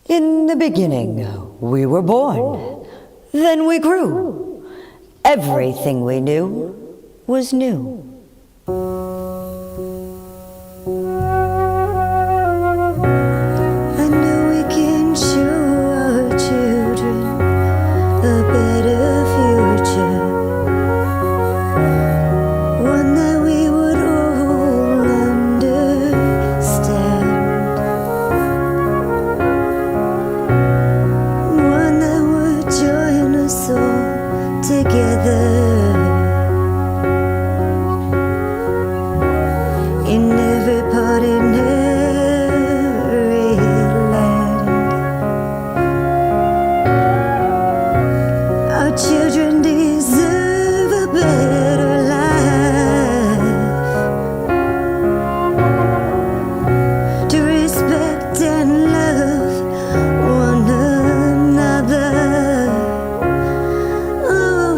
In the beginning, we were born. Then we grew. Everything we knew was new. I know we can show our children a better future, one that we would all understand, one that would join us all together in every part, in every land. Our children deserve a better life, to respect and love one another. Oh,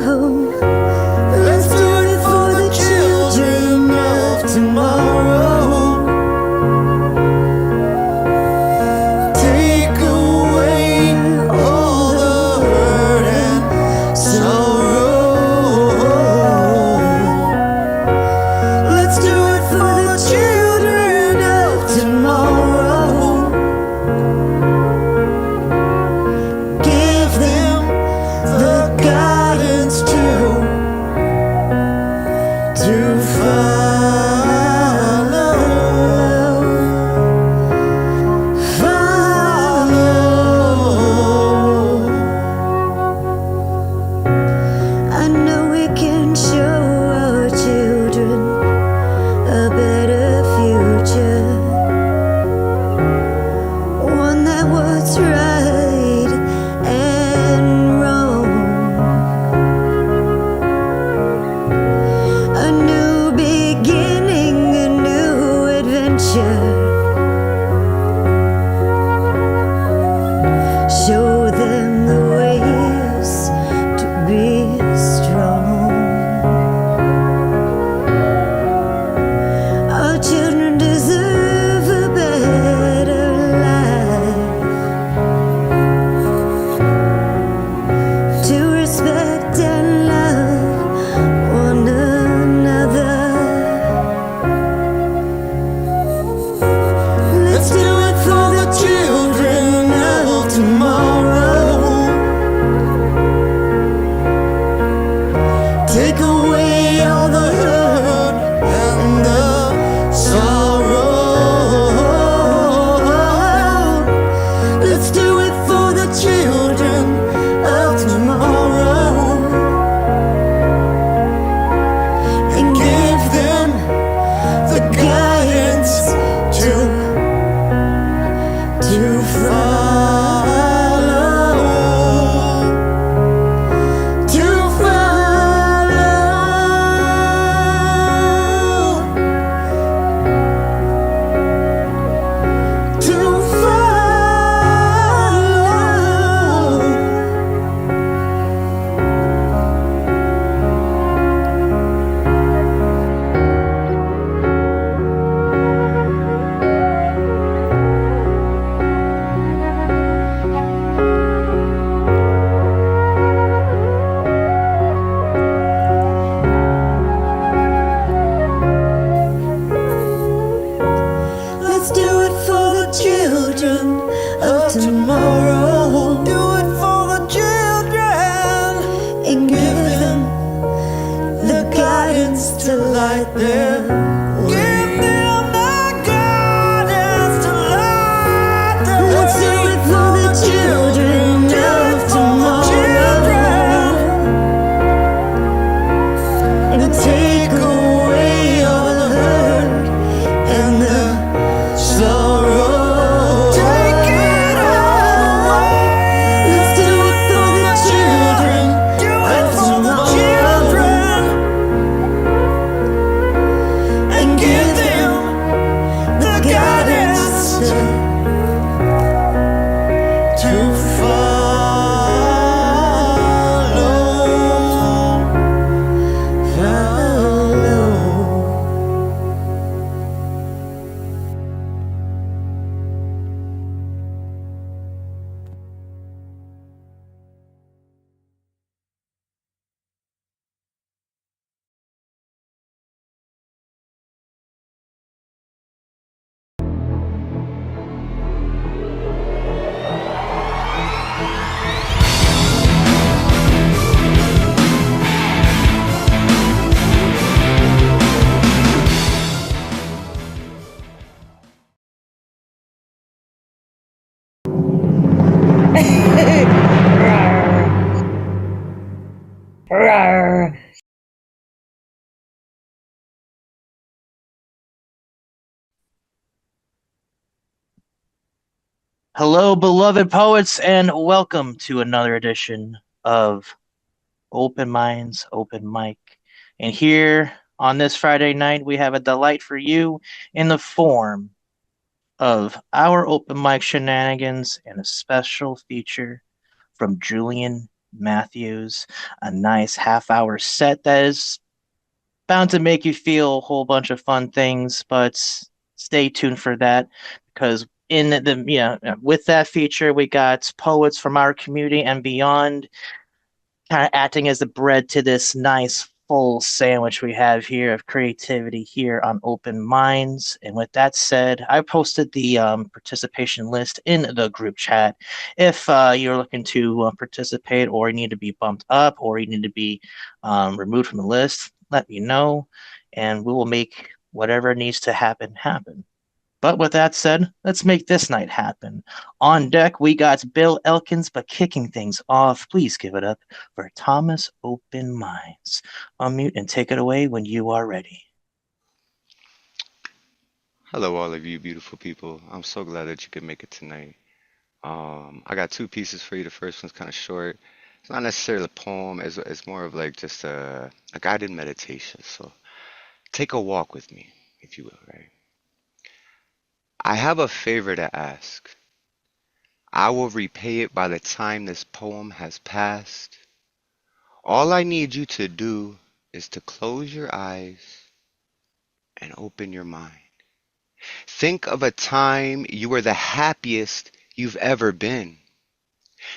let's do it for the children of tomorrow. Take away all the hurt and sorrow. Let's do it for the children of tomorrow. Give them the guidance to follow. I know we can show our children a better future, one that was right and wrong, a new beginning, a new adventure. Show them the ways to be strong. Our children deserve a better life, to respect and love one another. Let's do it for the children of tomorrow. Take away all the hurt and the sorrow. Let's do it for the children of tomorrow, and give them the guidance to follow, to follow, to follow. Let's do it for the children of tomorrow. Do it for the children, and give them the guidance to light their way. Give them the guidance to light their way. Let's do it for the children of tomorrow, and take away all the hurt and the sorrow. Take it all. Hello, beloved poets, and welcome to another edition of Open Minds, Open Mic. And here on this Friday night, we have a delight for you in the form of our open mic shenanigans and a special feature from Julian Matthews, a nice half-hour set that is bound to make you feel a whole bunch of fun things, but stay tuned for that because in the with that feature we got poets from our community and beyond kind of acting as the bread to this nice full sandwich we have here of creativity here on Open Minds. And with that said, I posted the participation list in the group chat. If you're looking to participate, or you need to be bumped up, or you need to be removed from the list, let me know, and we will make whatever needs to happen happen. But with that said, let's make this night happen. On deck, we got Bill Elkins, but kicking things off, please give it up for Thomas Open Minds. Unmute and take it away when you are ready. Hello, all of you beautiful people. I'm so glad that you could make it tonight. I got two pieces for you. The first one's kind of short. It's not necessarily a poem. It's more of like just a guided meditation. So take a walk with me, if you will, right? I have a favor to ask. I will repay it by the time this poem has passed. All I need you to do is to close your eyes and open your mind. Think of a time you were the happiest you've ever been.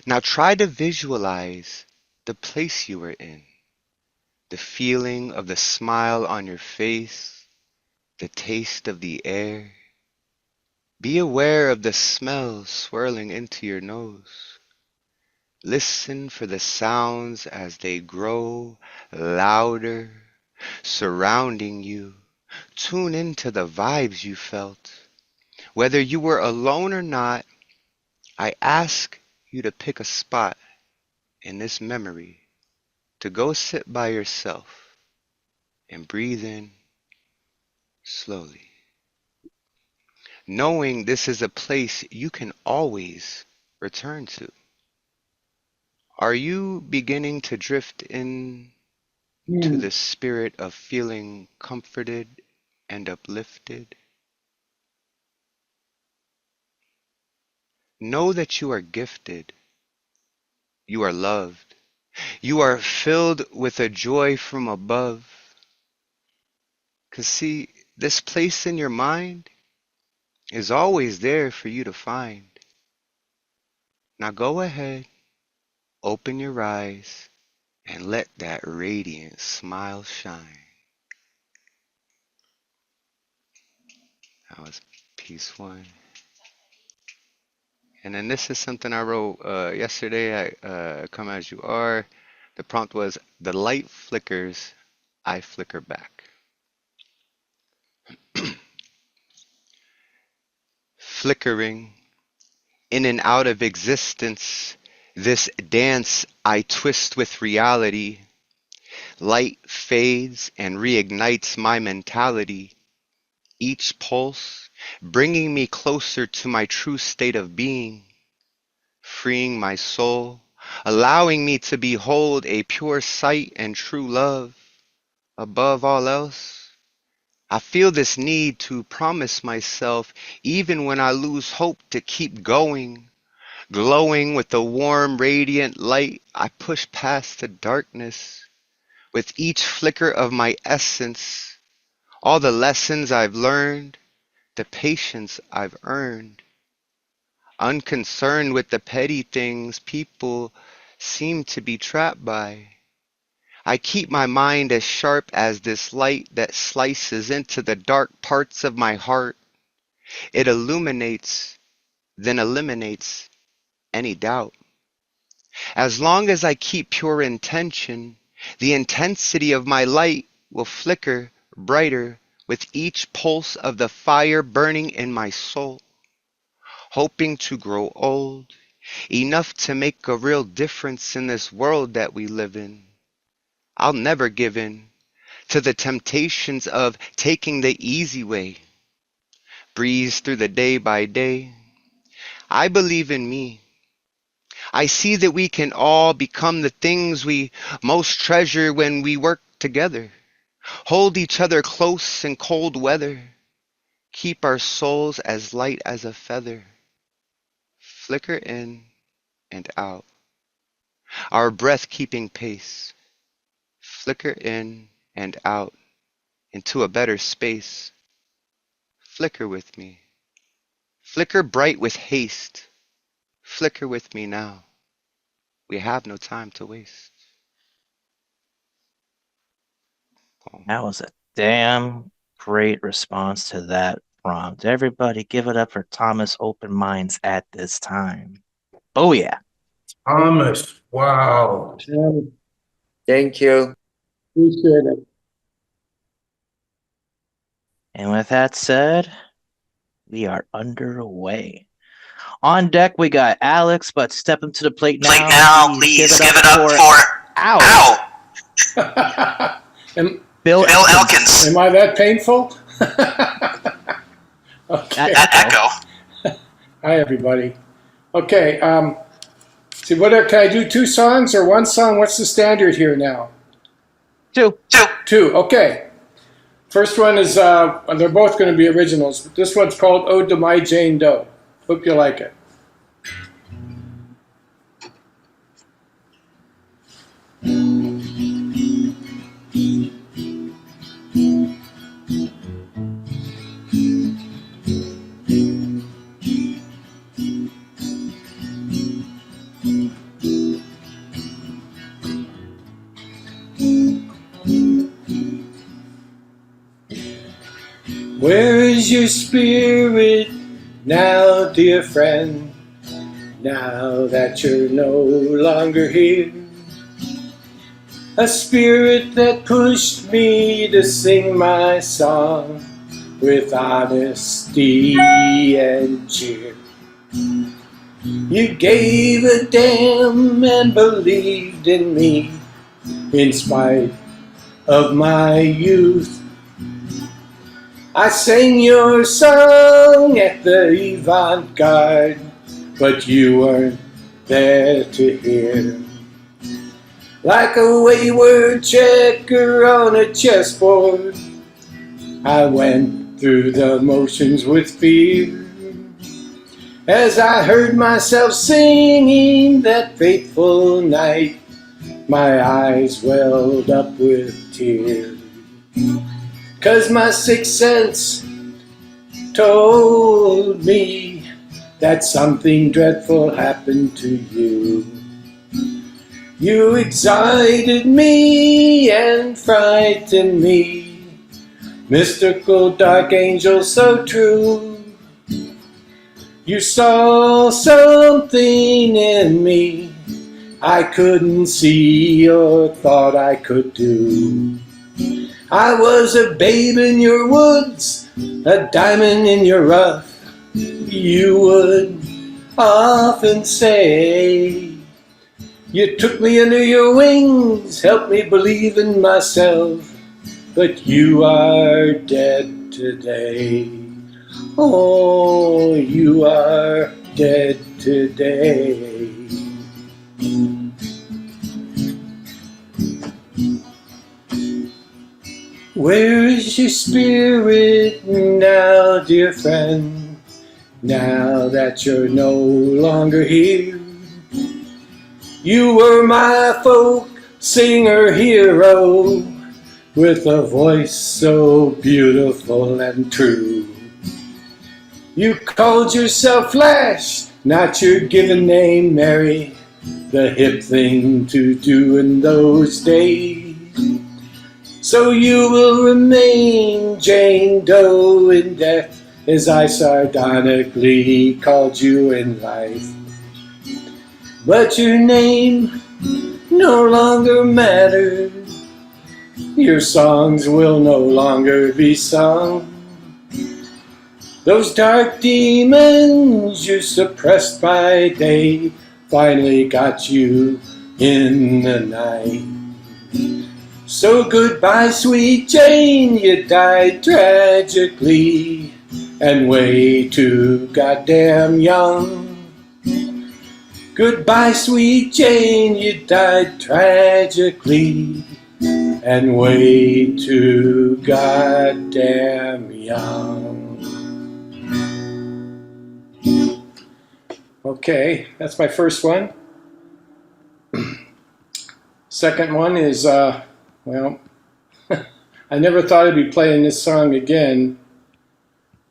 Now try to visualize the place you were in, the feeling of the smile on your face, the taste of the air. Be aware of the smells swirling into your nose. Listen for the sounds as they grow louder, surrounding you. Tune into the vibes you felt. Whether you were alone or not, I ask you to pick a spot in this memory to go sit by yourself and breathe in slowly, knowing this is a place you can always return to. Are you beginning to drift in to the spirit of feeling comforted and uplifted? Know that you are gifted, you are loved, you are filled with a joy from above. 'Cause see, this place in your mind is always there for you to find. Now go ahead, open your eyes, and let that radiant smile shine. That was piece one. And then this is something I wrote yesterday. Come as you are. The prompt was, the light flickers, I flicker back. Flickering in and out of existence, this dance I twist with reality. Light fades and reignites my mentality. Each pulse bringing me closer to my true state of being, freeing my soul, allowing me to behold a pure sight and true love. Above all else, I feel this need to promise myself, even when I lose hope, to keep going. Glowing with the warm, radiant light, I push past the darkness. With each flicker of my essence, all the lessons I've learned, the patience I've earned. Unconcerned with the petty things people seem to be trapped by. I keep my mind as sharp as this light that slices into the dark parts of my heart. It illuminates, then eliminates any doubt. As long as I keep pure intention, the intensity of my light will flicker brighter with each pulse of the fire burning in my soul. Hoping to grow old, enough to make a real difference in this world that we live in. I'll never give in to the temptations of taking the easy way. Breeze through the day by day. I believe in me. I see that we can all become the things we most treasure when we work together. Hold each other close in cold weather. Keep our souls as light as a feather. Flicker in and out. Our breath keeping pace. Flicker in and out into a better space. Flicker with me. Flicker bright with haste. Flicker with me now. We have no time to waste. That was a damn great response to that prompt. Everybody give it up for Thomas Open Minds at this time. Oh yeah. Thomas, wow. Thank you. Appreciate it. And with that said, we are underway. On deck we got Alex, but step him to the plate now. Please give it up for Ow! Bill Elkins. Am I that painful? Okay. Echo. Hi, everybody. Okay. See, can I do 2 songs or 1 song? What's the standard here now? 2. 2. Okay. First one is, they're both going to be originals, but this one's called Ode to My Jane Doe. Hope you like it. Where is your spirit now, dear friend, now that you're no longer here? A spirit that pushed me to sing my song with honesty and cheer. You gave a damn and believed in me in spite of my youth. I sang your song at the avant-garde, but you weren't there to hear. Like a wayward checker on a chessboard, I went through the motions with fear. As I heard myself singing that fateful night, my eyes welled up with tears. 'Cause my sixth sense told me that something dreadful happened to you. You excited me and frightened me, mystical dark angel so true. You saw something in me I couldn't see or thought I could do. I was a babe in your woods, a diamond in your rough. You would often say, you took me under your wings, helped me believe in myself, but you are dead today. Oh, you are dead today. Where is your spirit now, dear friend, now that you're no longer here? You were my folk singer hero, with a voice so beautiful and true. You called yourself Flash, not your given name, Mary, the hip thing to do in those days. So you will remain Jane Doe in death, as I sardonically called you in life. But your name no longer matters, your songs will no longer be sung. Those dark demons you suppressed by day finally got you in the night. So goodbye, sweet Jane, you died tragically and way too goddamn young. Goodbye, sweet Jane, you died tragically and way too goddamn young. Okay, that's my first one. Second one is, well, I never thought I'd be playing this song again,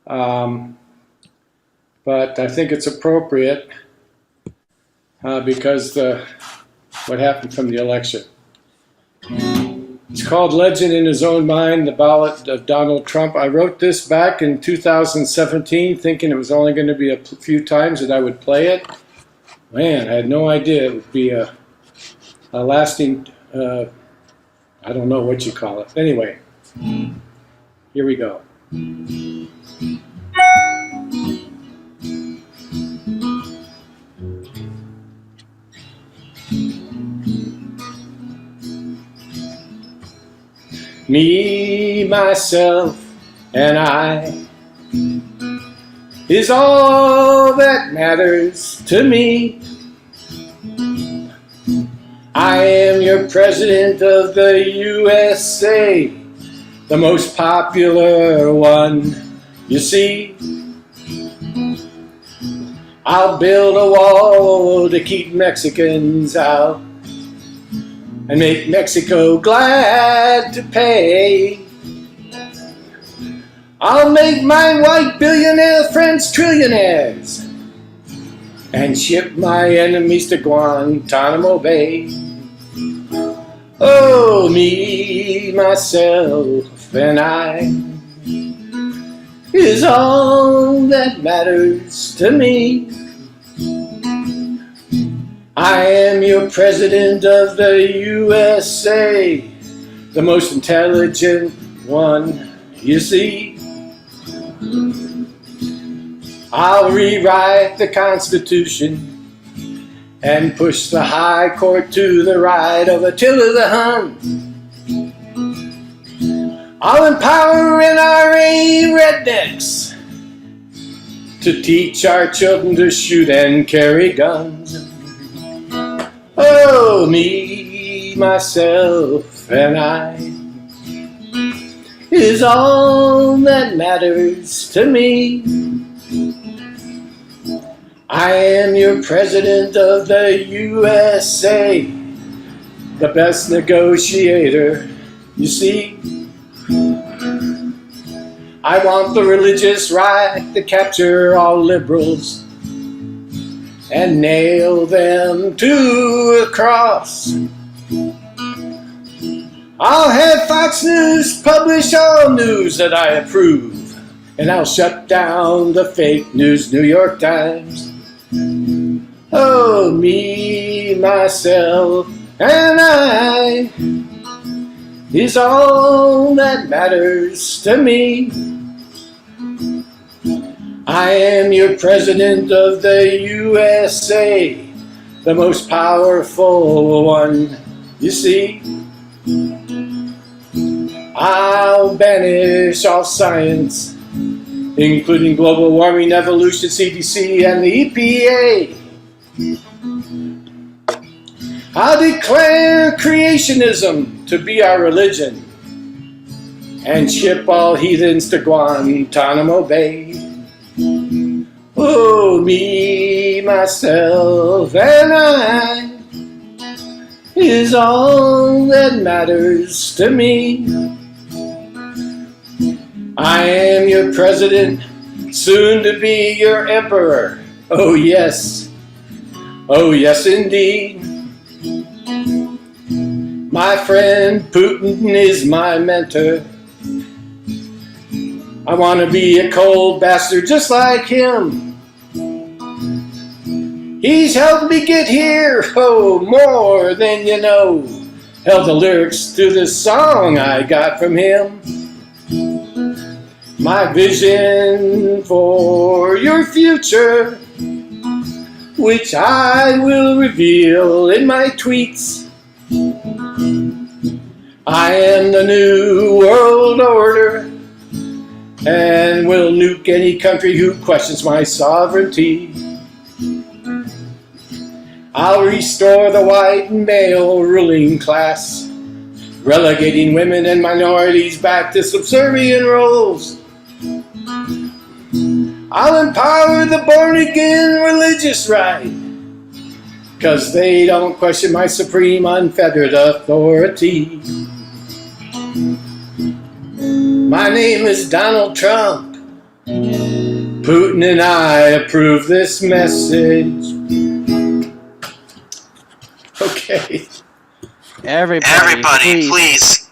but I think it's appropriate because what happened from the election. It's called Legend in His Own Mind, the Ballad of Donald Trump. I wrote this back in 2017 thinking it was only going to be a few times that I would play it. Man, I had no idea it would be a lasting, I don't know what you call it. Anyway, here we go. Me, myself, and I is all that matters to me. I am your president of the USA, the most popular one, you see. I'll build a wall to keep Mexicans out and make Mexico glad to pay. I'll make my white billionaire friends trillionaires and ship my enemies to Guantanamo Bay. Oh, me, myself, and I is all that matters to me. I am your president of the USA, the most intelligent one, you see. I'll rewrite the Constitution and push the High Court to the right of Attila the Hun. I'll empower NRA rednecks to teach our children to shoot and carry guns. Oh, me, myself, and I is all that matters to me. I am your president of the USA, the best negotiator, you see. I want the religious right to capture all liberals and nail them to a cross. I'll have Fox News publish all news that I approve, and I'll shut down the fake news New York Times. Oh, me, myself, and I is all that matters to me. I am your president of the USA, the most powerful one, you see. I'll banish all science, including global warming, evolution, CDC, and the EPA. I'll declare creationism to be our religion and ship all heathens to Guantanamo Bay. Oh, me, myself, and I is all that matters to me. I am your president, soon to be your emperor. Oh yes indeed. My friend Putin is my mentor. I want to be a cold bastard just like him. He's helped me get here, oh, more than you know. Held the lyrics to this song I got from him. my vision for your future, which I will reveal in my tweets. I am the new world order and will nuke any country who questions my sovereignty. I'll restore the white male ruling class, relegating women and minorities back to subservient roles. I'll empower the born-again religious right, 'cause they don't question my supreme unfeathered authority. My name is Donald Trump. Putin and I approve this message. Okay. Everybody, please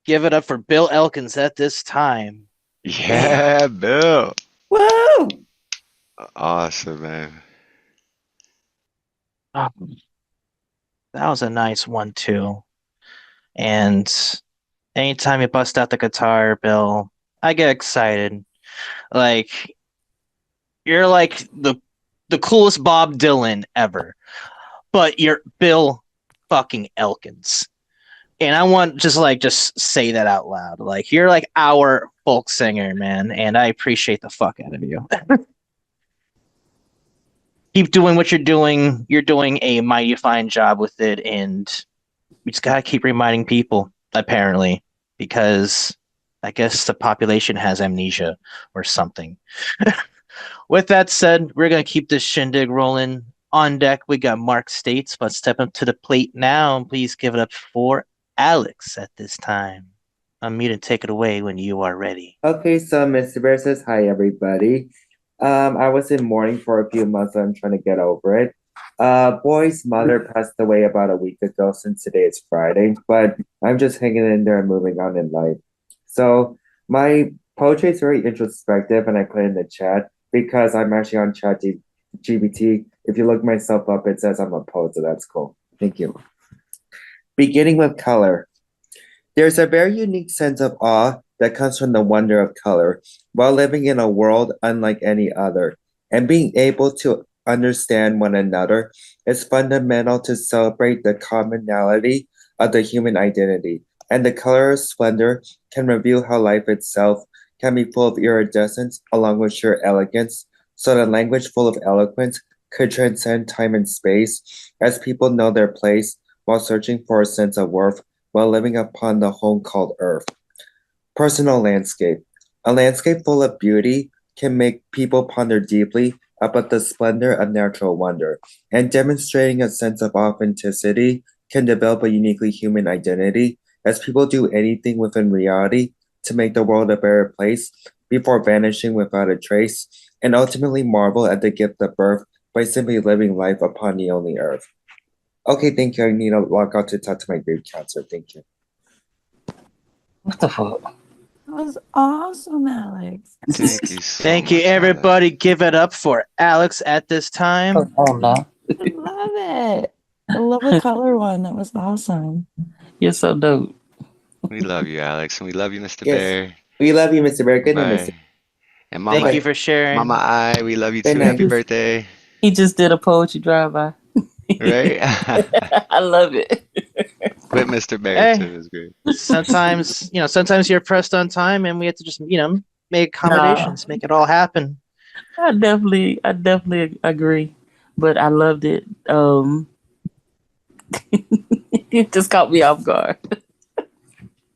give it up for Bill Elkins at this time. Yeah, Bill. Woo! Awesome, man. That was a nice one too. And anytime you bust out the guitar, Bill, I get excited. Like you're like the coolest Bob Dylan ever, but you're Bill fucking Elkins. And I want just say that out loud. Like you're like our folk singer, man, and I appreciate the fuck out of you. Keep doing what you're doing. You're doing a mighty fine job with it, and we just gotta keep reminding people, apparently, because I guess the population has amnesia or something. With that said, we're gonna keep this shindig rolling. On deck, we got Mark States. Let's step up to the plate now, and please give it up for Alex at this time. Unmute and take it away when you are ready. Okay, so Mr. Bear says hi, everybody. I was in mourning for a few months, so I'm trying to get over it. Boy's mother passed away about a week ago, since today is Friday, but I'm just hanging in there and moving on in life. So my poetry is very introspective, and I put it in the chat because I'm actually on ChatGPT. If you look myself up, it says I'm a poet, so that's cool. Thank you. Beginning with color. There's a very unique sense of awe that comes from the wonder of color while living in a world unlike any other. And being able to understand one another is fundamental to celebrate the commonality of the human identity. And the color of splendor can reveal how life itself can be full of iridescence along with sheer elegance. So the language full of eloquence could transcend time and space as people know their place while searching for a sense of worth while living upon the home called Earth. Personal landscape. A landscape full of beauty can make people ponder deeply about the splendor of natural wonder, and demonstrating a sense of authenticity can develop a uniquely human identity as people do anything within reality to make the world a better place before vanishing without a trace, and ultimately marvel at the gift of birth by simply living life upon the only Earth. Okay, thank you. I need to log out to talk to my grave counselor. Thank you. What the fuck? That was awesome, Alex. Thank you so Thank you, much, everybody. Give it up for Alex at this time. Come on now. I love it. I love the color one. That was awesome. You're so dope. We love you, Alex, and we love you, Mr. Yes. Bear. We love you, Mr. Bear. Good night, Mr. Bye. And Mama, Thank you for sharing. Mama I, we love you Good too. night. Happy birthday. He just did a poetry drive-by. Right? I love it. With Mr. Bear Hey. too. It's great. Sometimes you're pressed on time, and we have to just make accommodations, make it all happen. I definitely agree, but I loved it. It just caught me off guard.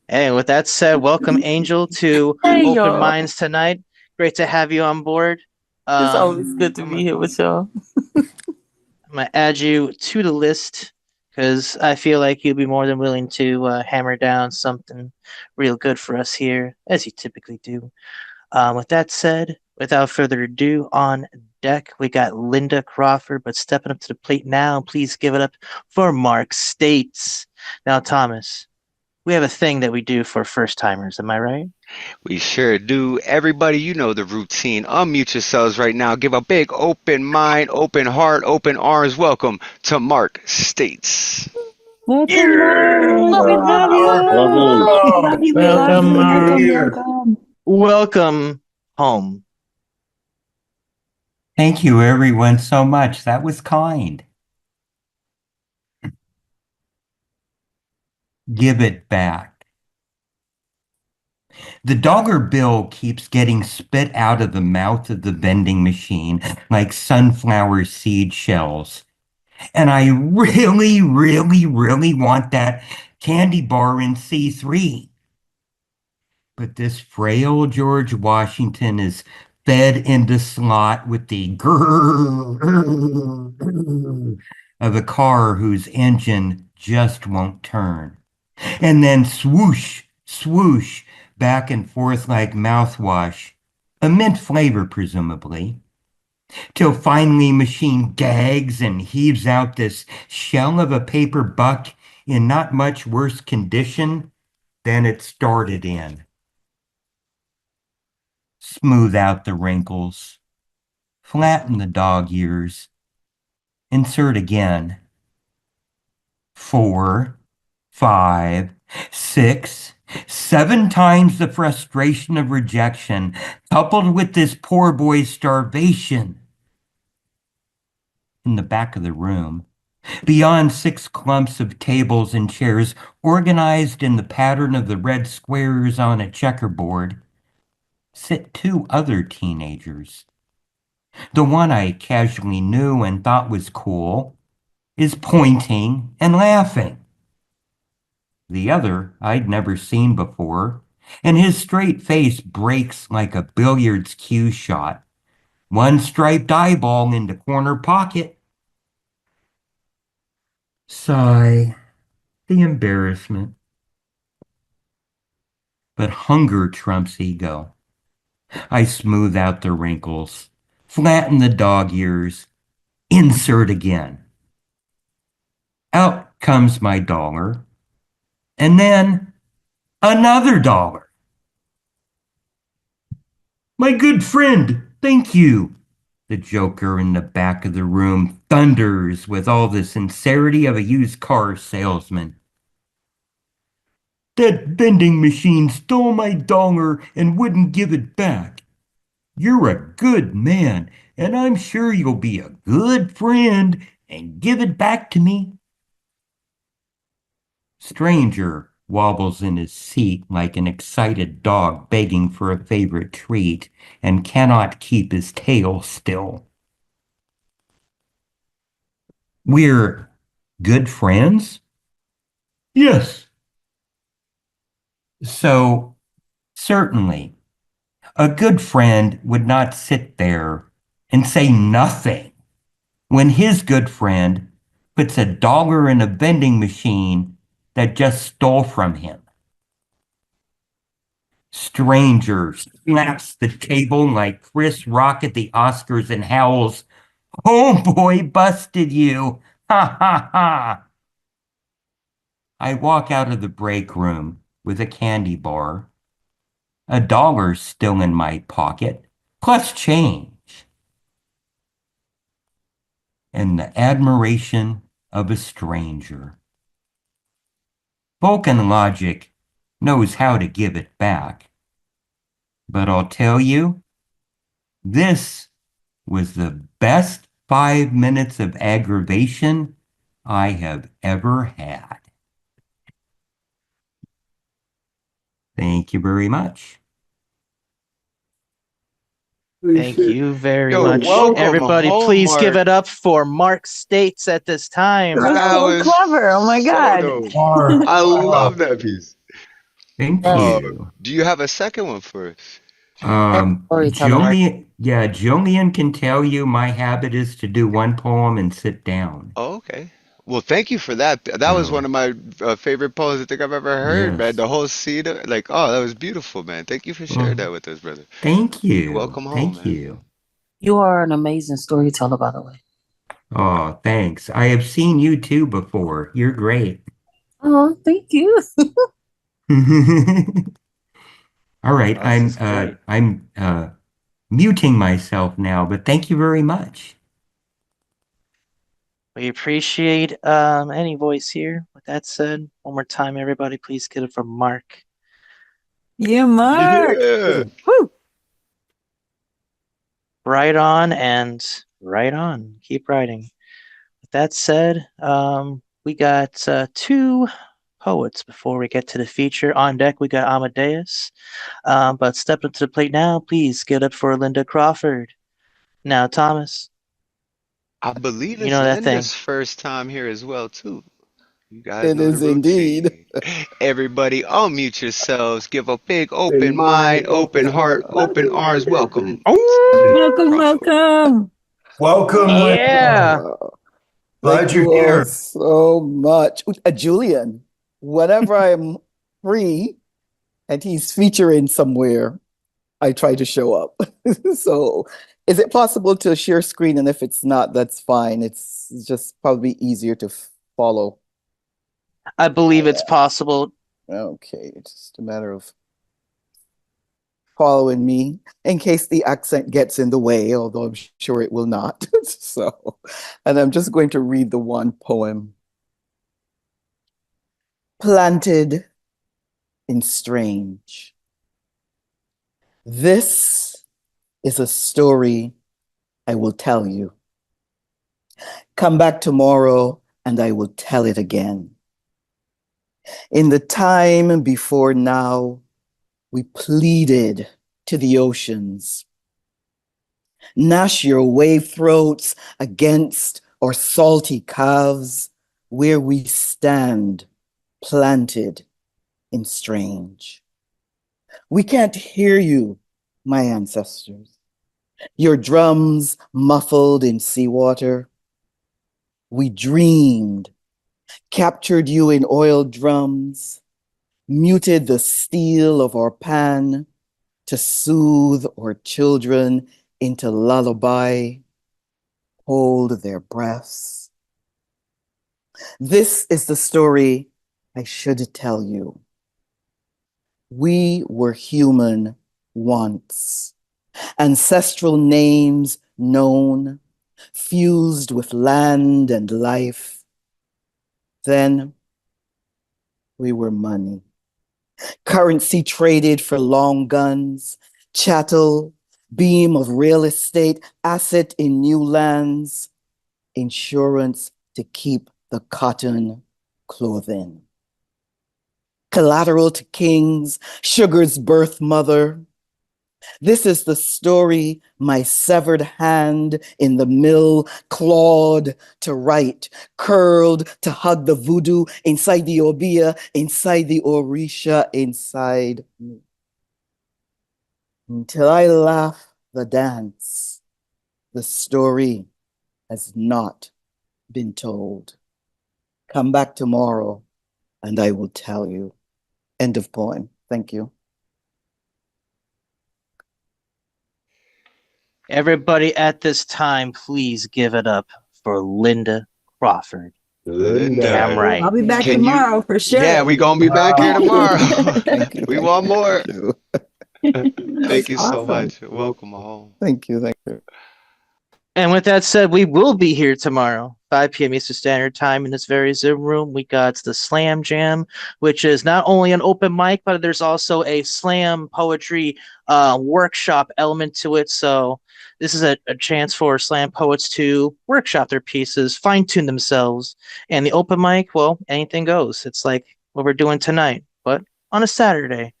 Hey, with that said, welcome Angel to Hey, Open y'all. Minds tonight. Great to have you on board. It's always good to be here with y'all. I'm gonna add you to the list because I feel like you'll be more than willing to hammer down something real good for us here, as you typically do. With that said, without further ado, on deck we got Lynda Crawford, but stepping up to the plate now, please give it up for Mark States. Now, Thomas, we have a thing that we do for first timers, am I right? We sure do. Everybody, you know the routine. Unmute yourselves right now. Give a big open mind, open heart, open arms. Welcome to Mark States. Welcome, Mark. We love you. Welcome. We love you. We love Welcome, you. Mark. Welcome. welcome home. Thank you, everyone, so much. That was kind. Give it back. The dollar bill keeps getting spit out of the mouth of the vending machine like sunflower seed shells. And I really, really, really want that candy bar in C3. But this frail George Washington is fed into slot with the grrr of a car whose engine just won't turn. And then swoosh, swoosh, back and forth like mouthwash, a mint flavor, presumably, till finally machine gags and heaves out this shell of a paper buck in not much worse condition than it started in. Smooth out the wrinkles, flatten the dog ears, insert again. 4, 5, 6, 7 times the frustration of rejection, coupled with this poor boy's starvation. In the back of the room, beyond 6 clumps of tables and chairs organized in the pattern of the red squares on a checkerboard, sit 2 other teenagers. The one I casually knew and thought was cool is pointing and laughing. The other I'd never seen before, and his straight face breaks like a billiards cue shot. One striped eyeball in the corner pocket. Sigh, the embarrassment. But hunger trumps ego. I smooth out the wrinkles, flatten the dog ears, insert again. Out comes my dollar, and then another dollar. My good friend, thank you. The joker in the back of the room thunders with all the sincerity of a used car salesman. That vending machine stole my dollar and wouldn't give it back. You're a good man, and I'm sure you'll be a good friend and give it back to me. Stranger wobbles in his seat like an excited dog begging for a favorite treat and cannot keep his tail still. We're good friends? Yes. So, certainly, a good friend would not sit there and say nothing when his good friend puts a dollar in a vending machine that just stole from him. Stranger slaps the table like Chris Rock at the Oscars and howls, "Homeboy busted you! Ha ha ha!" I walk out of the break room with a candy bar, a dollar still in my pocket, plus change, and the admiration of a stranger. Vulcan logic knows how to give it back. But I'll tell you, this was the best 5 minutes of aggravation I have ever had. Thank you very much. Thank you very Yo, much. welcome Everybody, home, please give Mark. it up for Mark States at this time. That was That so was clever. Oh my so God. dope. Mark, I love that piece. Thank Uh, you. do you have a second one for us? Storyteller. Julian can tell you my habit is to do one poem and sit down. Oh, okay. Well, thank you for that. That was one So, of my favorite poems I think I've ever heard, man. yes. The whole scene, like, oh, that was beautiful, man. Thank you for sharing Well, that with us, brother. thank You're you. welcome home, Thank man. you. You are an amazing storyteller, by the way. Oh, thanks. I have seen you too before. You're great. Oh, thank you. All right, Well, this is great. I'm muting myself now, but thank you very much. We appreciate any voice here. With that said, one more time, everybody, please get it from Mark. Yeah, Mark. Yeah. Woo. Right on and right on. Keep writing. With that said, we got two poets before we get to the feature. On deck, we got Amadeus. But step up to the plate now, please get up for Lynda Crawford. Now, Thomas, I believe you it's know that thing. Linda's first time here as well, too. You guys It know the is indeed. routine. Everybody, unmute yourselves. Give a big Open open mind, mind, open open heart, heart, open open arms. arms. Welcome, Welcome, Crawford. welcome. Welcome, Yeah. glad Thank you're you all here. so much. Julian, whenever I'm free and he's featuring somewhere, I try to show up. So, is it possible to share screen? And if it's not, that's fine. It's just probably easier to follow. I believe it's possible. Okay, it's just a matter of following me in case the accent gets in the way, although I'm sure it will not. So, and I'm just going to read the one poem. Planted in Strange. This is a story I will tell you. Come back tomorrow and I will tell it again. In the time before now, we pleaded to the oceans. Gnash your wave throats against our salty calves, where we stand planted in strange. We can't hear you, my ancestors. Your drums muffled in seawater. We dreamed, captured you in oil drums, muted the steel of our pan to soothe our children into lullaby, hold their breaths. This is the story I should tell you. We were human once, ancestral names known, fused with land and life. Then we were money, currency traded for long guns, chattel, beam of real estate, asset in new lands, insurance to keep the cotton clothing. Collateral to kings, sugar's birth mother. This is the story my severed hand in the mill clawed to write, curled to hug the voodoo inside the obia, inside the orisha, inside me. Until I laugh the dance, the story has not been told. Come back tomorrow and I will tell you. End of poem. Thank you. Everybody at this time, please give it up for Lynda Crawford. Damn Linda, I'll right. be back can you? tomorrow for sure. Yeah, we gonna be back here tomorrow. Thank you. We Thank want you. more. That's Thank you so awesome. much. Welcome home. Thank you. Thank you. And with that said, we will be here tomorrow, 5 p.m. Eastern Standard Time in this very Zoom room. We got the Slam Jam, which is not only an open mic, but there's also a slam poetry workshop element to it. So this is a chance for slam poets to workshop their pieces, fine-tune themselves. And the open mic, well, anything goes. It's like what we're doing tonight, but on a Saturday.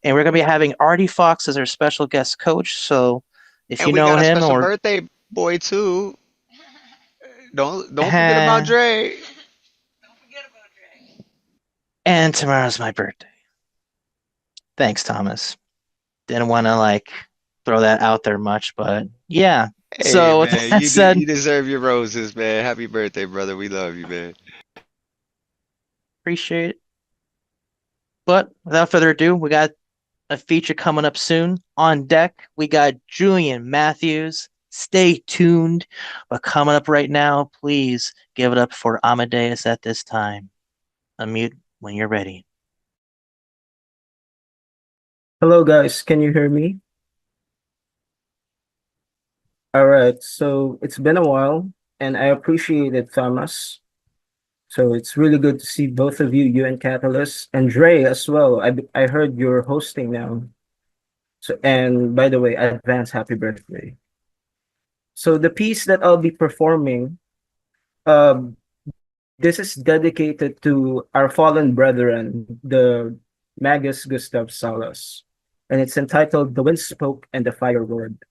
And we're going to be having Artie Fox as our special guest coach. So if And you we know got a him special or birthday boy too. Don't forget about Dre. and tomorrow's my birthday. Thanks, Thomas. Didn't want to like throw that out there much, but yeah. Hey So with man, that said, you deserve your roses, man. Happy birthday, brother. We love you, man. appreciate it. But without further ado, we got a feature coming up soon. On deck, we got Julian Matthews. Stay tuned. But coming up right now, please give it up for Amadeus at this time. Unmute when you're ready. Hello, guys. Can you hear me? All right. So it's been a while, and I appreciate it, Thomas. So it's really good to see both of you, you and Catalyst, and Dre as well. I heard you're hosting now. So, and by the way, advance happy birthday. So the piece that I'll be performing, um, this is dedicated to our fallen brethren, the Magus Gustav Salas, and it's entitled "The Wind Spoke and the Fire Roared."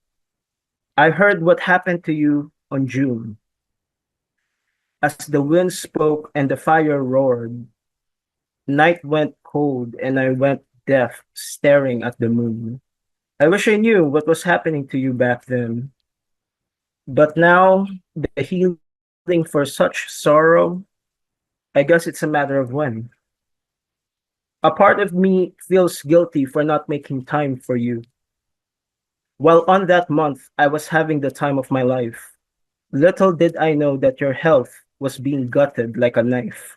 I heard what happened to you on June, as the wind spoke and the fire roared. Night went cold and I went deaf, staring at the moon. I wish I knew what was happening to you back then. But now, the healing for such sorrow, I guess it's a matter of when. A part of me feels guilty for not making time for you. While on that month, I was having the time of my life. Little did I know that your health was being gutted like a knife.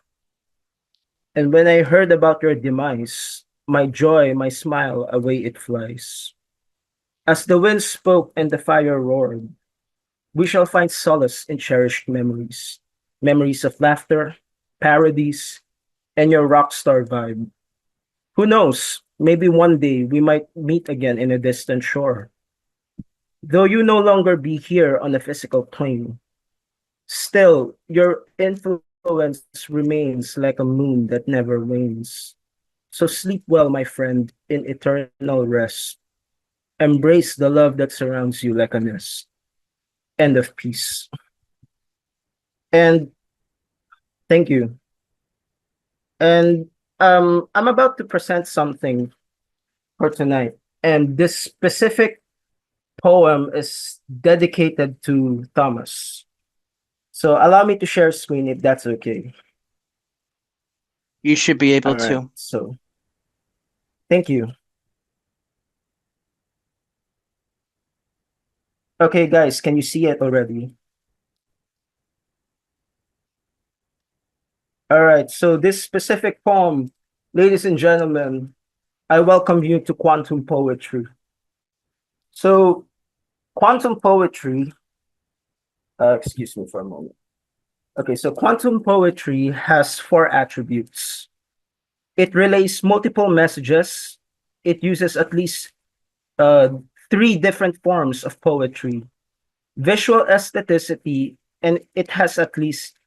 And when I heard about your demise, my joy, my smile, away it flies. As the wind spoke and the fire roared, we shall find solace in cherished memories. Memories of laughter, parodies, and your rock star vibe. Who knows? Maybe one day we might meet again in a distant shore. Though you no longer be here on a physical plane, still your influence remains like a moon that never wanes. So sleep well, my friend, in eternal rest. Embrace the love that surrounds you like a nest. End of peace. And thank you. And I'm about to present something for tonight. And this specific poem is dedicated to Thomas. So allow me to share screen if that's okay. You should be able All right, to. so thank you. Okay, guys, can you see it already? All right, so this specific poem, ladies and gentlemen, I welcome you to quantum poetry. So, quantum poetry, excuse me for a moment. Okay, so quantum poetry has 4 attributes. It relays multiple messages. It uses at least 3 different forms of poetry, visual aestheticity, and it has at least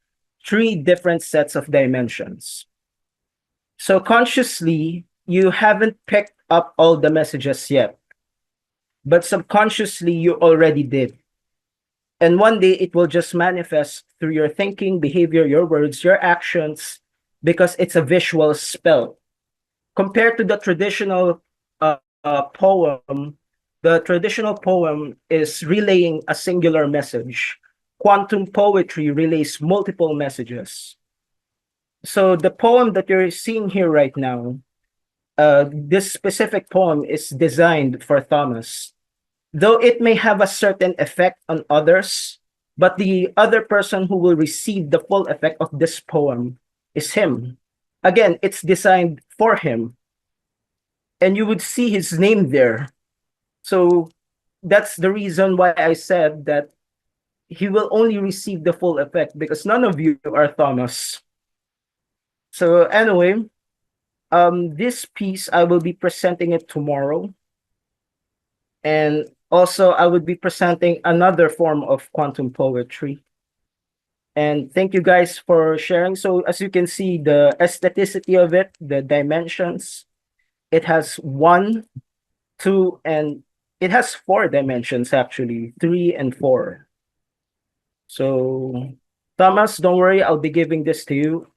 3 different sets of dimensions. So consciously, you haven't picked up all the messages yet, but subconsciously, you already did. And one day it will just manifest through your thinking, behavior, your words, your actions, because it's a visual spell. Compared to the traditional poem, the traditional poem is relaying a singular message. Quantum poetry relays multiple messages. So the poem that you're seeing here right now, this specific poem is designed for Thomas. Though it may have a certain effect on others, but the other person who will receive the full effect of this poem is him. Again, it's designed for him. And you would see his name there. So that's the reason why I said that he will only receive the full effect because none of you are Thomas. So anyway, this piece, I will be presenting it tomorrow. And also, I would be presenting another form of quantum poetry. And thank you guys for sharing. So as you can see, the aestheticity of it, the dimensions, it has 1, 2, and it has 4 dimensions actually, 3 and 4. So Thomas, don't worry, I'll be giving this to you.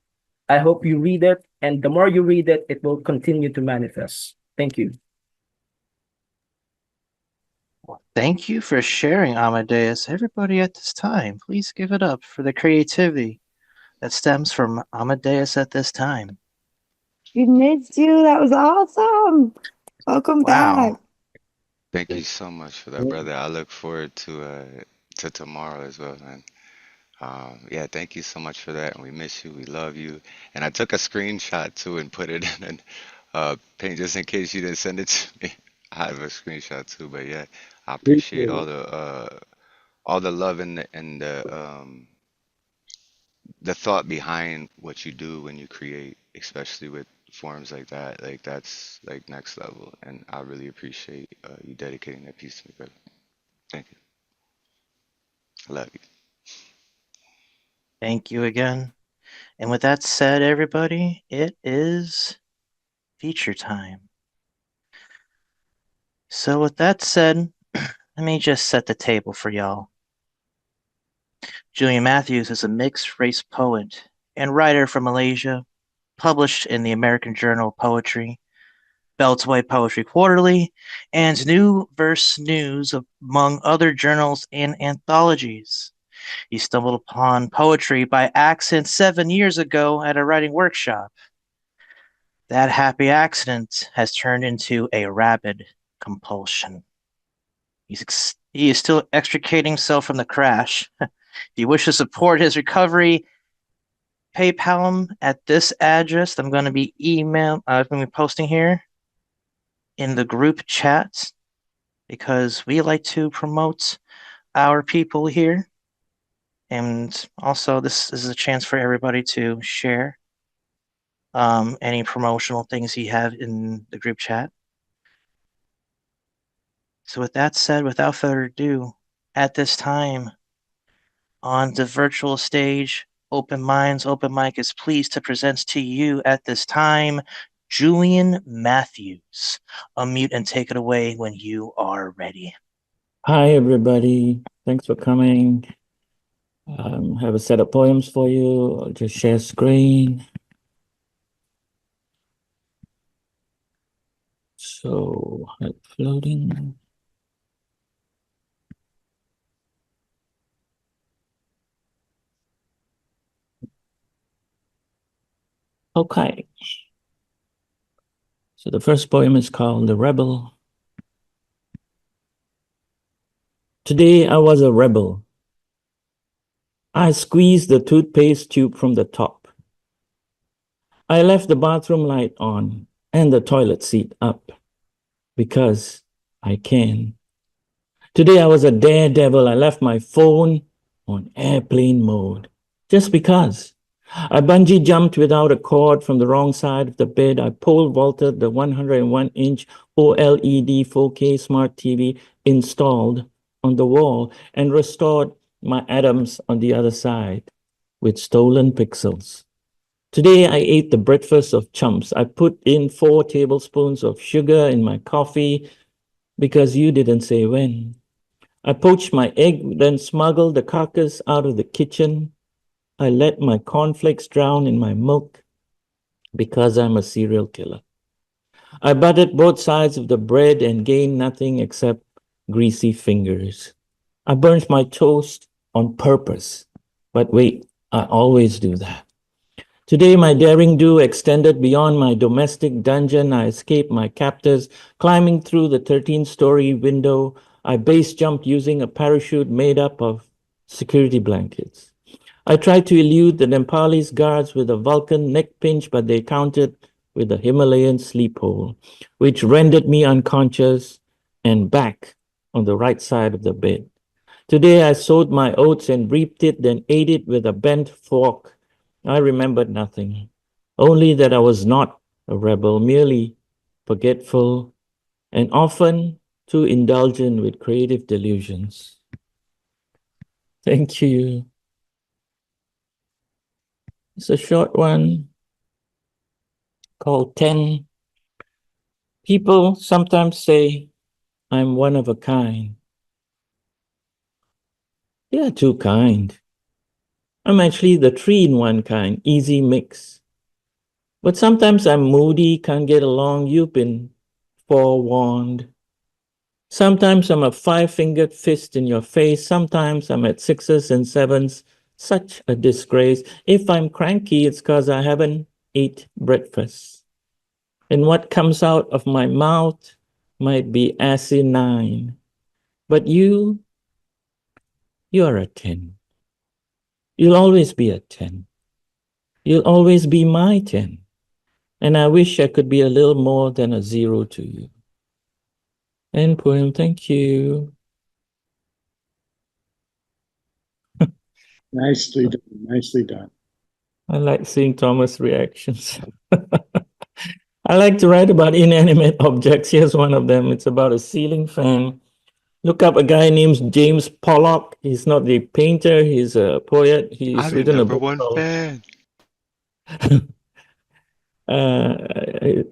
I hope you read it, and the more you read it, it will continue to manifest. Thank you. Thank you for sharing, Amadeus. Everybody at this time, please give it up for the creativity that stems from Amadeus at this time. We missed you. That was awesome. Welcome back. Wow. Thank you so much for that, brother. I look forward to tomorrow as well, man. Yeah, thank you so much for that. And we miss you. We love you. And I took a screenshot too and put it in page just in case you didn't send it to me. I have a screenshot too, but yeah, I appreciate all the love and the the thought behind what you do when you create, especially with forms like that, like that's like next level. And I really appreciate you dedicating that piece to me, brother. Thank you. I love you. Thank you again. And with that said, everybody, it is feature time. So with that said, let me just set the table for y'all. Julian Matthews is a mixed race poet and writer from Malaysia, published in the American Journal of Poetry, Beltway Poetry Quarterly, and New Verse News, among other journals and anthologies. He stumbled upon poetry by accident 7 years ago at a writing workshop. That happy accident has turned into a rabid compulsion. He is still extricating himself from the crash. If you wish to support his recovery, PayPal him at this address. I'm going to be posting here in the group chat because we like to promote our people here. And also, this is a chance for everybody to share any promotional things you have in the group chat. So with that said, without further ado, at this time on the virtual stage, Open Minds, Open Mic is pleased to present to you at this time Julian Matthews. Unmute and take it away when you are ready. Hi, everybody. Thanks for coming. Have a set of poems for you. I'll just share screen. So, floating. Okay. So the first poem is called The Rebel. Today I was a rebel. I squeezed the toothpaste tube from the top. I left the bathroom light on and the toilet seat up because I can. Today I was a daredevil. I left my phone on airplane mode just because. I bungee jumped without a cord from the wrong side of the bed. I pole vaulted the 101-inch OLED 4K smart TV installed on the wall and restored my atoms on the other side with stolen pixels. Today I ate the breakfast of chumps. I put in 4 tablespoons of sugar in my coffee because you didn't say when. I poached my egg, then smuggled the carcass out of the kitchen. I let my cornflakes drown in my milk because I'm a serial killer. I buttered both sides of the bread and gained nothing except greasy fingers. I burnt my toast on purpose. But wait, I always do that. Today, my daring do extended beyond my domestic dungeon. I escaped my captors, climbing through the 13-story window. I base jumped using a parachute made up of security blankets. I tried to elude the Nepalese guards with a Vulcan neck pinch, but they countered with a Himalayan sleep hole, which rendered me unconscious and back on the right side of the bed. Today I sowed my oats and reaped it, then ate it with a bent fork. I remembered nothing, only that I was not a rebel, merely forgetful and often too indulgent with creative delusions. Thank you. It's a short one called 10. People sometimes say I'm one of a kind. They are too kind. I'm actually the 3-in-1 kind, easy mix. But sometimes I'm moody, can't get along. You've been forewarned. Sometimes I'm a 5-fingered fist in your face. Sometimes I'm at 6s and 7s. Such a disgrace. If I'm cranky, it's because I haven't ate breakfast. And what comes out of my mouth might be asinine. But you are a 10. You'll always be a 10. You'll always be my 10. And I wish I could be a little more than a 0 to you. End poem. Thank you. Nicely done. Nicely done. I like seeing Thomas' reactions. I like to write about inanimate objects. Here's one of them. It's about a ceiling fan. Look up a guy named James Pollock. He's not the painter, he's a poet. He's I'm your written a number book one called fan. uh,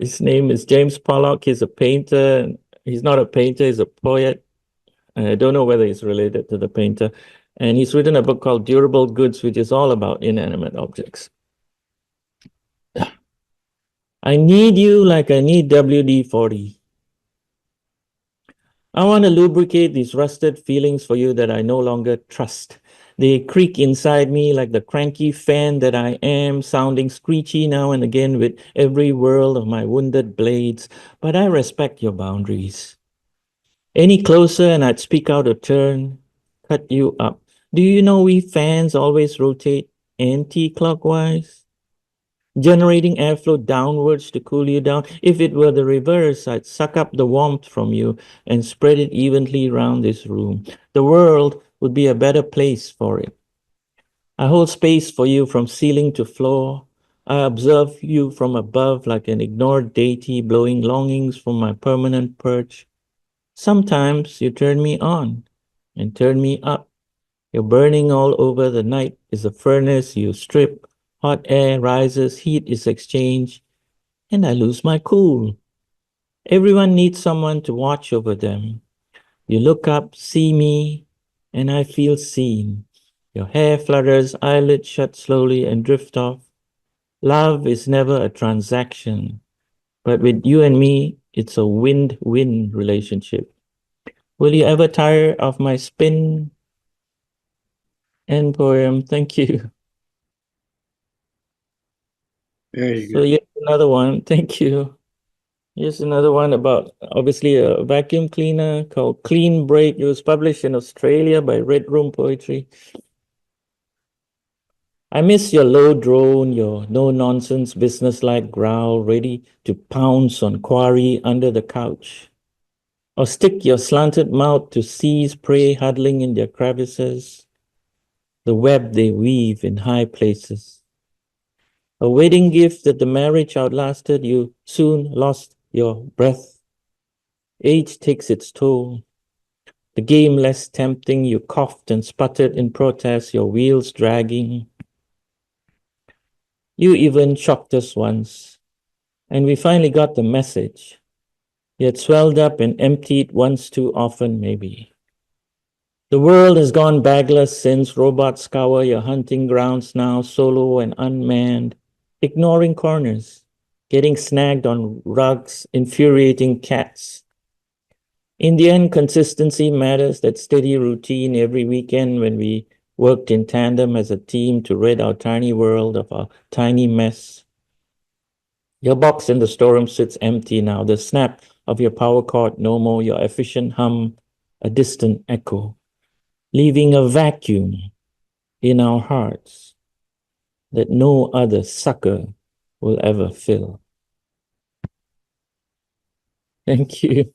his name is James Pollock. He's a painter. He's not a painter, he's a poet. I don't know whether he's related to the painter. And he's written a book called Durable Goods, which is all about inanimate objects. I need you like I need WD-40. I want to lubricate these rusted feelings for you that I no longer trust. They creak inside me like the cranky fan that I am, sounding screechy now and again with every whirl of my wounded blades. But I respect your boundaries. Any closer and I'd speak out of turn, cut you up. Do you know we fans always rotate anti-clockwise? Generating airflow downwards to cool you down. If it were the reverse, I'd suck up the warmth from you and spread it evenly around this room. The world would be a better place for it. I hold space for you from ceiling to floor. I observe you from above like an ignored deity blowing longings from my permanent perch. Sometimes you turn me on and turn me up. You're burning all over. The night is a furnace. You strip. Hot air rises. Heat is exchanged. And I lose my cool. Everyone needs someone to watch over them. You look up, see me, and I feel seen. Your hair flutters, eyelids shut slowly and drift off. Love is never a transaction, but with you and me, it's a win-win relationship. Will you ever tire of my spin? End poem. Thank you. There you So go. here's another one. Thank you. Here's another one about obviously a vacuum cleaner called Clean Break. It was published in Australia by Red Room Poetry. I miss your low drone, your no-nonsense business-like growl, ready to pounce on quarry under the couch. Or stick your slanted mouth to seize prey huddling in their crevices, the web they weave in high places. A wedding gift that the marriage outlasted, you soon lost your breath. Age takes its toll. The game less tempting, you coughed and sputtered in protest, your wheels dragging. You even shocked us once, and we finally got the message. Yet swelled up and emptied once too often, maybe. The world has gone bagless since robots scour your hunting grounds now, solo and unmanned, ignoring corners, getting snagged on rugs, infuriating cats. In the end, consistency matters, that steady routine every weekend when we worked in tandem as a team to rid our tiny world of our tiny mess. Your box in the storeroom sits empty now, the snap of your power cord no more, your efficient hum, a distant echo, leaving a vacuum in our hearts that no other sucker will ever fill. Thank you.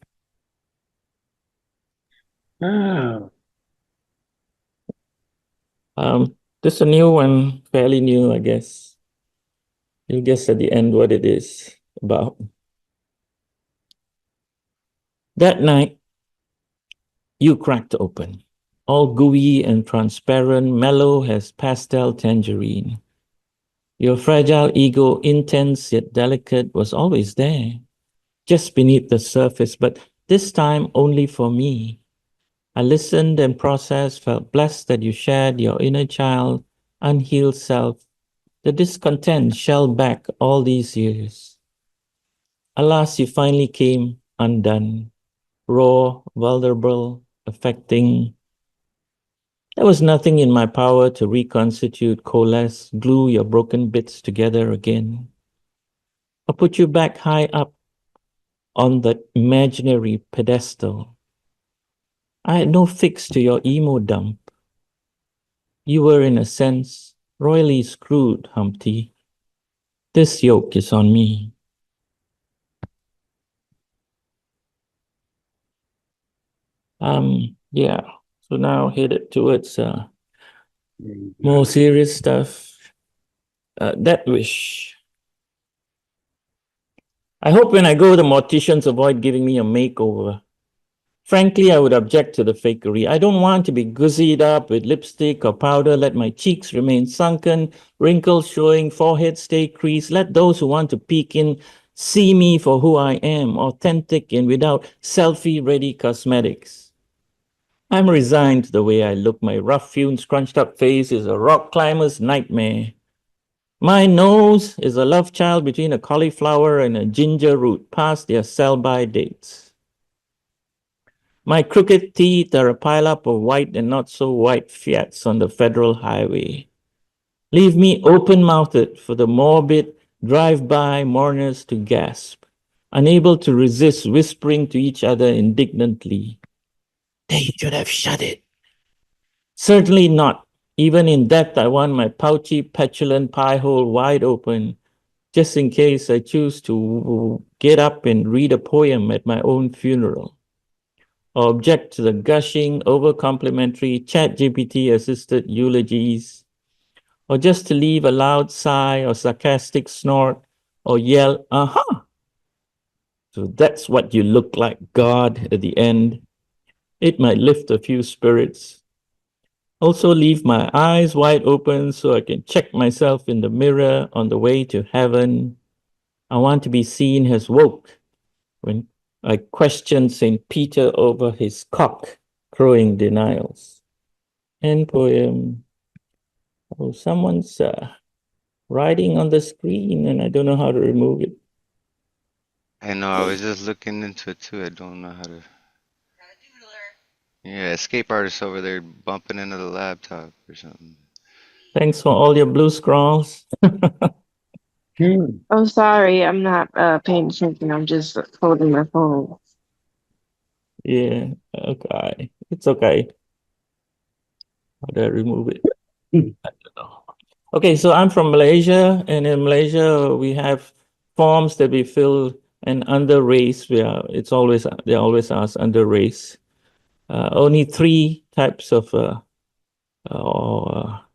Oh, This is a new one, fairly new, I guess. You'll guess at the end what it is about. That night, you cracked open, all gooey and transparent, mellow as pastel tangerine. Your fragile ego, intense yet delicate, was always there, just beneath the surface, but this time only for me. I listened and processed, felt blessed that you shared your inner child, unhealed self, the discontent shelled back all these years. Alas, you finally came undone, raw, vulnerable, affecting. There was nothing in my power to reconstitute, coalesce, glue your broken bits together again, or put you back high up on that imaginary pedestal. I had no fix to your emo dump. You were, in a sense, royally screwed, Humpty. This yoke is on me. Yeah. So now headed towards there you go. more serious stuff. That wish. I hope when I go, the morticians avoid giving me a makeover. Frankly, I would object to the fakery. I don't want to be gussied up with lipstick or powder. Let my cheeks remain sunken, wrinkles showing, forehead stay creased. Let those who want to peek in see me for who I am, authentic and without selfie-ready cosmetics. I'm resigned to the way I look. My rough-hewn, scrunched-up face is a rock climber's nightmare. My nose is a love child between a cauliflower and a ginger root, past their sell-by dates. My crooked teeth are a pileup of white and not so white Fiats on the federal highway. Leave me open-mouthed for the morbid drive-by mourners to gasp, unable to resist whispering to each other indignantly, "They should have shut it." Certainly not. Even in death, I want my pouchy, petulant pie hole wide open, just in case I choose to get up and read a poem at my own funeral, or object to the gushing, over-complimentary ChatGPT-assisted eulogies, or just to leave a loud sigh or sarcastic snort, or yell, "Aha! So that's what you look like, God," at the end. It might lift a few spirits. Also leave my eyes wide open so I can check myself in the mirror on the way to heaven. I want to be seen as woke when I question St. Peter over his cock crowing denials. End poem. Oh, someone's writing on the screen and I don't know how to remove it. I know, I was just looking into it too. I don't know how to. Yeah, escape artist over there bumping into the laptop or something. Thanks for all your blue scrawls. Oh, sorry, I'm not paying attention. I'm just holding my phone. Yeah, okay. It's okay. How do I remove it? I don't know. Okay, so I'm from Malaysia, and in Malaysia we have forms that we fill and under race. They always ask under race. Only 3 types of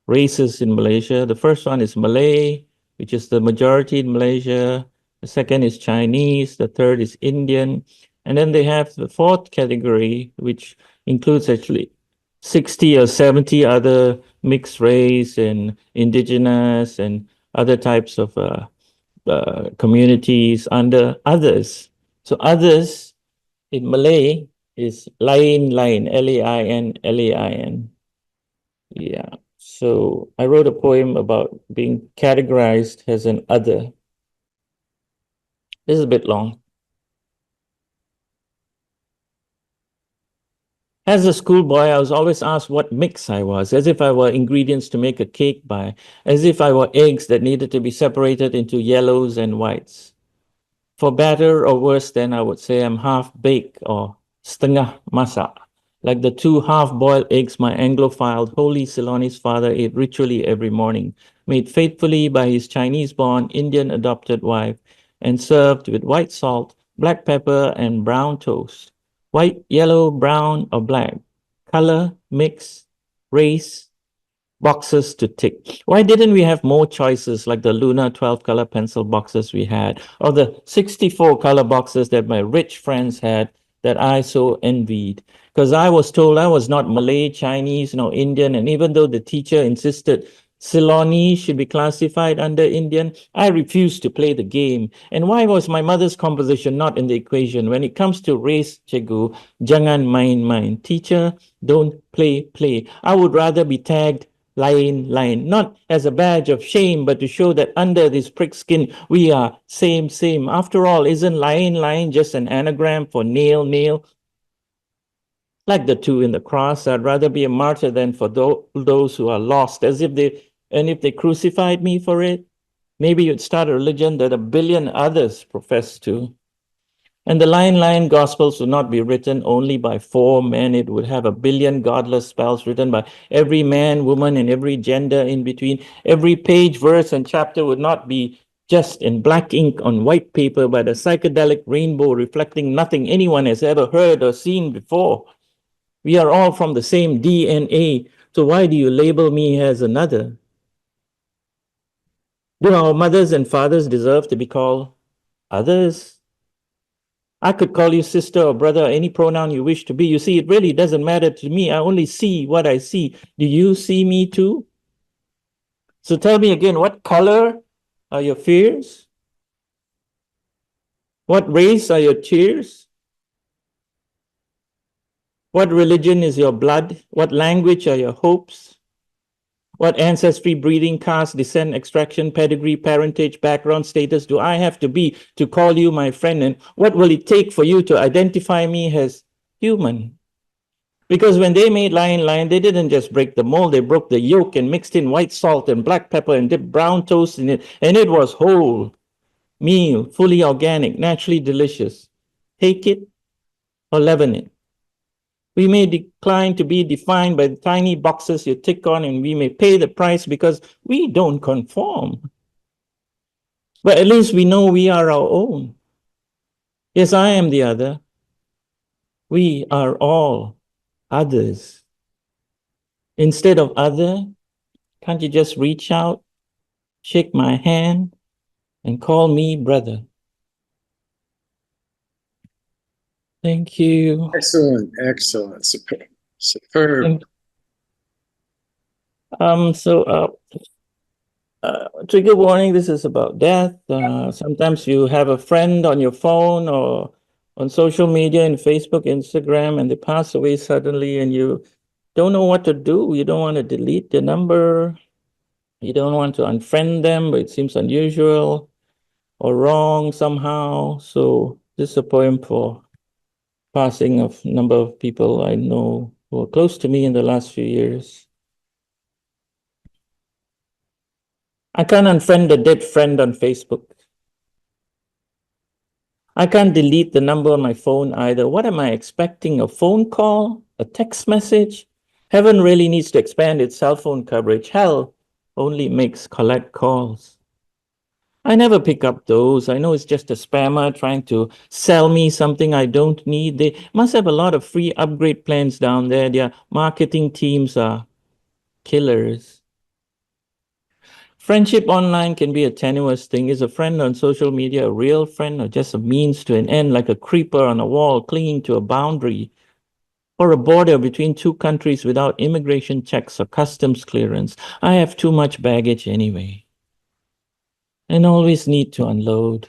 races in Malaysia. The first one is Malay, which is the majority in Malaysia. The second is Chinese. The third is Indian. And then they have the 4th category, which includes actually 60 or 70 other mixed race and indigenous and other types of communities under others. So others in Malay is lain, Lain, Lain. Yeah. So I wrote a poem about being categorized as an other. This is a bit long. As a schoolboy, I was always asked what mix I was, as if I were ingredients to make a cake by, as if I were eggs that needed to be separated into yellows and whites. For better or worse, then I would say I'm half-baked or setengah masak, like the 2 half-boiled eggs my Anglophile holy Ceylonese father ate ritually every morning, made faithfully by his Chinese-born Indian adopted wife, and served with white salt, black pepper, and brown toast. White, yellow, brown, or black. Color, mix, race, boxes to tick. Why didn't we have more choices like the Luna 12 color pencil boxes we had, or the 64 color boxes that my rich friends had that I so envied? Because I was told I was not Malay, Chinese, nor Indian, and even though the teacher insisted Ceylonese should be classified under Indian, I refused to play the game. And why was my mother's composition not in the equation? When it comes to race, Cikgu, jangan main-main. Teacher, don't play. I would rather be tagged lain, not as a badge of shame, but to show that under this prick skin, we are same. After all, isn't lain just an anagram for nail? Like the 2 in the cross, I'd rather be a martyr than for those who are lost, if they crucified me for it, maybe you'd start a religion that 1 billion others profess to. And the line gospels would not be written only by 4 men. It would have 1 billion godless spells written by every man, woman, and every gender in between. Every page, verse, and chapter would not be just in black ink on white paper, but a psychedelic rainbow reflecting nothing anyone has ever heard or seen before. We are all from the same DNA, so why do you label me as another? Do our mothers and fathers deserve to be called others? I could call you sister or brother, or any pronoun you wish to be. You see, it really doesn't matter to me. I only see what I see. Do you see me too? So tell me again, what color are your fears? What race are your tears? What religion is your blood? What language are your hopes? What ancestry, breeding, caste, descent, extraction, pedigree, parentage, background, status do I have to be to call you my friend? And what will it take for you to identify me as human? Because when they made lion, they didn't just break the mold, they broke the yolk and mixed in white salt and black pepper and dipped brown toast in it, and it was whole meal, fully organic, naturally delicious. Take it or leaven it. We may decline to be defined by the tiny boxes you tick on, and we may pay the price because we don't conform. But at least we know we are our own. Yes, I am the other. We are all others. Instead of other, can't you just reach out, shake my hand, and call me brother? Thank you. Excellent, excellent, superb. Trigger warning, this is about death. Sometimes you have a friend on your phone or on social media in Facebook, Instagram, and they pass away suddenly and you don't know what to do. You don't want to delete the number. You don't want to unfriend them, but it seems unusual or wrong somehow. So this is a poem for passing of a number of people I know who are close to me in the last few years. I can't unfriend a dead friend on Facebook. I can't delete the number on my phone either. What am I expecting? A phone call? A text message? Heaven really needs to expand its cell phone coverage. Hell only makes collect calls. I never pick up those. I know it's just a spammer trying to sell me something I don't need. They must have a lot of free upgrade plans down there. Their marketing teams are killers. Friendship online can be a tenuous thing. Is a friend on social media a real friend or just a means to an end, like a creeper on a wall clinging to a boundary or a border between two countries without immigration checks or customs clearance? I have too much baggage anyway and always need to unload.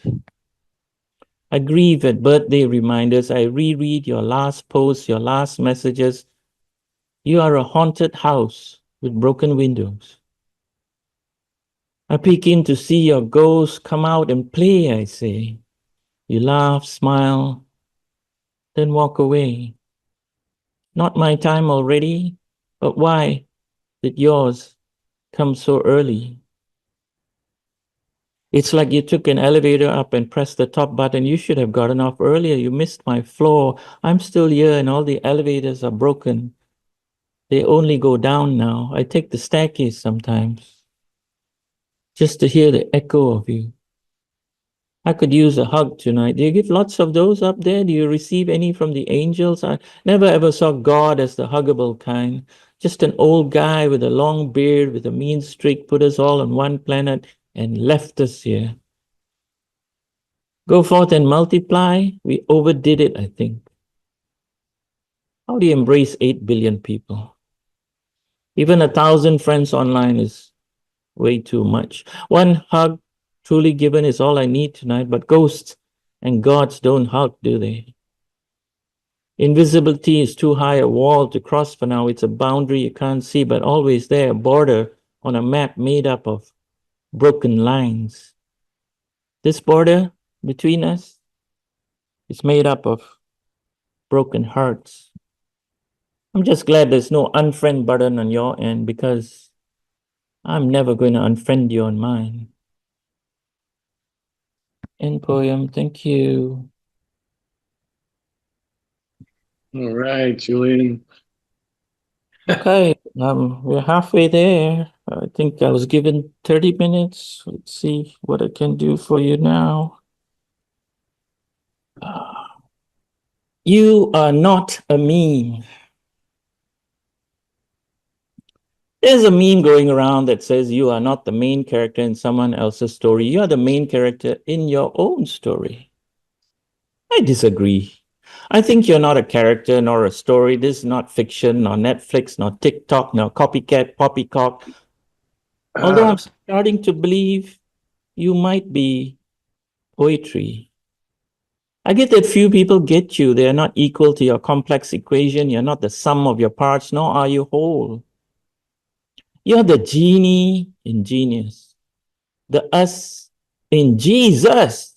I grieve at birthday reminders. I reread your last posts, your last messages. You are a haunted house with broken windows. I peek in to see your ghost. Come out and play, I say. You laugh, smile, then walk away. Not my time already, but why did yours come so early? It's like you took an elevator up and pressed the top button. You should have gotten off earlier. You missed my floor. I'm still here and all the elevators are broken. They only go down now. I take the staircase sometimes just to hear the echo of you. I could use a hug tonight. Do you give lots of those up there? Do you receive any from the angels? I never ever saw God as the huggable kind. Just an old guy with a long beard, with a mean streak, put us all on one planet and left us here. Go forth and multiply. We overdid it, I think. How do you embrace 8 billion people? Even 1,000 friends online is way too much. One hug truly given is all I need tonight, but ghosts and gods don't hug, do they? Invisibility is too high a wall to cross for now. It's a boundary you can't see, but always there, a border on a map made up of broken lines. This border between us is made up of broken hearts. I'm just glad there's no unfriend button on your end because I'm never going to unfriend you on mine. End poem. Thank you. All right, Julian. Okay, we're halfway there. I think I was given 30 minutes. Let's see what I can do for you now. You are not a meme. There's a meme going around that says you are not the main character in someone else's story. You are the main character in your own story. I disagree. I think you're not a character nor a story. This is not fiction, nor Netflix, nor TikTok, nor copycat, poppycock. Although I'm starting to believe you might be poetry. I get that few people get you. They are not equal to your complex equation. You're not the sum of your parts, nor are you whole. You're the genie in genius, the us in Jesus.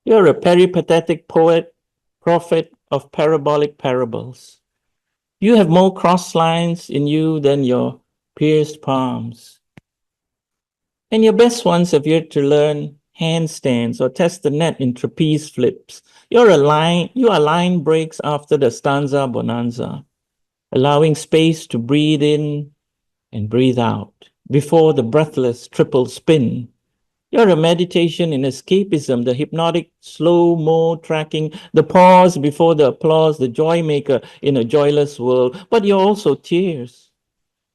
You're a peripatetic poet, prophet of parabolic parables. You have more cross lines in you than your pierced palms. And your best ones have yet to learn handstands or test the net in trapeze flips. You are line breaks after the stanza bonanza, allowing space to breathe in and breathe out before the breathless triple spin. You're a meditation in escapism, the hypnotic slow-mo tracking, the pause before the applause, the joy maker in a joyless world. But you're also tears.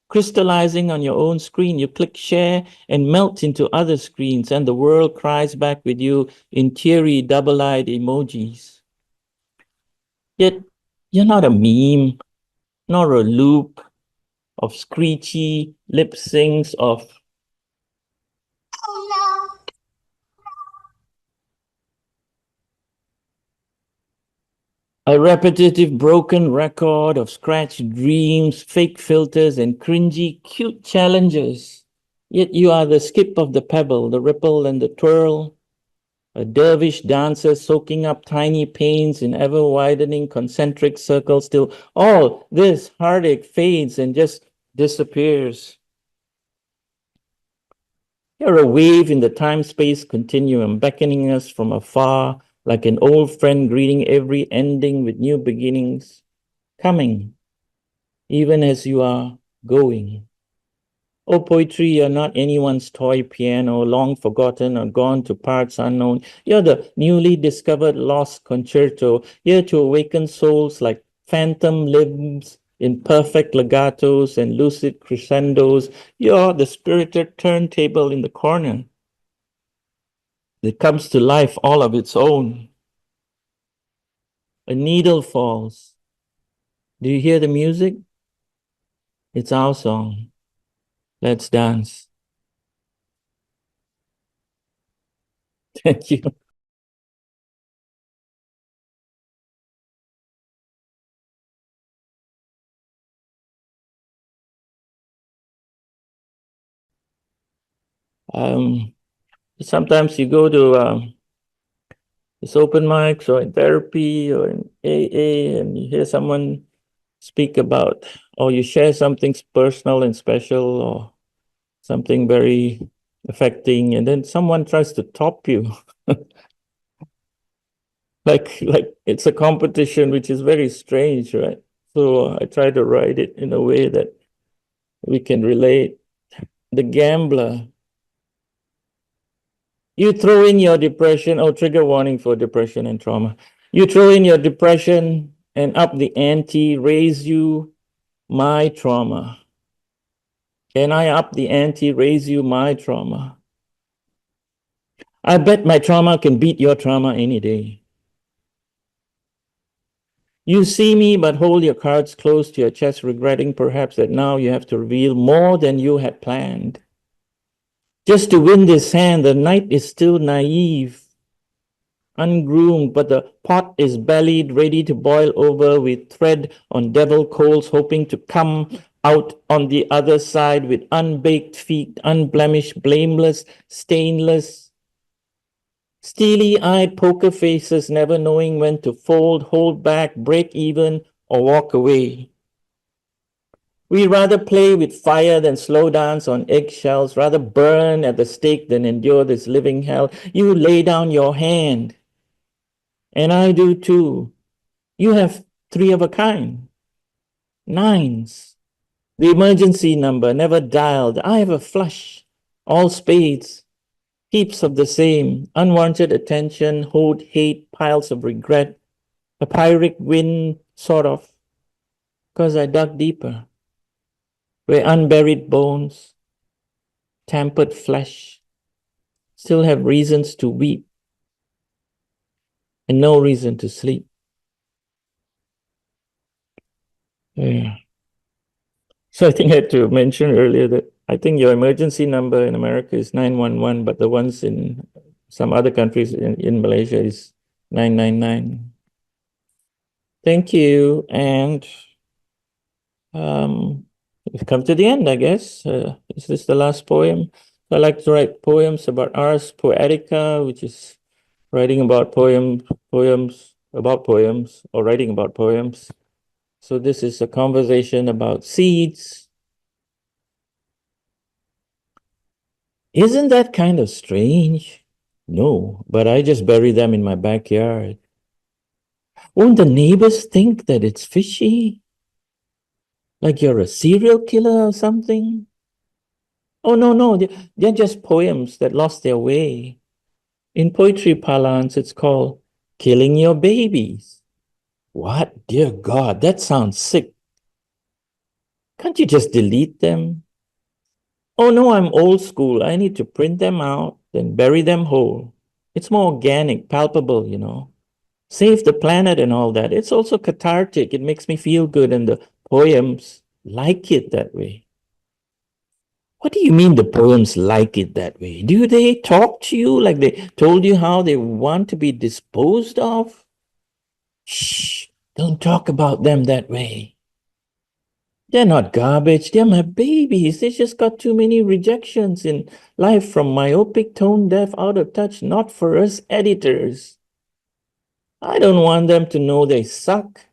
Crystallizing on your own screen, you click share and melt into other screens, and the world cries back with you in teary, double-eyed emojis. Yet, you're not a meme, nor a loop of screechy lip syncs of a repetitive broken record of scratched dreams, fake filters, and cringy cute challenges. Yet you are the skip of the pebble, the ripple and the twirl, a dervish dancer soaking up tiny pains in ever-widening concentric circles till all this heartache fades and just disappears. You're a wave in the time-space continuum, beckoning us from afar, like an old friend greeting every ending with new beginnings, coming, even as you are going. Oh, poetry, you're not anyone's toy piano, long forgotten or gone to parts unknown. You're the newly discovered lost concerto, here to awaken souls like phantom limbs in perfect legatos and lucid crescendos. You're the spirited turntable in the corner that comes to life all of its own. A needle falls. Do you hear the music? It's our song. Let's dance. Thank you. Sometimes you go to this open mics or in therapy or in AA and you hear someone speak about, or you share something personal and special or something very affecting, and then someone tries to top you. like it's a competition, which is very strange, right? So I try to write it in a way that we can relate. The gambler. You throw in your depression, oh, trigger warning for depression and trauma. You throw in your depression and up the ante, raise you my trauma. Can I up the ante, raise you my trauma? I bet my trauma can beat your trauma any day. You see me, but hold your cards close to your chest, regretting perhaps that now you have to reveal more than you had planned. Just to win this hand, the night is still naive, ungroomed, but the pot is bellied, ready to boil over with thread on devil coals, hoping to come out on the other side with unbaked feet, unblemished, blameless, stainless, steely-eyed poker faces, never knowing when to fold, hold back, break even, or walk away. We rather play with fire than slow dance on eggshells, rather burn at the stake than endure this living hell. You lay down your hand, and I do too. You have three of a kind. Nines. The emergency number never dialed. I have a flush. All spades. Heaps of the same. Unwanted attention, hold hate, piles of regret. A pyrrhic wind, sort of. Because I dug deeper. where unburied bones, tampered flesh, still have reasons to weep and no reason to sleep. Yeah. So I think I had to mention earlier that I think your emergency number in America is 911, but the ones in some other countries in Malaysia is 999. Thank you. And we've come to the end, I guess. Is this the last poem? I like to write poems about Ars Poetica, which is writing about poems about poems, or writing about poems. So this is a conversation about seeds. Isn't that kind of strange? No, but I just bury them in my backyard. Won't the neighbors think that it's fishy? Like you're a serial killer or something? Oh, no, they're just poems that lost their way. In poetry parlance, it's called killing your babies. What? Dear God, that sounds sick. Can't you just delete them? Oh no, I'm old school. I need to print them out, then bury them whole. It's more organic, palpable, you know. Save the planet and all that. It's also cathartic. It makes me feel good, and the poems like it that way. What do you mean the poems like it that way? Do they talk to you like they told you how they want to be disposed of? Shh, don't talk about them that way. They're not garbage. They're my babies. They just got too many rejections in life from myopic, tone deaf, out of touch, not for us editors. I don't want them to know they suck.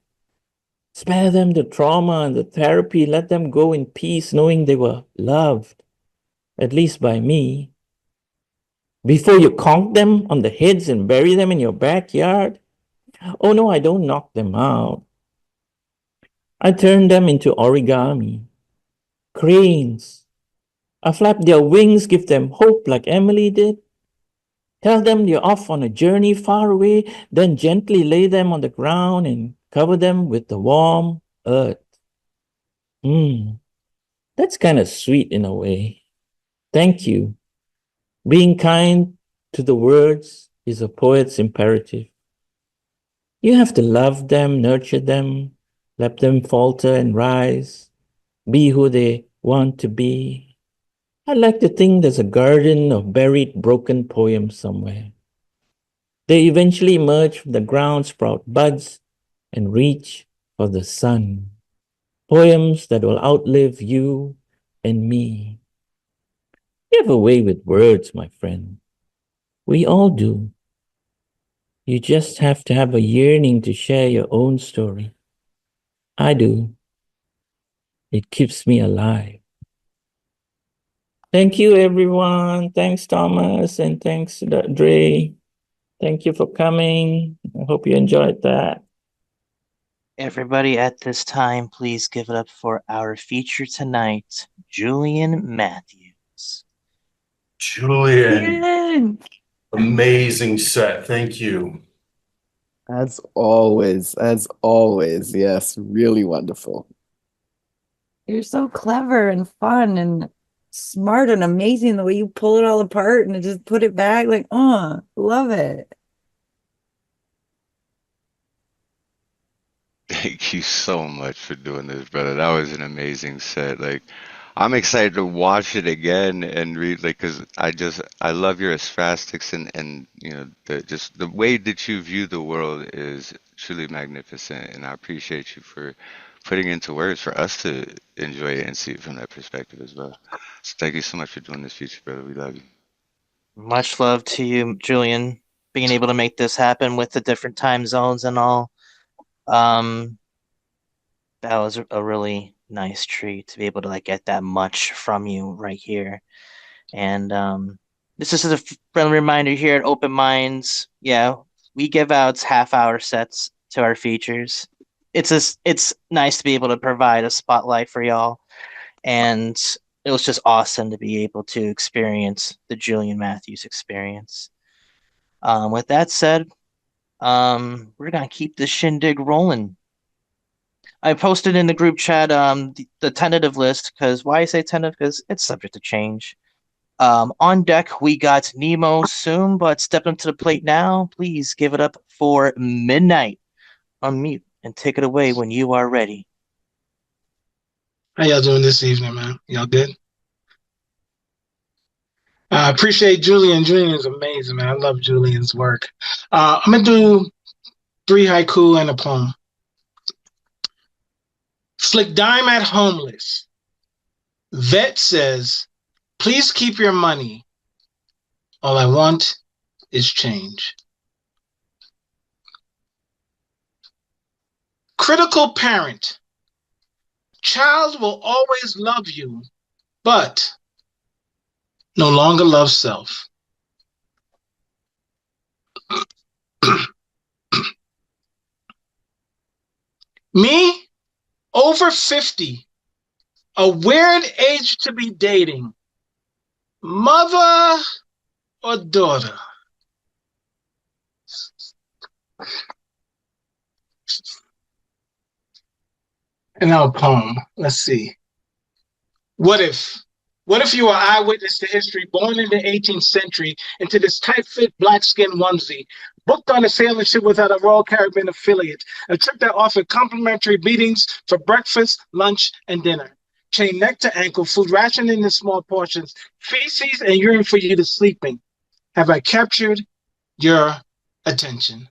Spare them the trauma and the therapy. Let them go in peace, knowing they were loved, at least by me. Before you conk them on the heads and bury them in your backyard. Oh no, I don't knock them out. I turn them into origami, cranes. I flap their wings, give them hope like Emily did. Tell them you're off on a journey far away, then gently lay them on the ground and cover them with the warm earth. That's kind of sweet in a way. Thank you. Being kind to the words is a poet's imperative. You have to love them, nurture them, let them falter and rise, be who they want to be. I like to think there's a garden of buried, broken poems somewhere. They eventually emerge from the ground, sprout buds, and reach for the sun. Poems that will outlive you and me. You have a way with words, my friend. We all do. You just have to have a yearning to share your own story. I do. It keeps me alive. Thank you, everyone. Thanks, Thomas, and thanks, Dre. Thank you for coming. I hope you enjoyed that. Everybody at this time, please give it up for our feature tonight, Julian Matthews. Julian, amazing set. Thank you. As always, yes, really wonderful. You're so clever and fun and smart and amazing the way you pull it all apart and just put it back. Like, love it. Thank you so much for doing this, brother. That was an amazing set. Like, I'm excited to watch it again and read, like, because I love your sphastics and you know the way that you view the world is truly magnificent, and I appreciate you for putting into words for us to enjoy it and see it from that perspective as well. So thank you so much for doing this feature, brother. We love you. Much love to you, Julian, being able to make this happen with the different time zones and all. That was a really nice treat to be able to like get that much from you right here. And this is a friendly reminder here at Open Minds. Yeah, we give out half-hour sets to our features. It's nice to be able to provide a spotlight for y'all, and it was just awesome to be able to experience the Julian Matthews experience. With that said, we're gonna keep this shindig rolling. I posted in the group chat the tentative list, because why I say tentative, because it's subject to change. On deck we got Nemo Sum, but stepping up to the plate now, please give it up for Midnight. Unmute and take it away when you are ready. How y'all doing this evening, man? Y'all good? I appreciate Julian. Julian is amazing, man. I love Julian's work. I'm gonna do 3 haiku and a poem. Flick dime at homeless. Vet says, please keep your money. All I want is change. Critical parent. Child will always love you, but no longer love self. Me, over 50, a weird age to be dating. Mother or daughter? And now a poem. Let's see. What if you were eyewitness to history, born in the 18th century, into this tight-fit black-skin onesie, booked on a sailing ship without a Royal Caribbean affiliate, a trip that offered complimentary beatings for breakfast, lunch, and dinner, chained neck to ankle, food rationed in small portions, feces and urine for you to sleep in. Have I captured your attention?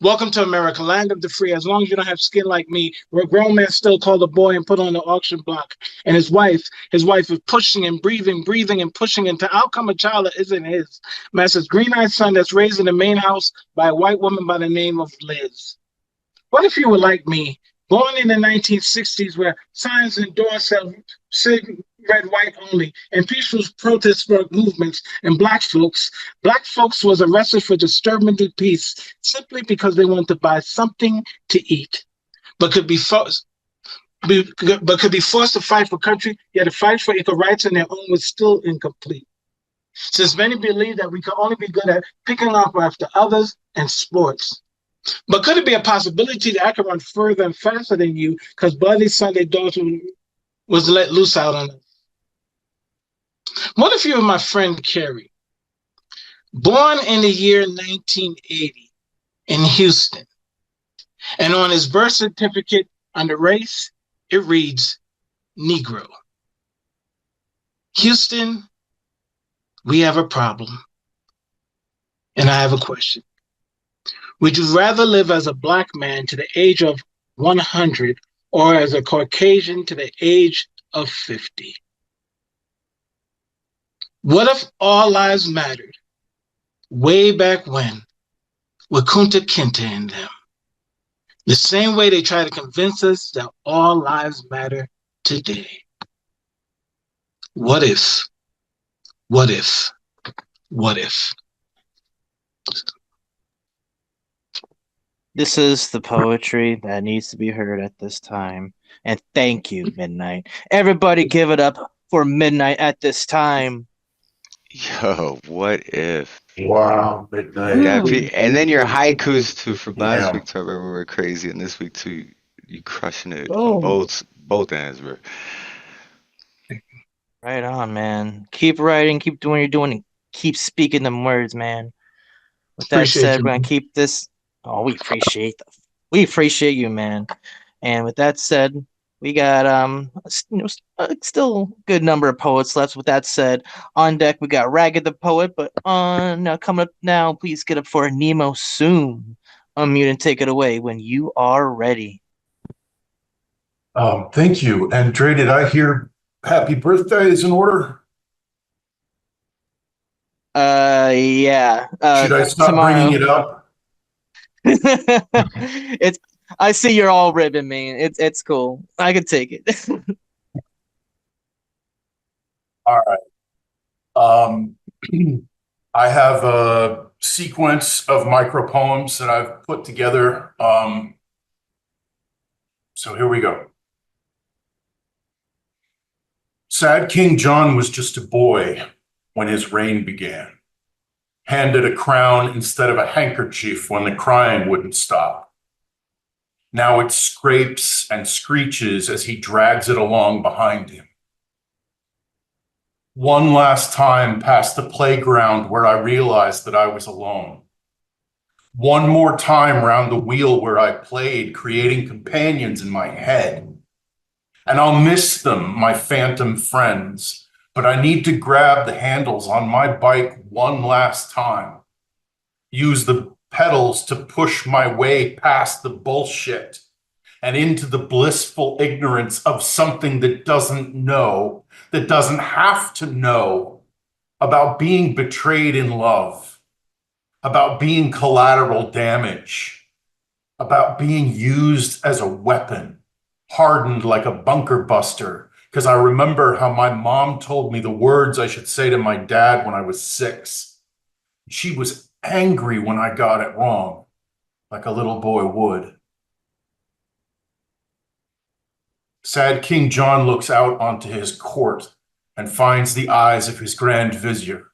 Welcome to America, land of the free. As long as you don't have skin like me, where a grown man still called a boy and put on the auction block. And his wife is pushing and breathing and pushing until out come a child that isn't his. Master's green-eyed son that's raised in the main house by a white woman by the name of Liz. What if you were like me, born in the 1960s, where signs and doors said red, white only, and peaceful protest movements, and black folks was arrested for disturbing the peace simply because they wanted to buy something to eat, but could be forced to fight for country, yet a fight for equal rights in their own was still incomplete. Since many believe that we can only be good at picking up after others and sports. But could it be a possibility that I could run further and faster than you because Bloody Sunday daughter was let loose out on us? What if you were my friend Carrie, born in the year 1980 in Houston, and on his birth certificate under race, it reads Negro. Houston, we have a problem. And I have a question. Would you rather live as a black man to the age of 100 or as a Caucasian to the age of 50? What if all lives mattered way back when with Kunta Kinte and them? The same way they try to convince us that all lives matter today. What if? What if? What if? This is the poetry that needs to be heard at this time. And thank you, Midnight. Everybody give it up for Midnight at this time. Yo, what if? Wow, Midnight. And then your haikus too from last week to remember were crazy, and this week too, you crushing it on both ends, bro. Right on, man. Keep writing, keep doing what you're doing, and keep speaking them words, man. With that said, we're gonna keep this. Oh, we appreciate you, man. And with that said, we got still a good number of poets left. With that said, on deck we got Ragged the Poet, but coming up now, please get up for Nemo Sum. Unmute and take it away when you are ready. Thank you. And Dre, did I hear happy birthday is in order? Yeah. Should I stop tomorrow. bringing it up? I see you're all ribbon, man. It's cool. I can take it. All right. I have a sequence of micro poems that I've put together. So here we go. Sad King John was just a boy when his reign began. Handed a crown instead of a handkerchief when the crying wouldn't stop. Now it scrapes and screeches as he drags it along behind him. One last time past the playground where I realized that I was alone. One more time round the wheel where I played, creating companions in my head. And I'll miss them, my phantom friends, but I need to grab the handles on my bike one last time. Use the pedals to push my way past the bullshit and into the blissful ignorance of something that doesn't know, that doesn't have to know about being betrayed in love, about being collateral damage, about being used as a weapon, hardened like a bunker buster, because I remember how my mom told me the words I should say to my dad when I was 6. She was angry when I got it wrong, like a little boy would. Sad King John looks out onto his court and finds the eyes of his Grand Vizier,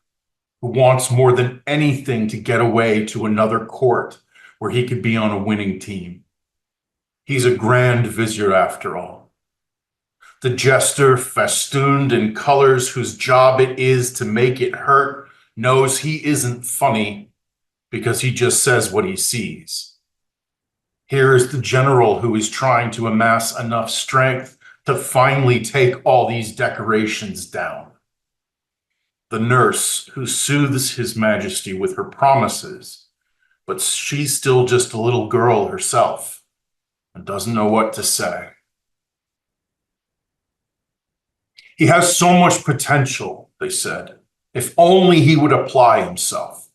who wants more than anything to get away to another court where he could be on a winning team. He's a Grand Vizier after all. The jester, festooned in colors whose job it is to make it hurt, knows he isn't funny because he just says what he sees. Here is the general who is trying to amass enough strength to finally take all these decorations down. The nurse who soothes his majesty with her promises, but she's still just a little girl herself and doesn't know what to say. He has so much potential, they said, if only he would apply himself.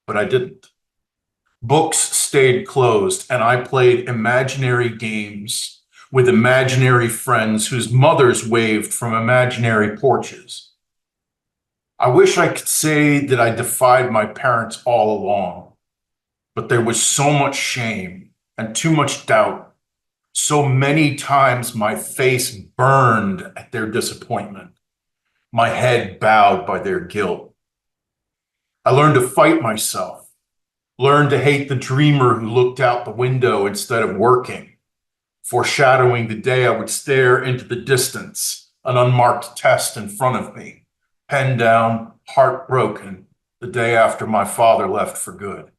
But I didn't. Books stayed closed, and I played imaginary games with imaginary friends whose mothers waved from imaginary porches. I wish I could say that I defied my parents all along, but there was so much shame and too much doubt. So many times my face burned at their disappointment, my head bowed by their guilt. I learned to fight myself. Learned to hate the dreamer who looked out the window instead of working, foreshadowing the day I would stare into the distance, an unmarked test in front of me, pen down, heartbroken, the day after my father left for good.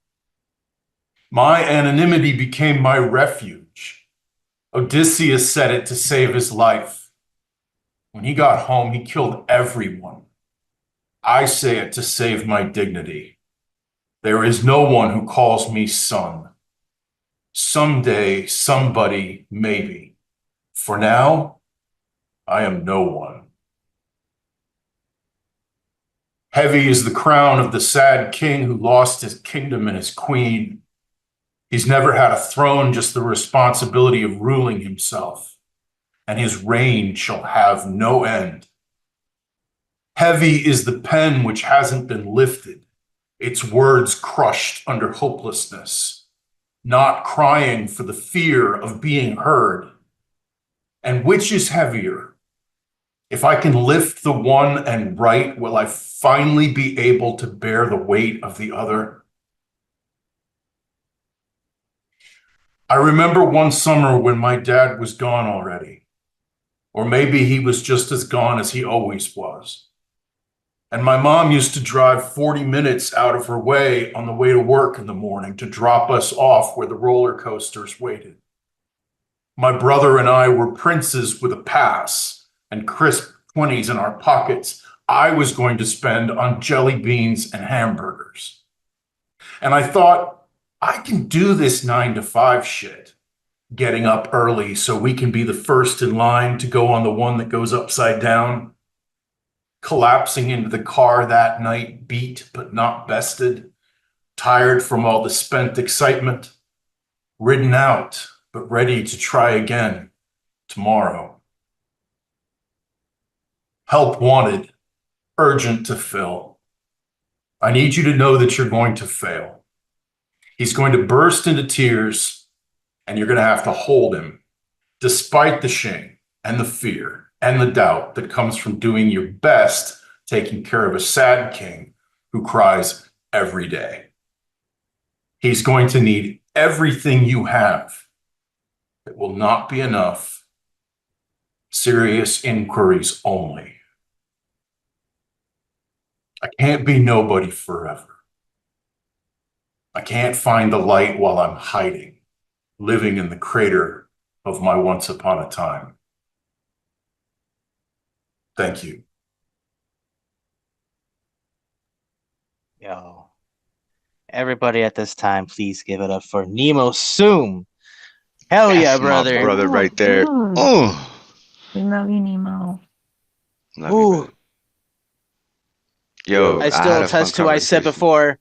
My anonymity became my refuge. Odysseus said it to save his life. When he got home, he killed everyone. I say it to save my dignity. There is no one who calls me son. Someday, somebody, maybe. For now, I am no one. Heavy is the crown of the sad king who lost his kingdom and his queen. He's never had a throne, just the responsibility of ruling himself, and his reign shall have no end. Heavy is the pen which hasn't been lifted, its words crushed under hopelessness, not crying for the fear of being heard. And which is heavier? If I can lift the one and write, will I finally be able to bear the weight of the other? I remember one summer when my dad was gone already, or maybe he was just as gone as he always was. And my mom used to drive 40 minutes out of her way on the way to work in the morning to drop us off where the roller coasters waited. My brother and I were princes with a pass and crisp 20s in our pockets I was going to spend on jelly beans and hamburgers. And I thought, I can do this 9-to-5 shit, getting up early so we can be the first in line to go on the one that goes upside down, collapsing into the car that night, beat but not bested, tired from all the spent excitement, ridden out but ready to try again tomorrow. Help wanted, urgent to fill. I need you to know that you're going to fail. He's going to burst into tears, and you're going to have to hold him, despite the shame and the fear and the doubt that comes from doing your best taking care of a sad king who cries every day. He's going to need everything you have, It will not be enough. Serious inquiries only. I can't be nobody forever. I can't find the light while I'm hiding, living in the crater of my once upon a time. Thank you. Yo. Everybody at this time, please give it up for Nemo Sum. Hell yeah, That's my brother. brother right there. Dude. Oh, We love you, Nemo. love you, Ooh. brother. Yo, I I still had a fun attest to what I said conversation. before.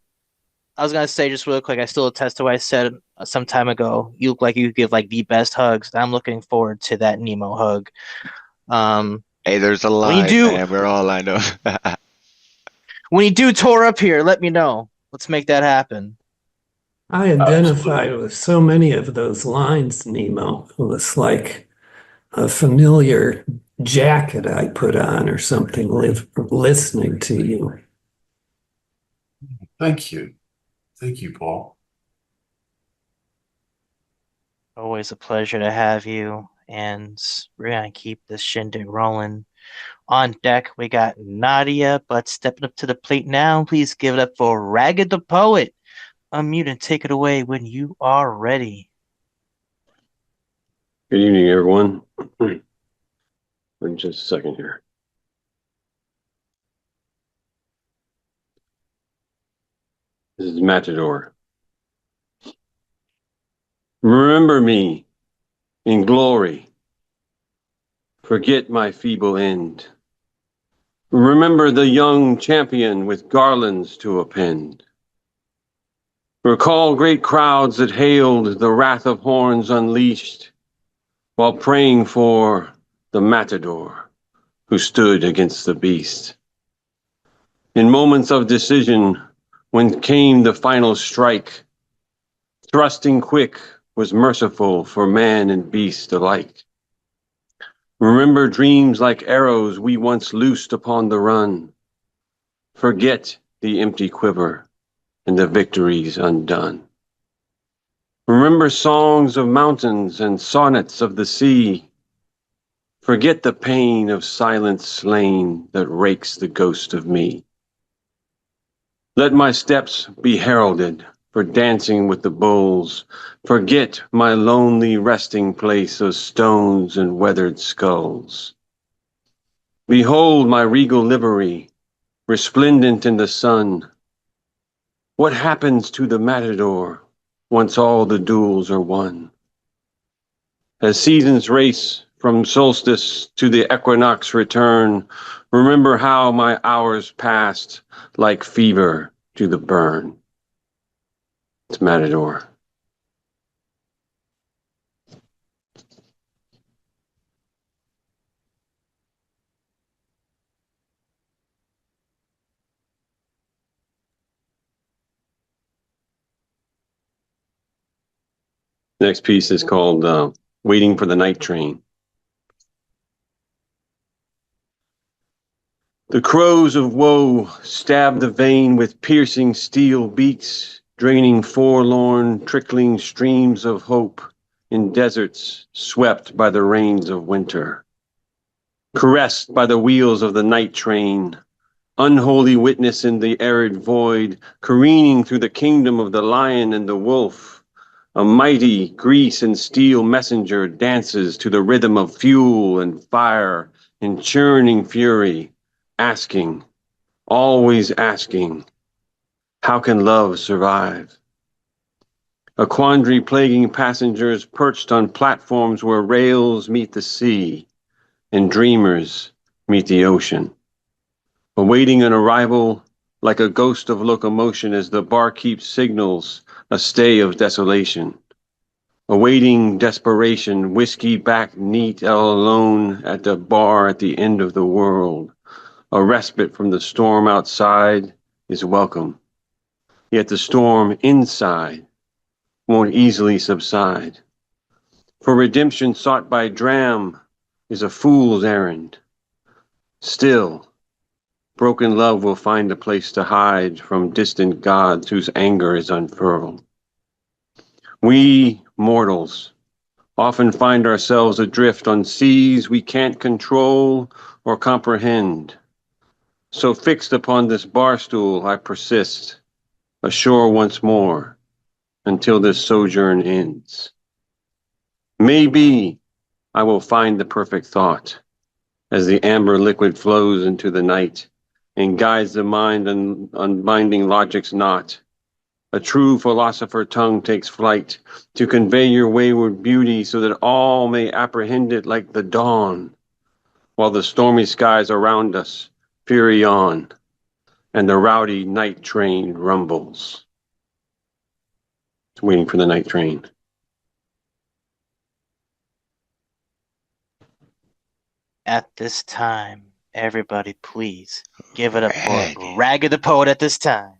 I was gonna say just real quick, I still attest to what I said some time ago. You look like you give like the best hugs. I'm looking forward to that Nemo hug. Hey, there's a When you line, do man. We're all lined up. when you do tour up here, let me know. Let's make that happen. I identified with so many of those lines, Nemo. It was like a familiar jacket I put on or something listening to you. Thank you. Thank you, Paul. Always a pleasure to have you. And we're gonna keep this shindig rolling. On deck, we got Nadia, but stepping up to the plate now, please give it up for Ragged the Poet. Unmute and take it away when you are ready. Good evening, everyone. Wait just a second here. This is Matador. Remember me in glory. Forget my feeble end. Remember the young champion with garlands to append. Recall great crowds that hailed the wrath of horns unleashed while praying for the matador who stood against the beast. In moments of decision, when came the final strike, thrusting quick was merciful for man and beast alike. Remember dreams like arrows we once loosed upon the run. Forget the empty quiver and the victories undone. Remember songs of mountains and sonnets of the sea. Forget the pain of silence slain that rakes the ghost of me. Let my steps be heralded for dancing with the bulls. Forget my lonely resting place of stones and weathered skulls. Behold my regal livery, resplendent in the sun. What happens to the matador once all the duels are won? As seasons race from solstice to the equinox return, remember how my hours passed like fever to the burn. It's Matador. Next piece is called Waiting for the Night Train. The crows of woe stab the vein with piercing steel beaks, draining forlorn, trickling streams of hope in deserts swept by the rains of winter. Caressed by the wheels of the night train, unholy witness in the arid void, careening through the kingdom of the lion and the wolf, a mighty grease and steel messenger dances to the rhythm of fuel and fire in churning fury, asking, always asking, how can love survive? A quandary plaguing passengers perched on platforms where rails meet the sea and dreamers meet the ocean. Awaiting an arrival like a ghost of locomotion as the barkeep signals a stay of desolation. Awaiting desperation, whiskey back neat all alone at the bar at the end of the world. A respite from the storm outside is welcome. Yet the storm inside won't easily subside. For redemption sought by dram is a fool's errand. Still, broken love will find a place to hide from distant gods whose anger is unfurled. We mortals often find ourselves adrift on seas we can't control or comprehend. So fixed upon this bar stool, I persist, ashore once more, until this sojourn ends. Maybe I will find the perfect thought as the amber liquid flows into the night and guides the mind unbinding logic's knot. A true philosopher tongue takes flight to convey your wayward beauty so that all may apprehend it like the dawn, while the stormy skies around us fury on and the rowdy night train rumbles. It's waiting for the night train. At this time, everybody please give it up for Ragged the Poet at this time.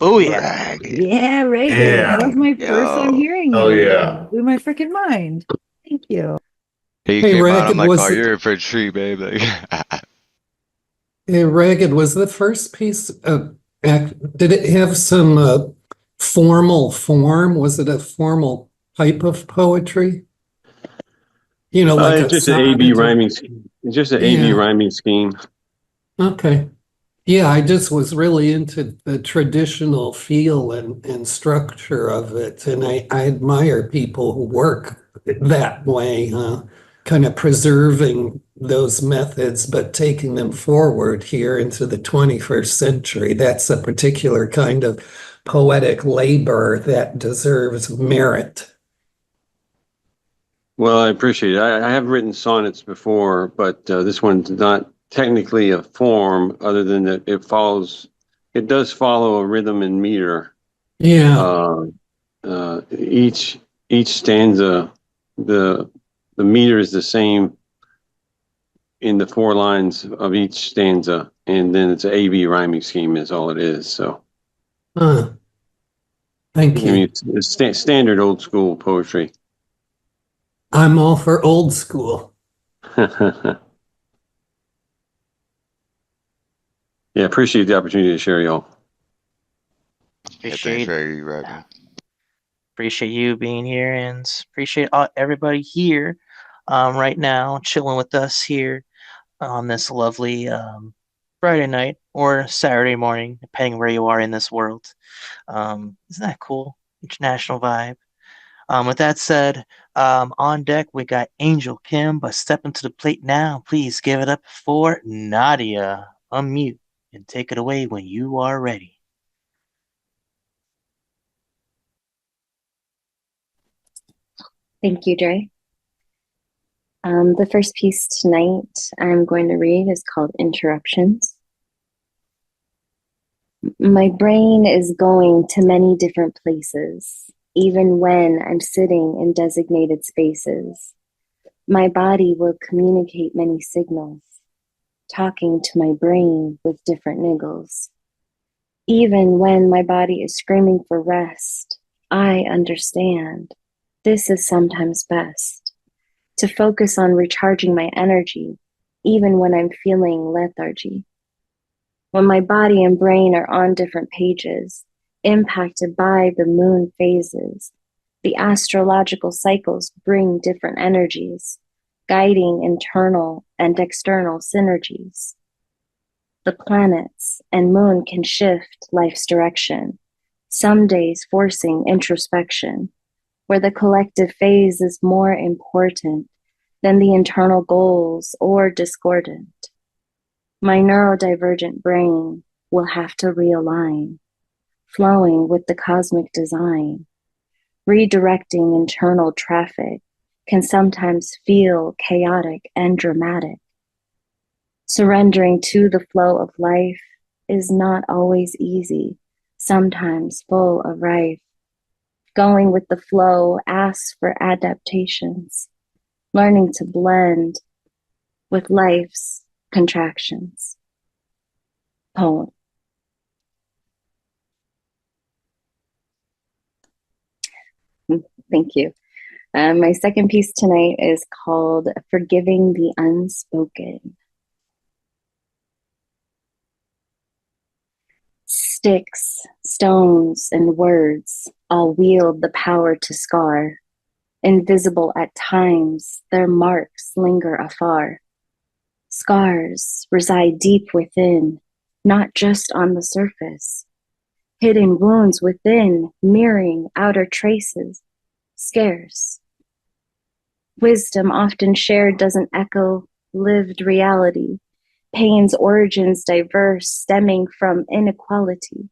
Oh yeah. Yeah, Reagan. Yeah. That was my first time hearing Oh, it. yeah. Blew my freaking mind. Thank you. He Hey, came out, Ragged, I'm like, was oh, it- you're in for a treat, babe. Like, Hey, Ragged, was the first piece did it have some formal form? Was it a formal type of poetry? You know, like It's a just an AB sonnet or- rhyming scheme. It's just an AB Yeah. rhyming scheme. Okay. Yeah, I just was really into the traditional feel and structure of it. And I admire people who work that way, kind of preserving those methods, but taking them forward here into the 21st century. That's a particular kind of poetic labor that deserves merit. Well, I appreciate it. I have written sonnets before, but this one's not technically a form other than that it does follow a rhythm and meter. Yeah. Each stanza, the meter is the same in the 4 lines of each stanza, and then it's an AB rhyming scheme is all it is. So, Thank you. I mean, it's standard old school poetry. I'm all for old school. Yeah, appreciate the opportunity to share, y'all. Appreciate Ragged. Appreciate you being here and appreciate everybody here right now chilling with us here on this lovely Friday night or Saturday morning, depending where you are in this world. Isn't that cool? International vibe. With that said, on deck we got Angel Kim, but stepping to the plate now, please give it up for Nadia. Unmute and take it away when you are ready. Thank you, Dre. The first piece tonight I'm going to read is called Interruptions. My brain is going to many different places, even when I'm sitting in designated spaces. My body will communicate many signals, talking to my brain with different niggles. Even when my body is screaming for rest, I understand this is sometimes best. To focus on recharging my energy, even when I'm feeling lethargy. When my body and brain are on different pages, impacted by the moon phases, the astrological cycles bring different energies, guiding internal and external synergies. The planets and moon can shift life's direction, some days forcing introspection, where the collective phase is more important than the internal goals or discordant. My neurodivergent brain will have to realign, flowing with the cosmic design. Redirecting internal traffic can sometimes feel chaotic and dramatic. Surrendering to the flow of life is not always easy, sometimes full of rife. Going with the flow asks for adaptations, learning to blend with life's contractions. Poem. Thank you. My second piece tonight is called Forgiving the Unspoken. Sticks, stones, and words all wield the power to scar. Invisible at times, their marks linger afar. Scars reside deep within, not just on the surface. Hidden wounds within, mirroring outer traces, scarce. Wisdom often shared doesn't echo lived reality. Pain's origins diverse, stemming from inequality.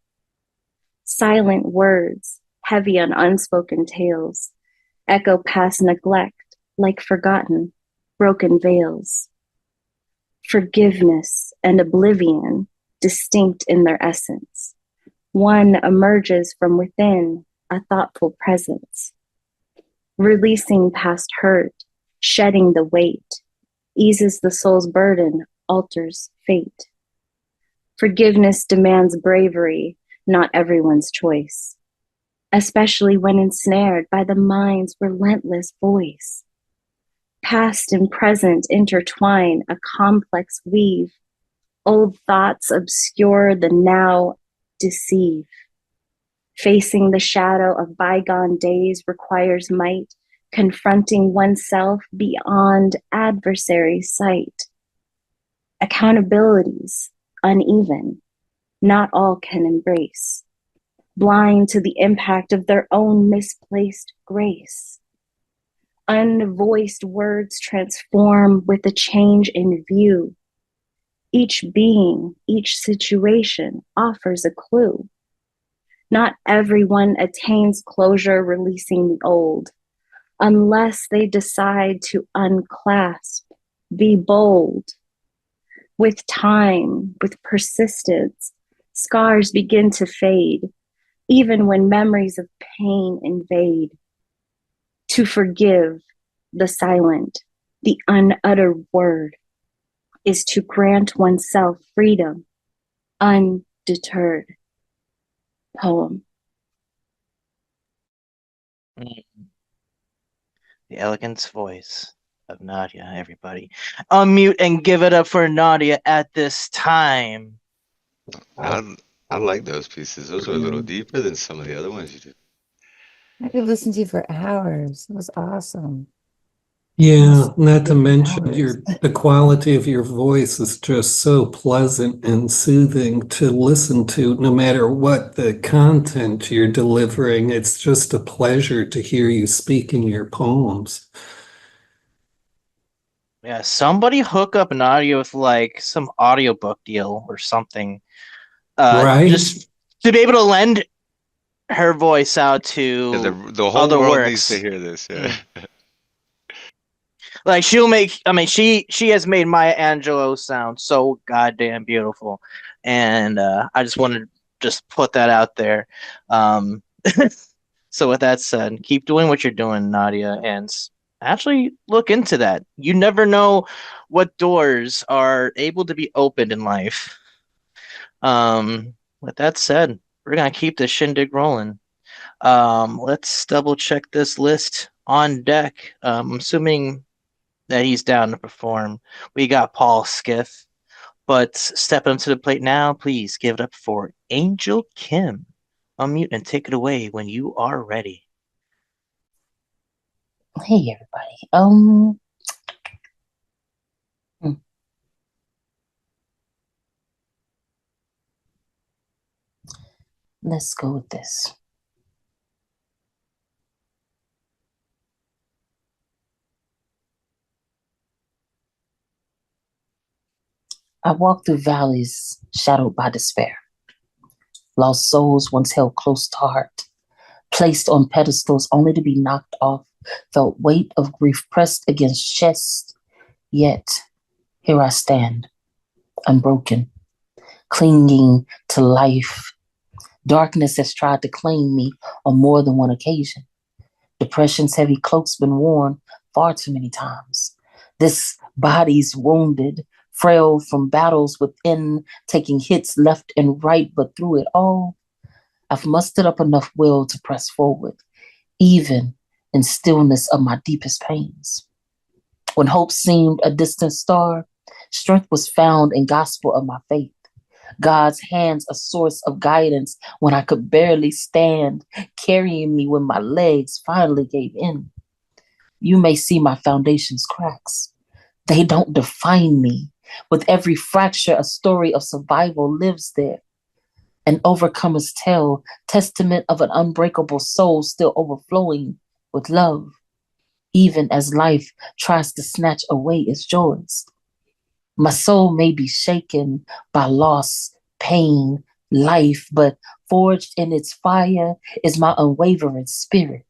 Silent words, heavy on unspoken tales, echo past neglect like forgotten, broken veils. Forgiveness and oblivion, distinct in their essence. One emerges from within, a thoughtful presence. Releasing past hurt, shedding the weight, eases the soul's burden, alters fate. Forgiveness demands bravery, not everyone's choice, especially when ensnared by the mind's relentless voice. Past and present intertwine, a complex weave. Old thoughts obscure, the now deceive. Facing the shadow of bygone days requires might, confronting oneself beyond adversary sight. Accountabilities uneven, not all can embrace, blind to the impact of their own misplaced grace. Unvoiced words transform with a change in view. Each being, each situation offers a clue. Not everyone attains closure releasing the old, unless they decide to unclasp, be bold. With time, with persistence, scars begin to fade, even when memories of pain invade. To forgive, the silent, the unuttered word, is to grant oneself freedom, undeterred. Poem. The elegant voice of Nadia, everybody. Unmute and give it up for Nadia at this time. I like those pieces. Those were a little deeper than some of the other ones you did. I could listen to you for hours. It was awesome. Yeah, not to mention the quality of your voice is just so pleasant and soothing to listen to, no matter what the content you're delivering. It's just a pleasure to hear you speaking your poems. Yeah, somebody hook up Nadia with like some audiobook deal or something. Right? Just to be able to lend her voice out to The whole other world works. needs to hear this. Yeah. Like she'll make, I mean, she has made Maya Angelou sound so goddamn beautiful, and I just wanted to just put that out there. So with that said, keep doing what you're doing, Nadia, and actually look into that. You never know what doors are able to be opened in life. With that said, we're gonna keep this shindig rolling. Let's double check this list on deck. I'm assuming that he's down to perform. We got Paul Skiff, but stepping up to the plate now, please give it up for Angel Kim. Unmute and take it away when you are ready. Hey everybody. Let's go with this. I walk through valleys shadowed by despair. Lost souls once held close to heart, placed on pedestals only to be knocked off, felt weight of grief pressed against chest. Yet here I stand, unbroken, clinging to life. Darkness has tried to claim me on more than one occasion. Depression's heavy cloak's been worn far too many times. This body's wounded, frail from battles within, taking hits left and right, but through it all, I've mustered up enough will to press forward, even in stillness of my deepest pains. When hope seemed a distant star, strength was found in gospel of my faith. God's hands a source of guidance when I could barely stand, carrying me when my legs finally gave in. You may see my foundation's cracks. They don't define me. With every fracture, a story of survival lives there. An overcomer's tale, testament of an unbreakable soul still overflowing with love, even as life tries to snatch away its joys. My soul may be shaken by loss, pain, life, but forged in its fire is my unwavering spirit.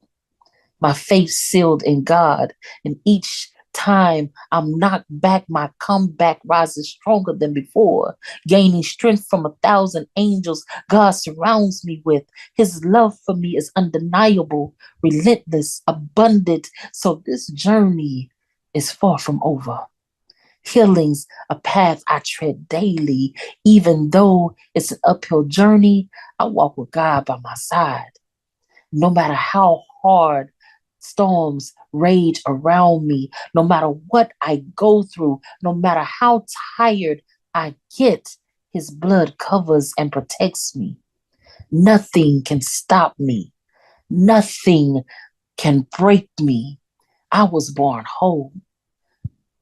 My faith sealed in God, and each time I'm knocked back, my comeback rises stronger than before, gaining strength from 1,000 angels God surrounds me with. His love for me is undeniable, relentless, abundant. So this journey is far from over. Healing's a path I tread daily. Even though it's an uphill journey, I walk with God by my side. No matter how hard storms rage around me, no matter what I go through, no matter how tired I get, his blood covers and protects me. Nothing can stop me. Nothing can break me. I was born whole.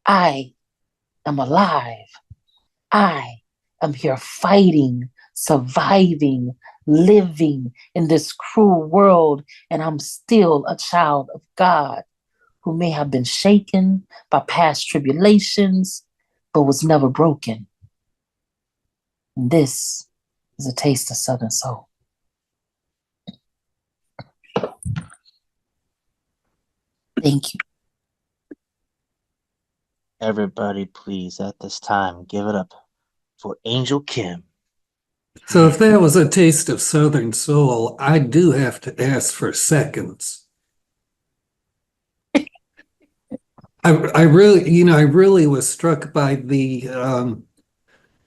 I am alive. I am here fighting, surviving, living in this cruel world, and I'm still a child of God who may have been shaken by past tribulations, but was never broken. And this is a taste of Southern Soul. Thank you. Everybody, please, at this time, give it up for Angel Kim. So if that was a taste of Southern Soul, I do have to ask for seconds. I really was struck by the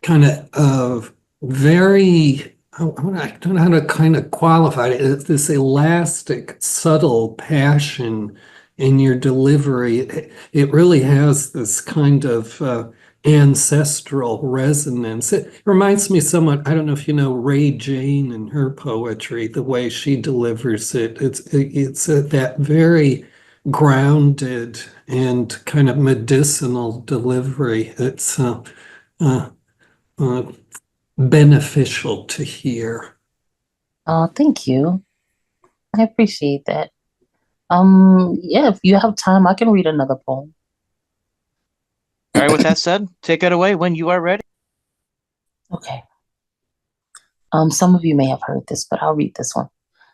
kind of very, I don't know how to kind of qualify it. It's this elastic, subtle passion in your delivery. It really has this kind of ancestral resonance. It reminds me somewhat, I don't know if you know Ray Jane and her poetry, the way she delivers it. It's that very grounded and kind of medicinal delivery. It's beneficial to hear. Oh, thank you. I appreciate that. Yeah, if you have time, I can read another poem. All right, with that said, take it away when you are ready. Okay. Some of you may have heard this, but I'll read this one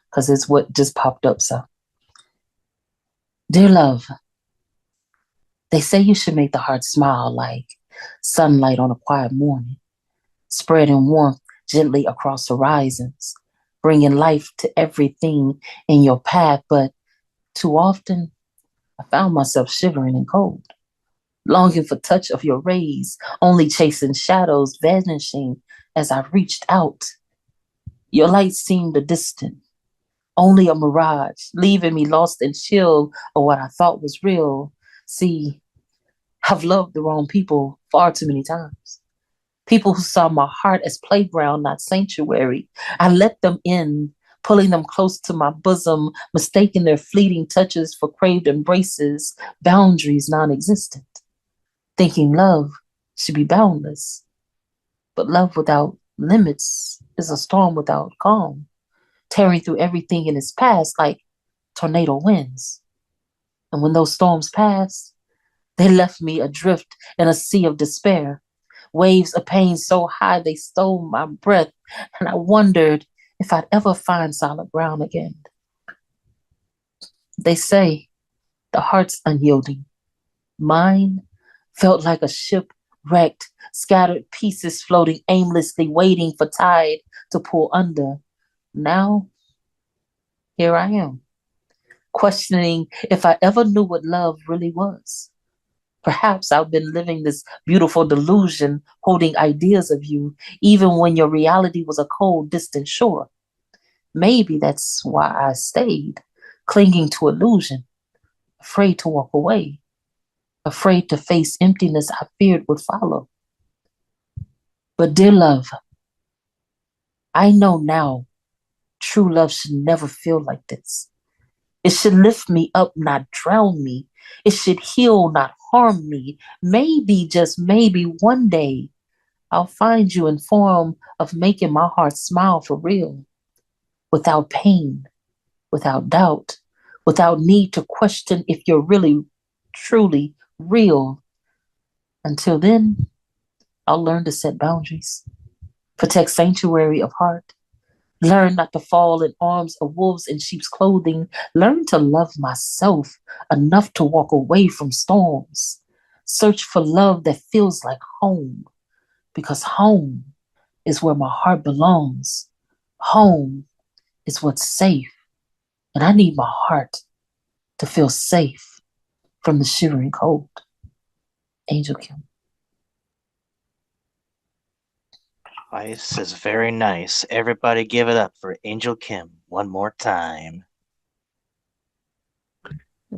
because it's what just popped up. So, dear love, they say you should make the heart smile like sunlight on a quiet morning, spreading warmth gently across horizons, bringing life to everything in your path. But too often, I found myself shivering and cold, longing for touch of your rays, only chasing shadows, vanishing as I reached out. Your light seemed a distant, only a mirage, leaving me lost and chill of what I thought was real. See, I've loved the wrong people far too many times. People who saw my heart as playground, not sanctuary. I let them in, pulling them close to my bosom, mistaking their fleeting touches for craved embraces, boundaries non-existent, thinking love should be boundless. But love without limits is a storm without calm, tearing through everything in its path like tornado winds. And when those storms passed, they left me adrift in a sea of despair, waves of pain so high they stole my breath, and I wondered if I'd ever find solid ground again. They say the heart's unyielding. Mine felt like a ship wrecked, scattered pieces floating aimlessly, waiting for tide to pull under. Now, here I am, questioning if I ever knew what love really was. Perhaps I've been living this beautiful delusion, holding ideas of you, even when your reality was a cold, distant shore. Maybe that's why I stayed, clinging to illusion, afraid to walk away, afraid to face emptiness I feared would follow. But dear love, I know now true love should never feel like this. It should lift me up, not drown me. It should heal, not harm me. Maybe, just maybe, one day I'll find you in form of making my heart smile for real, without pain, without doubt, without need to question if you're really, truly real. Until then, I'll learn to set boundaries, protect sanctuary of heart, learn not to fall in arms of wolves in sheep's clothing, learn to love myself enough to walk away from storms, search for love that feels like home, because home is where my heart belongs. Home is what's safe, and I need my heart to feel safe from the shivering cold. Angel Kim. This is very nice. Everybody give it up for Angel Kim one more time.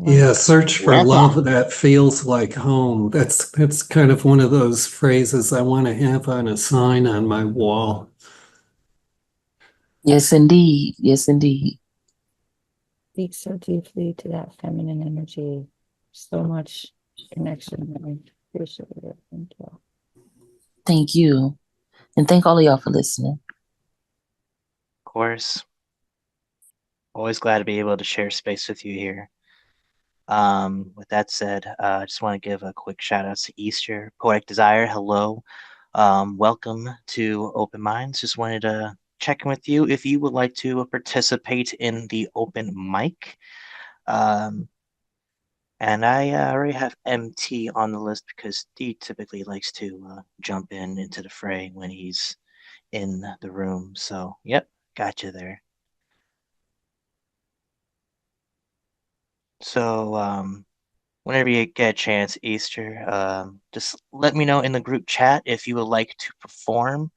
Yeah, search for Grandpa. love that feels like home. That's kind of one of those phrases I want to have on a sign on my wall. Yes, indeed. Yes, indeed. Speak so deeply to that feminine energy. So much connection. I appreciate it. Thank you. Thank you. And thank all of y'all for listening. Of course. Always glad to be able to share space with you here. With that said, I just want to give a quick shout out to Easter. Poetic Desire, hello. Welcome to Open Minds. Just wanted to check in with you if you would like to participate in the open mic. And I already have MT on the list because he typically likes to jump into the fray when he's in the room. So, yep, got you there. So, whenever you get a chance, Easter, just let me know in the group chat if you would like to perform.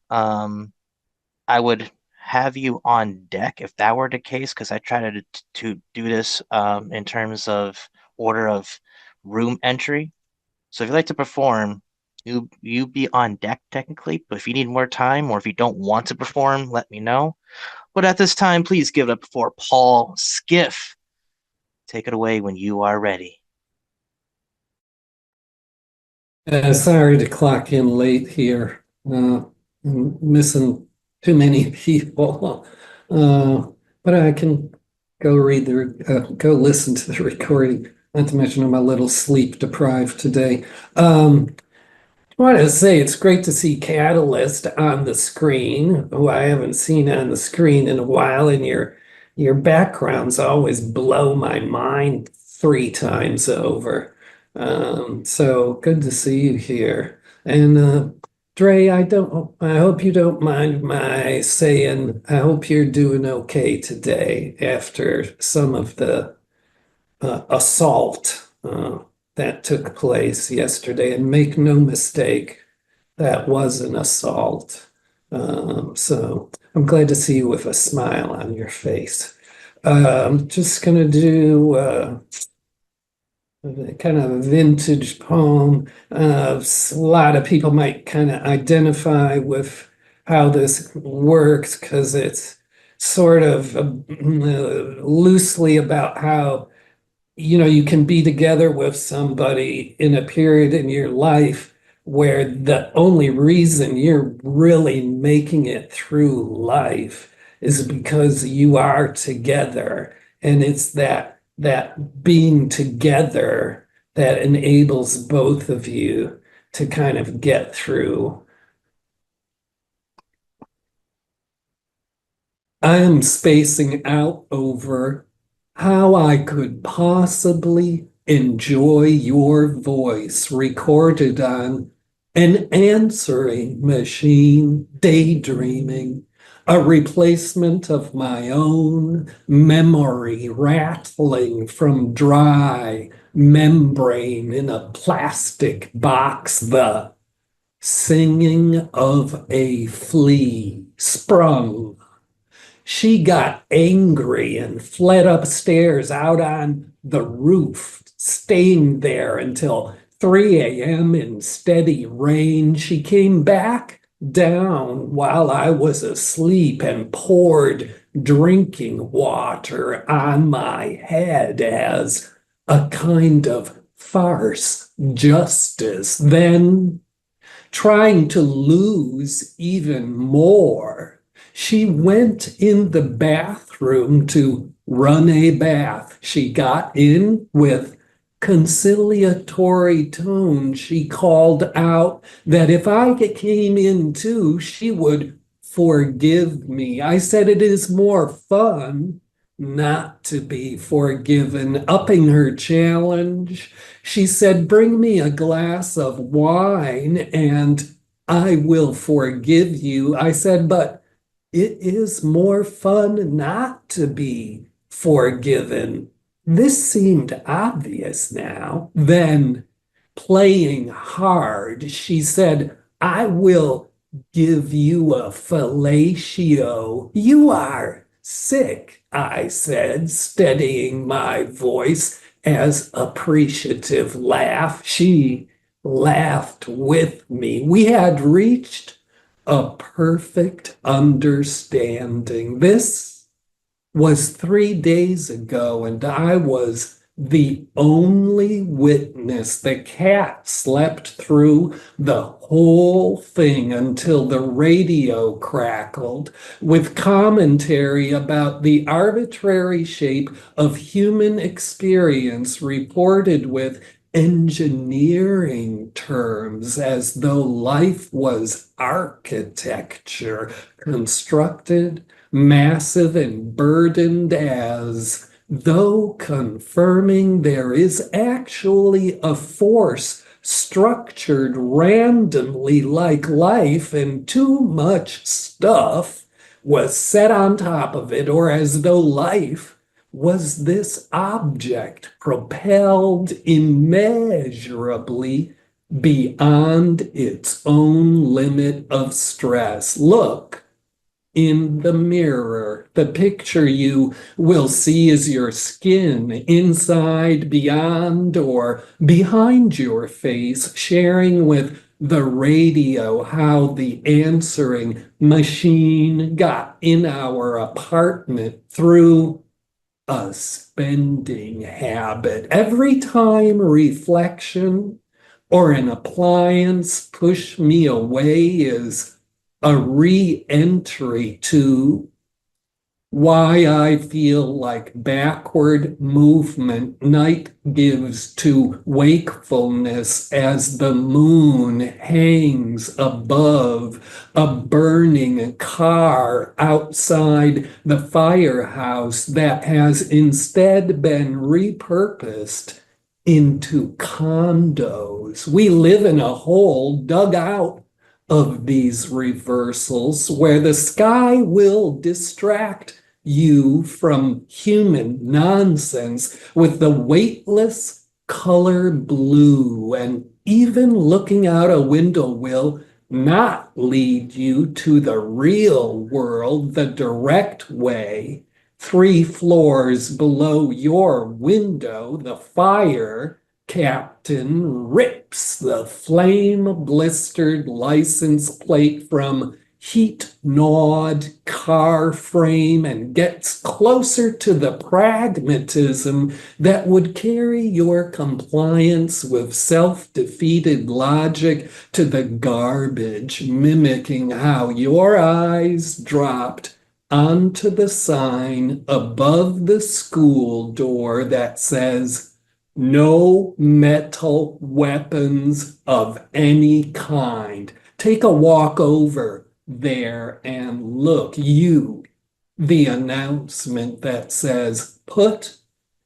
I would have you on deck if that were the case, because I try to do this in terms of order of room entry. So if you'd like to perform, you be on deck technically, but if you need more time or if you don't want to perform, let me know. But at this time, please give it up for Paul Skiff. Take it away when you are ready. Sorry to clock in late here. I'm missing too many people. But I can go go listen to the recording. Not to mention I'm a little sleep deprived today. I want to say it's great to see Catalyst on the screen, who I haven't seen on the screen in a while, and your backgrounds always blow my mind 3 times over. So good to see you here. And Dre, I hope you don't mind my saying I hope you're doing okay today after some of the assault that took place yesterday. And make no mistake, that was an assault. So I'm glad to see you with a smile on your face. I'm just going to do kind of a vintage poem. A lot of people might kind of identify with how this works because it's sort of loosely about how you can be together with somebody in a period in your life where the only reason you're really making it through life is because you are together. And it's that being together that enables both of you to kind of get through. I am spacing out over how I could possibly enjoy your voice recorded on an answering machine, daydreaming, a replacement of my own memory rattling from dry membrane in a plastic box, the singing of a flea sprung. She got angry and fled upstairs out on the roof, staying there until 3 a.m. in steady rain. She came back down while I was asleep and poured drinking water on my head as a kind of farce justice, then trying to lose even more, she went in the bathroom to run a bath. She got in with conciliatory tone. She called out that if I came in too, she would forgive me. I said it is more fun not to be forgiven. Upping her challenge, she said, bring me a glass of wine and I will forgive you. I said, but it is more fun not to be forgiven. This seemed obvious now. Then, playing hard, she said, I will give you a fellatio. You are sick, I said, steadying my voice as appreciative laugh. She laughed with me. We had reached a perfect understanding. This was 3 days ago, and I was the only witness. The cat slept through the whole thing until the radio crackled with commentary about the arbitrary shape of human experience reported with engineering terms, as though life was architecture, constructed, massive, and burdened, as though confirming there is actually a force structured randomly like life, and too much stuff was set on top of it, or as though life was this object propelled immeasurably beyond its own limit of stress. Look in the mirror. The picture you will see is your skin, inside, beyond, or behind your face, sharing with the radio how the answering machine got in our apartment through a spending habit. Every time reflection or an appliance push me away is a re-entry to why I feel like backward movement night gives to wakefulness as the moon hangs above a burning car outside the firehouse that has instead been repurposed into condos. We live in a hole dug out of these reversals where the sky will distract you from human nonsense with the weightless color blue, and even looking out a window will not lead you to the real world the direct way. 3 floors below your window, the fire captain rips the flame-blistered license plate from heat-gnawed car frame and gets closer to the pragmatism that would carry your compliance with self-defeated logic to the garbage, mimicking how your eyes dropped onto the sign above the school door that says, "No metal weapons of any kind." Take a walk over there and look. The announcement that says, "Put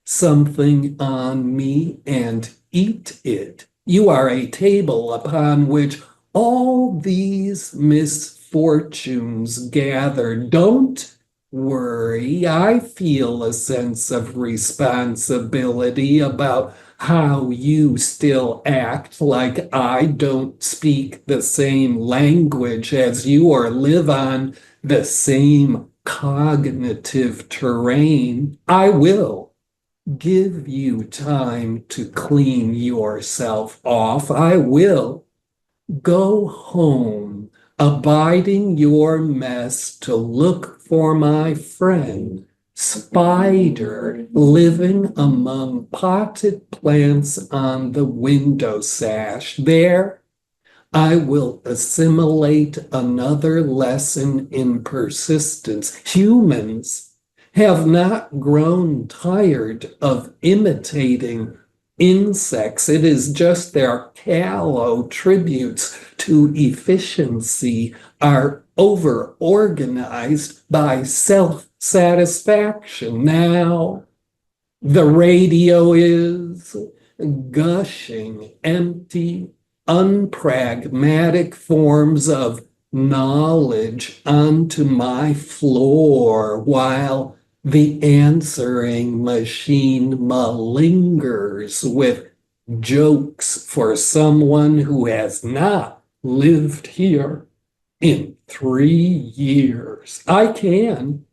something on me and eat it." You are a table upon which all these misfortunes gather. Don't worry, I feel a sense of responsibility about how you still act like I don't speak the same language as you or live on the same cognitive terrain. I will give you time to clean yourself off. I will go home, abiding your mess to look for my friend spider living among potted plants on the window sash. There, I will assimilate another lesson in persistence. Humans have not grown tired of imitating insects. It is just their callow tributes to efficiency are over-organized by self-satisfaction. Now, the radio is gushing empty, unpragmatic forms of knowledge onto my floor while the answering machine malingers with jokes for someone who has not lived here in 3 years. I can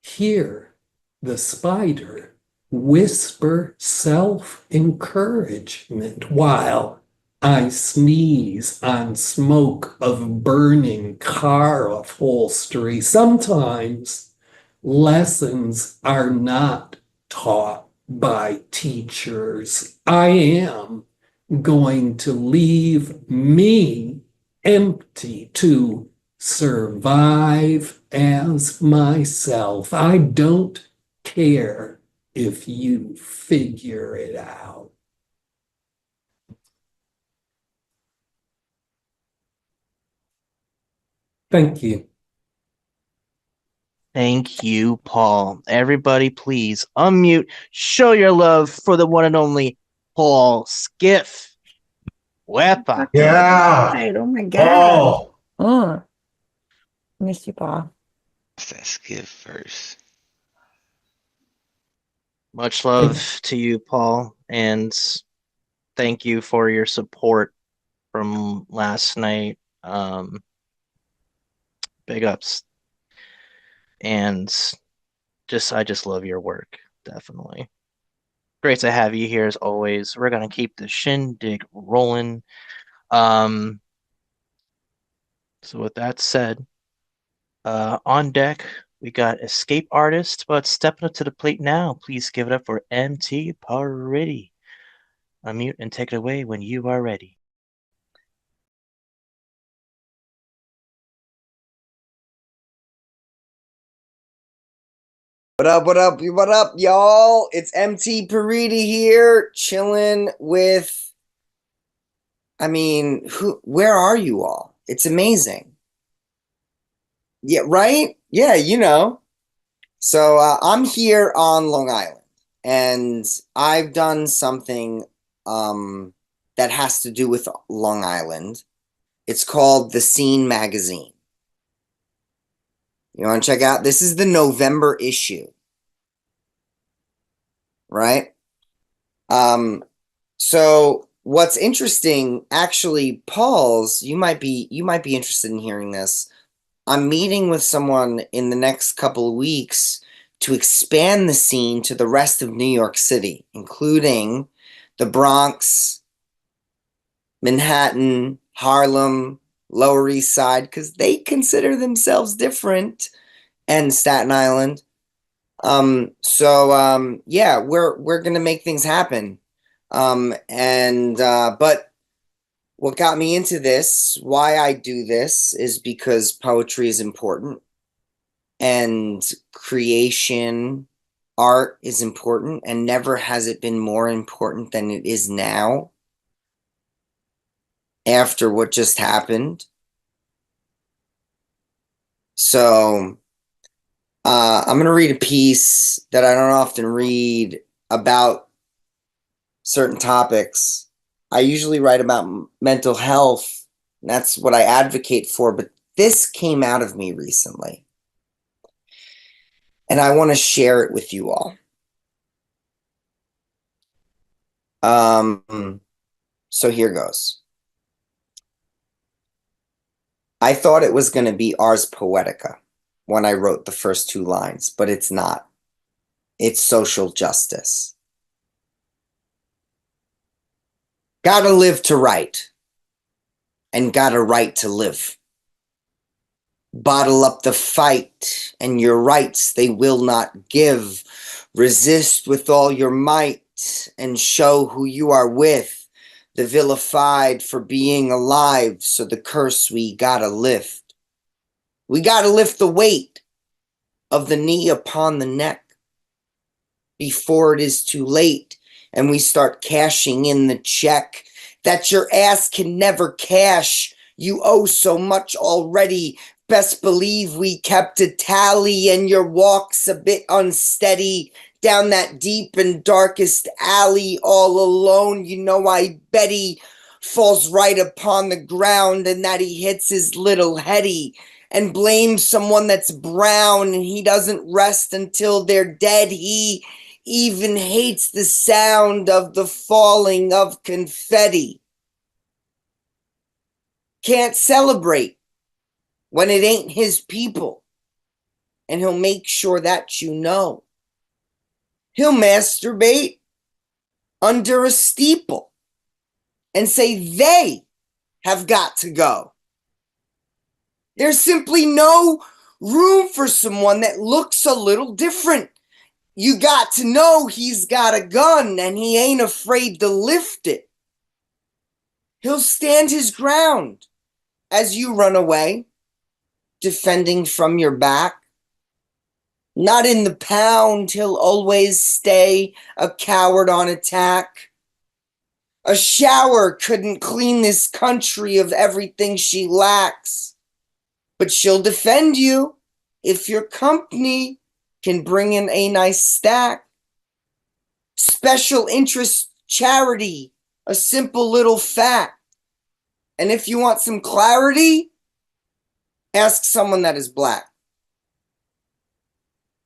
hear the spider whisper self-encouragement while I sneeze on smoke of burning car upholstery. Sometimes lessons are not taught by teachers. I am going to leave me empty to survive as myself. I don't care if you figure it out. Thank you. Thank you, Paul. Everybody, please unmute. Show your love for the one and only Paul Skiff. Wepa. Yeah. Right. Oh my Paul. God. Oh, miss you, Paul. What's that skip first? Much love to you, Paul, and thank you for your support from last night. Big ups. And I just love your work, definitely. Great to have you here as always. We're gonna keep the shindig rolling. So with that said, on deck we got Escape Artist, but stepping up to the plate now, please give it up for MT Pariti. Unmute and take it away when you are ready. What up, y'all? It's MT Pariti here, chilling with, where are you all? It's amazing. Yeah, right? Yeah, you know. So I'm here on Long Island, and I've done something that has to do with Long Island. It's called The Scene Magazine. You want to check out? This is the November issue. Right? So what's interesting, actually, Paul's, you might be interested in hearing this. I'm meeting with someone in the next couple of weeks to expand the scene to the rest of New York City, including the Bronx, Manhattan, Harlem, Lower East Side, because they consider themselves different, and Staten Island. Yeah, we're gonna make things happen. But what got me into this, why I do this, is because poetry is important, and creation, art is important, and never has it been more important than it is now after what just happened. So I'm going to read a piece that I don't often read about certain topics. I usually write about mental health, and that's what I advocate for, but this came out of me recently, and I want to share it with you all. So here goes. I thought it was going to be Ars Poetica when I wrote the first 2 lines, but it's not. It's social justice. Gotta live to write, and gotta write to live. Bottle up the fight, and your rights they will not give. Resist with all your might, and show who you are with. The vilified for being alive, so the curse we gotta lift. We gotta lift the weight of the knee upon the neck before it is too late, and we start cashing in the check that your ass can never cash. You owe so much already. Best believe we kept a tally, and your walk's a bit unsteady down that deep and darkest alley all alone. You know, I bet he falls right upon the ground, and that he hits his little heady and blames someone that's brown, and he doesn't rest until they're dead. He even hates the sound of the falling of confetti. Can't celebrate when it ain't his people, and he'll make sure that you know. He'll masturbate under a steeple and say they have got to go. There's simply no room for someone that looks a little different. You got to know he's got a gun, and he ain't afraid to lift it. He'll stand his ground as you run away, defending from your back. Not in the pound, he'll always stay a coward on attack. A shower couldn't clean this country of everything she lacks, but she'll defend you if your company can bring in a nice stack. Special interest charity, a simple little fact. And if you want some clarity, ask someone that is black.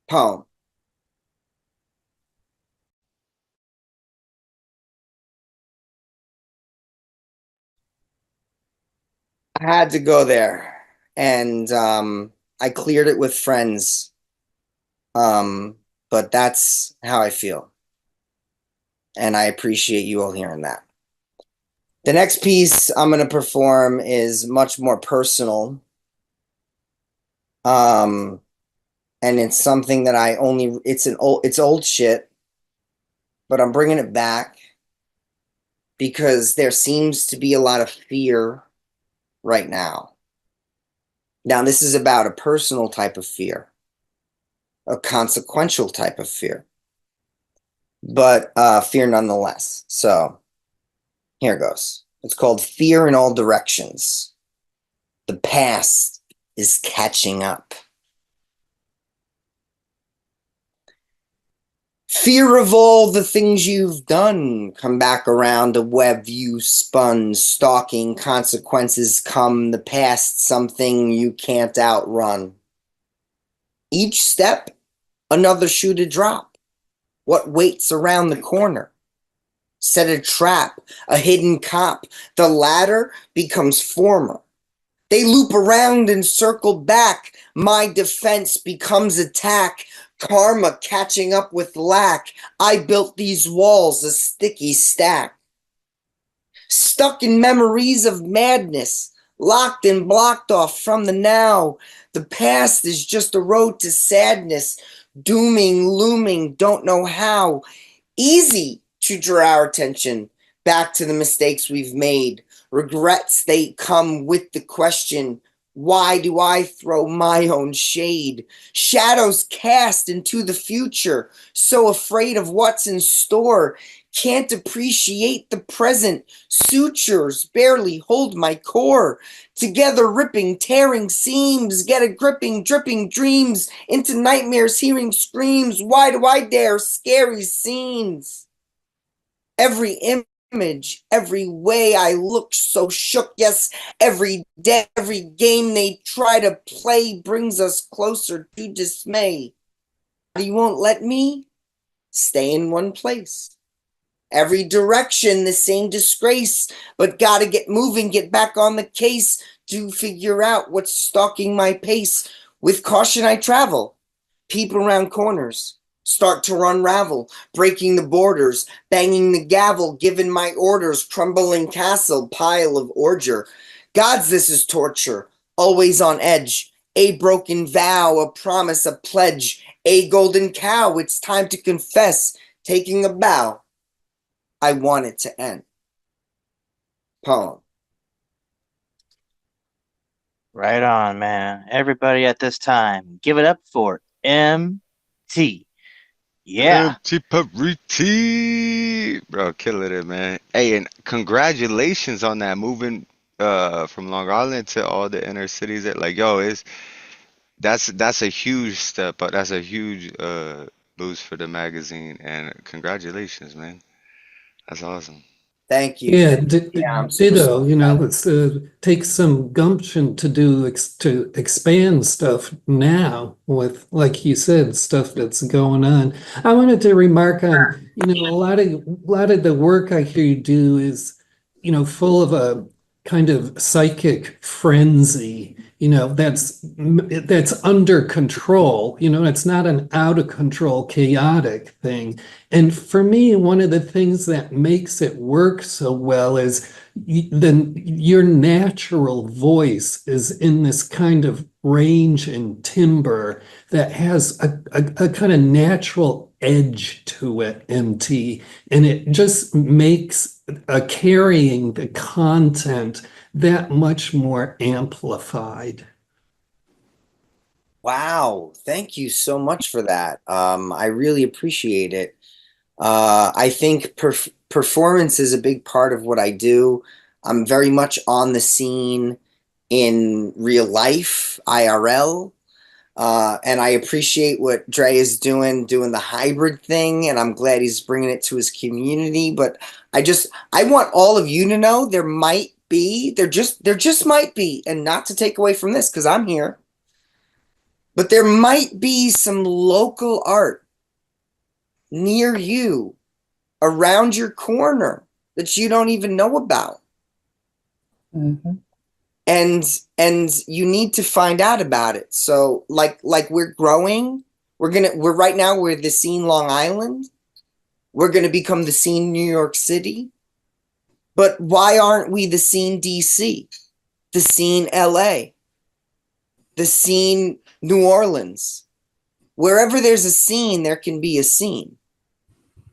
Poem. I had to go there, and I cleared it with friends, but that's how I feel, and I appreciate you all hearing that. The next piece I'm going to perform is much more personal, and it's something that it's old shit, but I'm bringing it back because there seems to be a lot of fear right now. Now, this is about a personal type of fear, a consequential type of fear, but fear nonetheless. So here goes. It's called Fear in All Directions. The past is catching up. Fear of all the things you've done come back around a web you spun. Stalking consequences come, the past something you can't outrun. Each step, another shoe to drop. What waits around the corner? Set a trap, a hidden cop. The latter becomes former. They loop around and circle back. My defense becomes attack. Karma catching up with lack. I built these walls, a sticky stack. Stuck in memories of madness, locked and blocked off from the now. The past is just a road to sadness, dooming, looming, don't know how. Easy to draw our attention back to the mistakes we've made. Regrets, they come with the question, why do I throw my own shade? Shadows cast into the future, so afraid of what's in store. Can't appreciate the present. Sutures barely hold my core. Together ripping, tearing seams. Get a gripping, dripping dreams into nightmares, hearing screams. Why do I dare scary scenes? Every image, every way I look so shook. Yes, every day, every game they try to play brings us closer to dismay. You won't let me stay in one place. Every direction, the same disgrace, but gotta get moving, get back on the case to figure out what's stalking my pace. With caution I travel, peep around corners, start to unravel, breaking the borders, banging the gavel, giving my orders, crumbling castle, pile of ordure. Gods, this is torture, always on edge, A broken vow, a promise, a pledge, a golden cow. It's time to confess, taking a bow. I want it to end. Poem. Right on, man. Everybody at this time, give it up for MT. Yeah. MT Pariti. Bro, killing it, man. Hey, and congratulations on that moving from Long Island to all the inner cities. That like, yo, that's a huge step, but that's a huge boost for the magazine. And congratulations, man. That's awesome. Thank you. Yeah, I'm super ditto. You know, it's takes some gumption to do to expand stuff now with, like you said, stuff that's going on. I wanted to remark on, you know, a lot of the work I hear you do is, you know, full of a kind of psychic frenzy. You know, that's under control. You know, it's not an out of control, chaotic thing. And for me, one of the things that makes it work so well is your natural voice is in this kind of range and timbre that has a kind of natural edge to it, MT. And it just makes carrying the content that much more amplified. Wow, thank you so much for that. I really appreciate it. I think performance is a big part of what I do. I'm very much on the scene in real life, IRL. And I appreciate what Dre is doing the hybrid thing, and I'm glad he's bringing it to his community. But I want all of you to know there just might be, and not to take away from this because I'm here, but there might be some local art near you, around your corner, that you don't even know about. Mm-hmm. And you need to find out about it. So like we're growing, we're right now, we're the scene Long Island. We're gonna become the scene New York City. But why aren't we the scene DC, the scene LA, the scene New Orleans? Wherever there's a scene, there can be a scene.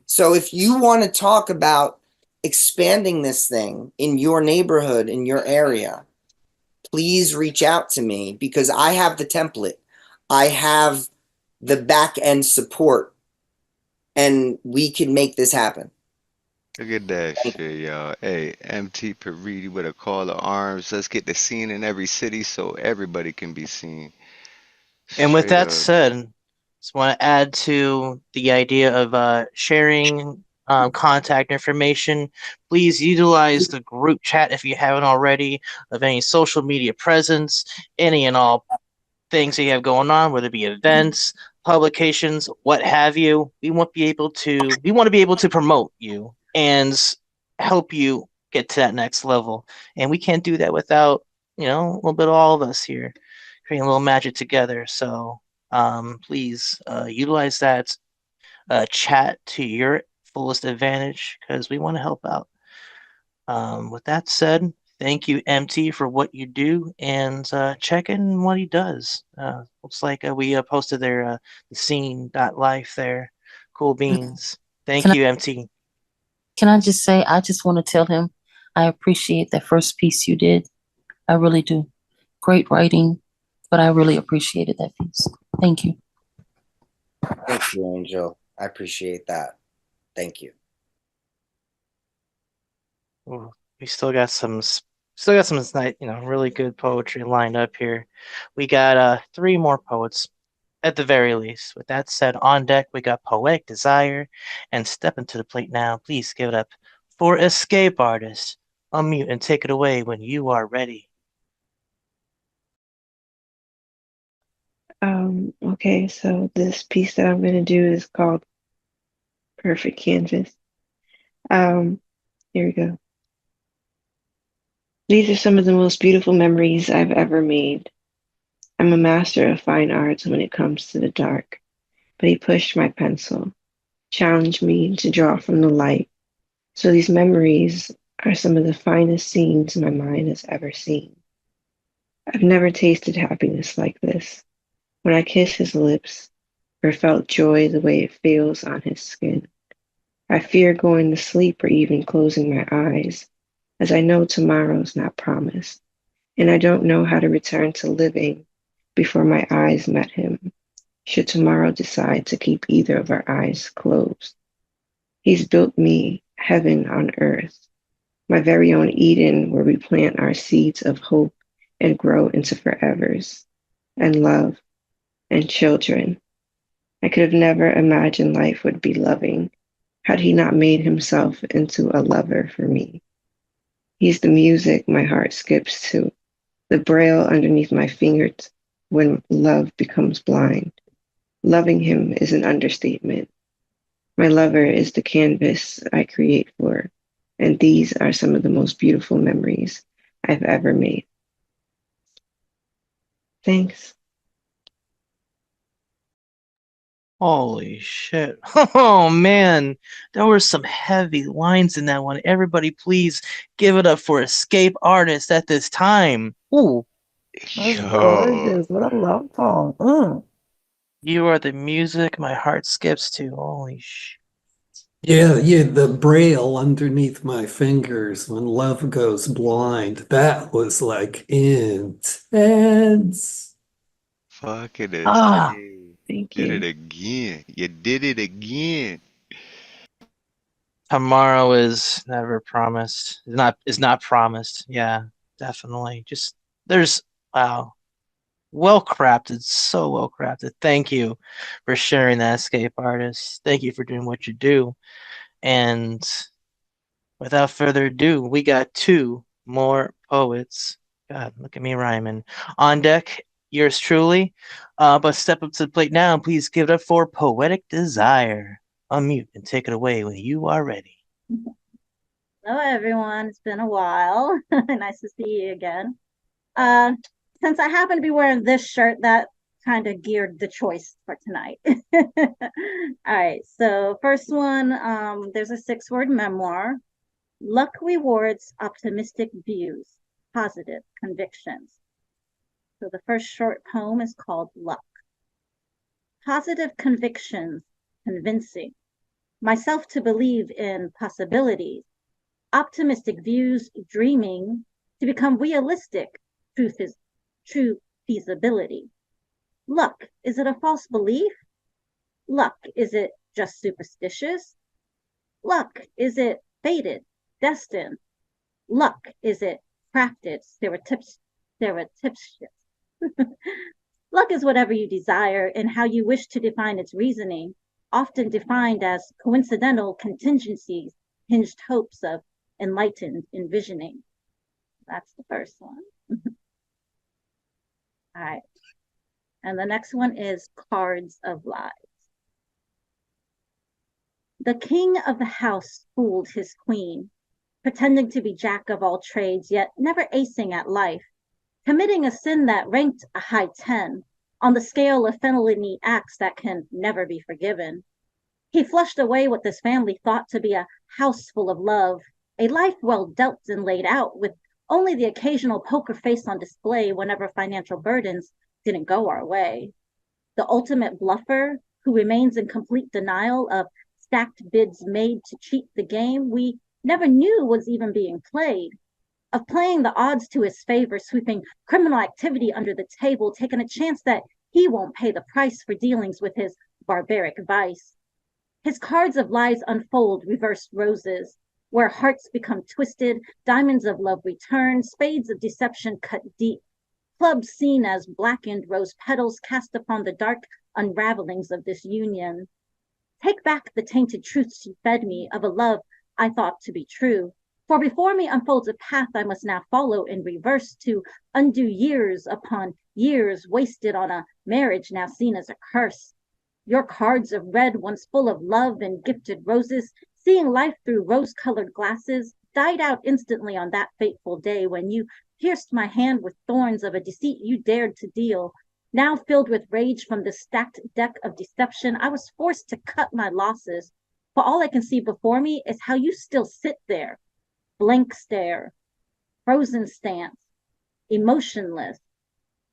So if you want to talk about expanding this thing in your neighborhood, in your area, please reach out to me, because I have the template. I have the back end support, and we can make this happen. Look at that shit, y'all. Hey, MT Pariti with a call to arms. Let's get the scene in every city so everybody can be seen. And with Straight that up. said, just want to add to the idea of sharing contact information. Please utilize the group chat if you haven't already, of any social media presence, any and all things that you have going on, whether it be events, publications, what have you. We want to be able to promote you and help you get to that next level. And we can't do that without, a little bit of all of us here creating a little magic together. So please utilize that chat to your fullest advantage, because we want to help out. With that said, thank you, MT, for what you do, and check in what he does. Looks like we posted their the scene.life there. Cool beans. Thank you, MT. Can I just say, I just want to tell him I appreciate that first piece you did. I really do. Great writing, but I really appreciated that piece. Thank you. Thank you, Angel. I appreciate that. Thank you. We still got some really good poetry lined up here. We got 3 more poets at the very least. With that said, on deck we got Poetic Desire, and stepping to the plate now, please give it up for Escape Artist. Unmute and take it away when you are ready. Okay, so this piece that I'm gonna do is called Perfect Canvas. Here we go. These are some of the most beautiful memories I've ever made. I'm a master of fine arts when it comes to the dark, but he pushed my pencil, challenged me to draw from the light. So these memories are some of the finest scenes my mind has ever seen. I've never tasted happiness like this. When I kiss his lips, or felt joy the way it feels on his skin. I fear going to sleep or even closing my eyes, as I know tomorrow's not promised, and I don't know how to return to living before my eyes met him, should tomorrow decide to keep either of our eyes closed. He's built me heaven on earth, my very own Eden where we plant our seeds of hope and grow into forevers, and love, and children. I could have never imagined life would be loving had he not made himself into a lover for me. He's the music my heart skips to, the braille underneath my fingers when love becomes blind. Loving him is an understatement. My lover is the canvas I create for, and these are some of the most beautiful memories I've ever made. Thanks. Holy shit. Oh man, there were some heavy lines in that one. Everybody please give it up for Escape Artist at this time. Ooh. That's gorgeous. What a love poem. You are the music my heart skips to. Holy shit. Yeah, the braille underneath my fingers when love goes blind. That was like intense. Fucking Ah, thank did you. it again. You did it again. Tomorrow is never promised. Is not promised. Yeah, definitely. Just there's wow. Well crafted, so well crafted. Thank you for sharing that, Escape Artist. Thank you for doing what you do. And without further ado, we got two more poets. God, look at me rhyming. On deck, yours truly. But step up to the plate now and please give it up for Poetic Desire. Unmute and take it away when you are ready. Hello, everyone. It's been a while. Nice to see you again. Since I happen to be wearing this shirt, that kind of geared the choice for tonight. All right. So first one, there's a 6-word memoir. Luck rewards optimistic views, positive convictions. So the first short poem is called Luck. Positive convictions, convincing myself to believe in possibilities. Optimistic views, dreaming to become realistic. Truth is true feasibility. Luck, is it a false belief? Luck, is it just superstitious? Luck, is it fated, destined? Luck, is it crafted, stereotypes? Luck is whatever you desire and how you wish to define its reasoning, often defined as coincidental contingencies, hinged hopes of enlightened envisioning. That's the first one. All right. And the next one is Cards of Lies. The king of the house fooled his queen, pretending to be jack of all trades, yet never acing at life, committing a sin that ranked a high 10 on the scale of felony acts that can never be forgiven. He flushed away what this family thought to be a house full of love, a life well dealt and laid out with only the occasional poker face on display whenever financial burdens didn't go our way. The ultimate bluffer who remains in complete denial of stacked bids made to cheat the game we never knew was even being played, of playing the odds to his favor, sweeping criminal activity under the table, taking a chance that he won't pay the price for dealings with his barbaric vice. His cards of lies unfold reversed roses, where hearts become twisted, diamonds of love return, spades of deception cut deep, clubs seen as blackened rose petals cast upon the dark unravelings of this union. Take back the tainted truths you fed me of a love I thought to be true, for before me unfolds a path I must now follow in reverse to undo years upon years wasted on a marriage now seen as a curse. Your cards of red, once full of love and gifted roses, seeing life through rose-colored glasses, died out instantly on that fateful day when you pierced my hand with thorns of a deceit you dared to deal. Now filled with rage from the stacked deck of deception, I was forced to cut my losses. For all I can see before me is how you still sit there, blank stare, frozen stance, emotionless,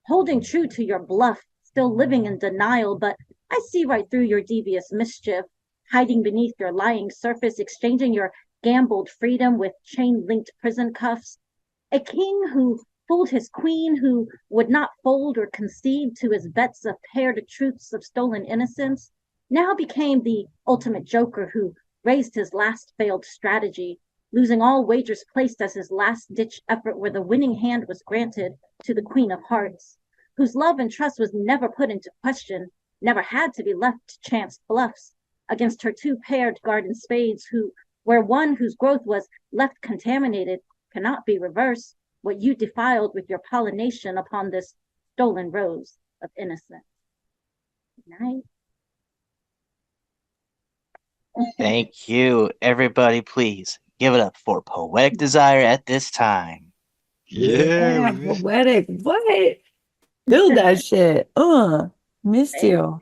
holding true to your bluff, still living in denial, but I see right through your devious mischief, hiding beneath your lying surface, exchanging your gambled freedom with chain-linked prison cuffs. A king who fooled his queen, who would not fold or concede to his bets of paired truths of stolen innocence, now became the ultimate joker who raised his last failed strategy, losing all wagers placed as his last-ditch effort where the winning hand was granted to the Queen of Hearts, whose love and trust was never put into question, never had to be left to chance bluffs against her two paired garden spades, who, where one whose growth was left contaminated, cannot be reversed, what you defiled with your pollination upon this stolen rose of innocence. Good night. Thank you. Everybody, please give it up for Poetic Desire at this time. Yeah, poetic. What? Build that shit. Missed you.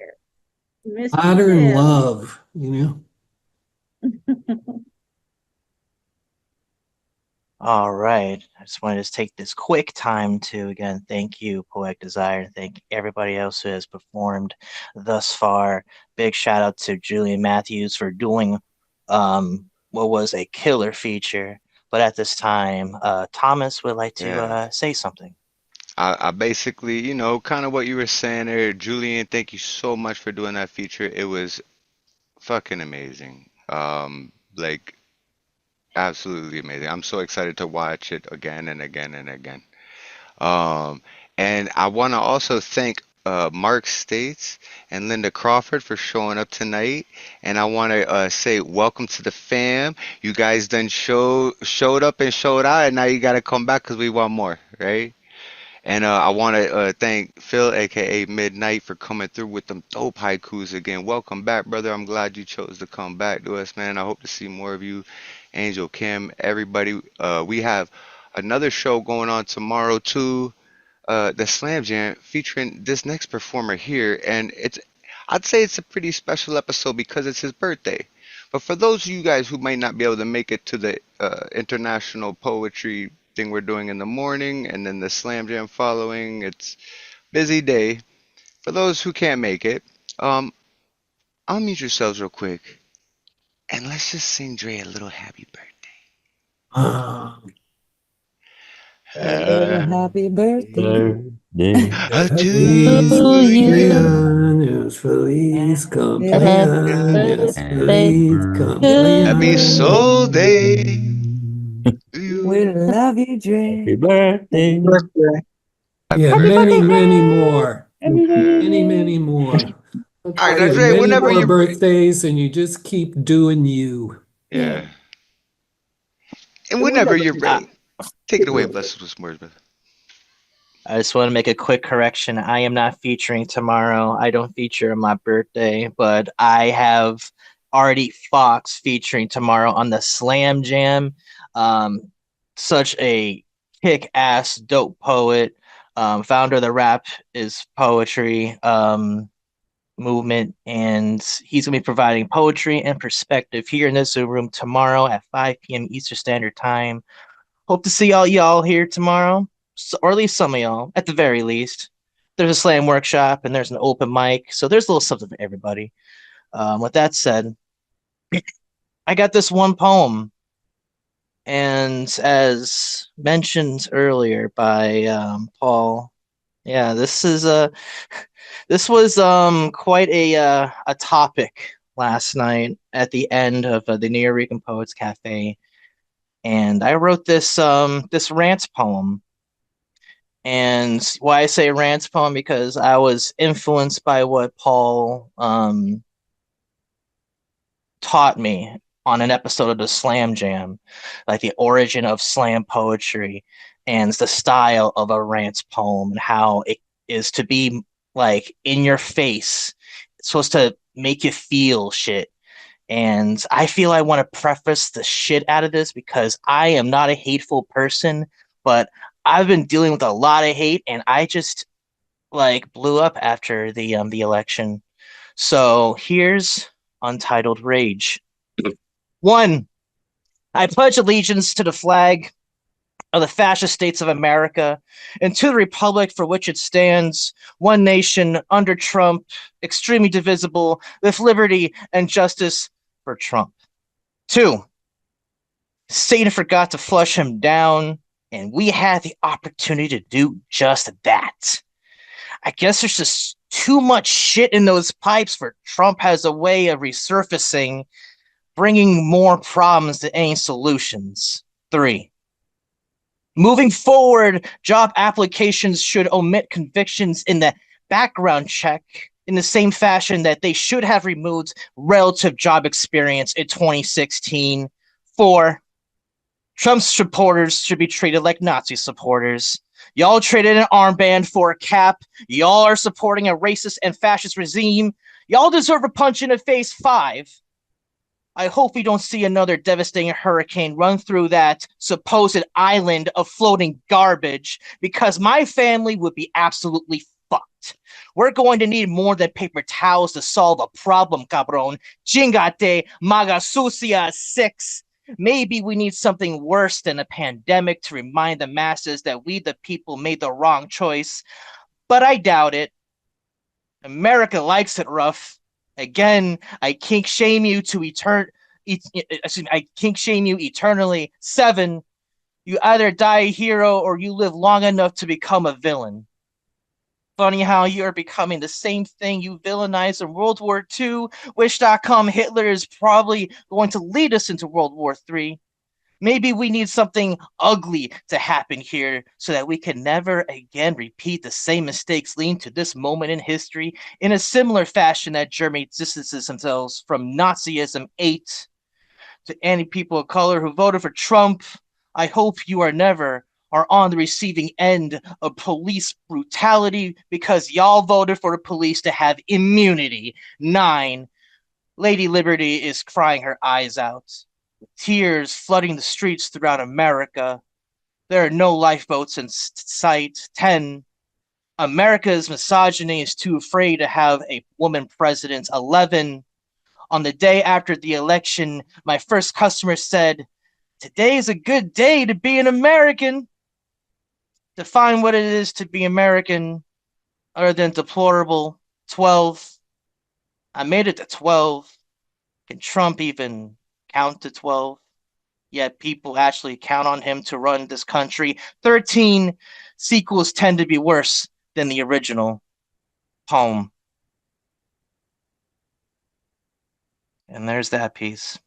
Modern love, you know. All right. I just wanted to take this quick time to, again, thank you, Poetic Desire. Thank everybody else who has performed thus far. Big shout out to Julian Matthews for doing what was a killer feature. But at this time, Thomas would like to say something. I basically, you know, kind of what you were saying there, Julian. Thank you so much for doing that feature. It was fucking amazing. Like absolutely amazing. I'm so excited to watch it again and again and again. And I want to also thank Mark States and Lynda Crawford for showing up tonight. And I want to say welcome to the fam. You guys done showed up and showed out, and now you got to come back because we want more, right? And I want to thank Phil, aka Midnight, for coming through with them dope haikus again. Welcome back, brother. I'm glad you chose to come back to us, man. I hope to see more of you, Angel, Kim, everybody. We have another show going on tomorrow too, the Slam Jam, featuring this next performer here, and I'd say it's a pretty special episode because it's his birthday. But for those of you guys who might not be able to make it to the international poetry thing we're doing in the morning and then the Slam Jam following, it's busy day. For those who can't make it, unmute yourselves real quick and let's just sing Dre a little happy birthday. Happy birthday. Feliz cumpleaños, feliz cumpleaños, feliz cumpleaños. Happy soul day. We love you, Dre. Happy birthday. Yeah, Happy many, birthday, many Dre. more. Many more. All right, now, Dre, Many whenever more you birthdays, and you just keep doing you. Yeah. And whenever you're ready, take it away. Bless us with some words, brother. I just want to make a quick correction. I am not featuring tomorrow. I don't feature on my birthday, but I have Artie Fox featuring tomorrow on the Slam Jam. Such a kick-ass, dope poet. Founder of the Rap is Poetry movement, and he's going to be providing poetry and perspective here in this Zoom room tomorrow at 5 p.m. Eastern Standard Time. Hope to see all y'all here tomorrow, or at least some of y'all, at the very least. There's a slam workshop and there's an open mic, so there's a little something for everybody. With that said, I got this one poem, and as mentioned earlier by Paul, yeah, this was quite a topic last night at the end of the New York Poets Cafe, and I wrote this rant poem. And why I say rant poem, because I was influenced by what Paul taught me on an episode of the Slam Jam, like the origin of slam poetry and the style of a rant poem and how it is to be like in your face. It's supposed to make you feel shit. And I feel I want to preface the shit out of this because I am not a hateful person, but I've been dealing with a lot of hate, and I just like blew up after the election. So here's Untitled Rage. 1. I pledge allegiance to the flag of the fascist states of America, and to the republic for which it stands, one nation under Trump, extremely divisible, with liberty and justice for Trump. 2, Satan forgot to flush him down, and we had the opportunity to do just that. I guess there's just too much shit in those pipes for Trump has a way of resurfacing, bringing more problems than any solutions. 3, moving forward, job applications should omit convictions in the background check in the same fashion that they should have removed relative job experience in 2016. 4, Trump's supporters should be treated like Nazi supporters. Y'all traded an armband for a cap. Y'all are supporting a racist and fascist regime. Y'all deserve a punch in the face. 5, I hope we don't see another devastating hurricane run through that supposed island of floating garbage, because my family would be absolutely fucked. We're going to need more than paper towels to solve a problem, cabron. Chingate, maga sucia. 6, maybe we need something worse than a pandemic to remind the masses that we, the people, made the wrong choice. But I doubt it. America likes it rough. Again, I kink shame you to I kink shame you eternally. 7, you either die a hero or you live long enough to become a villain. Funny how you are becoming the same thing you villainized in World War II. Wish.com Hitler is probably going to lead us into World War III. Maybe we need something ugly to happen here so that we can never again repeat the same mistakes leading to this moment in history in a similar fashion that Germany distances themselves from Nazism. 8, to any people of color who voted for Trump, I hope you are never on the receiving end of police brutality because y'all voted for the police to have immunity. 9, Lady Liberty is crying her eyes out, with tears flooding the streets throughout America. There are no lifeboats in sight. 10, America's misogyny is too afraid to have a woman president. 11, on the day after the election, my first customer said, "Today is a good day to be an American." Define what it is to be American other than deplorable. 12, I made it to 12. Can Trump even count to 12? Yet people actually count on him to run this country. 13, sequels tend to be worse than the original. Poem. And there's that piece.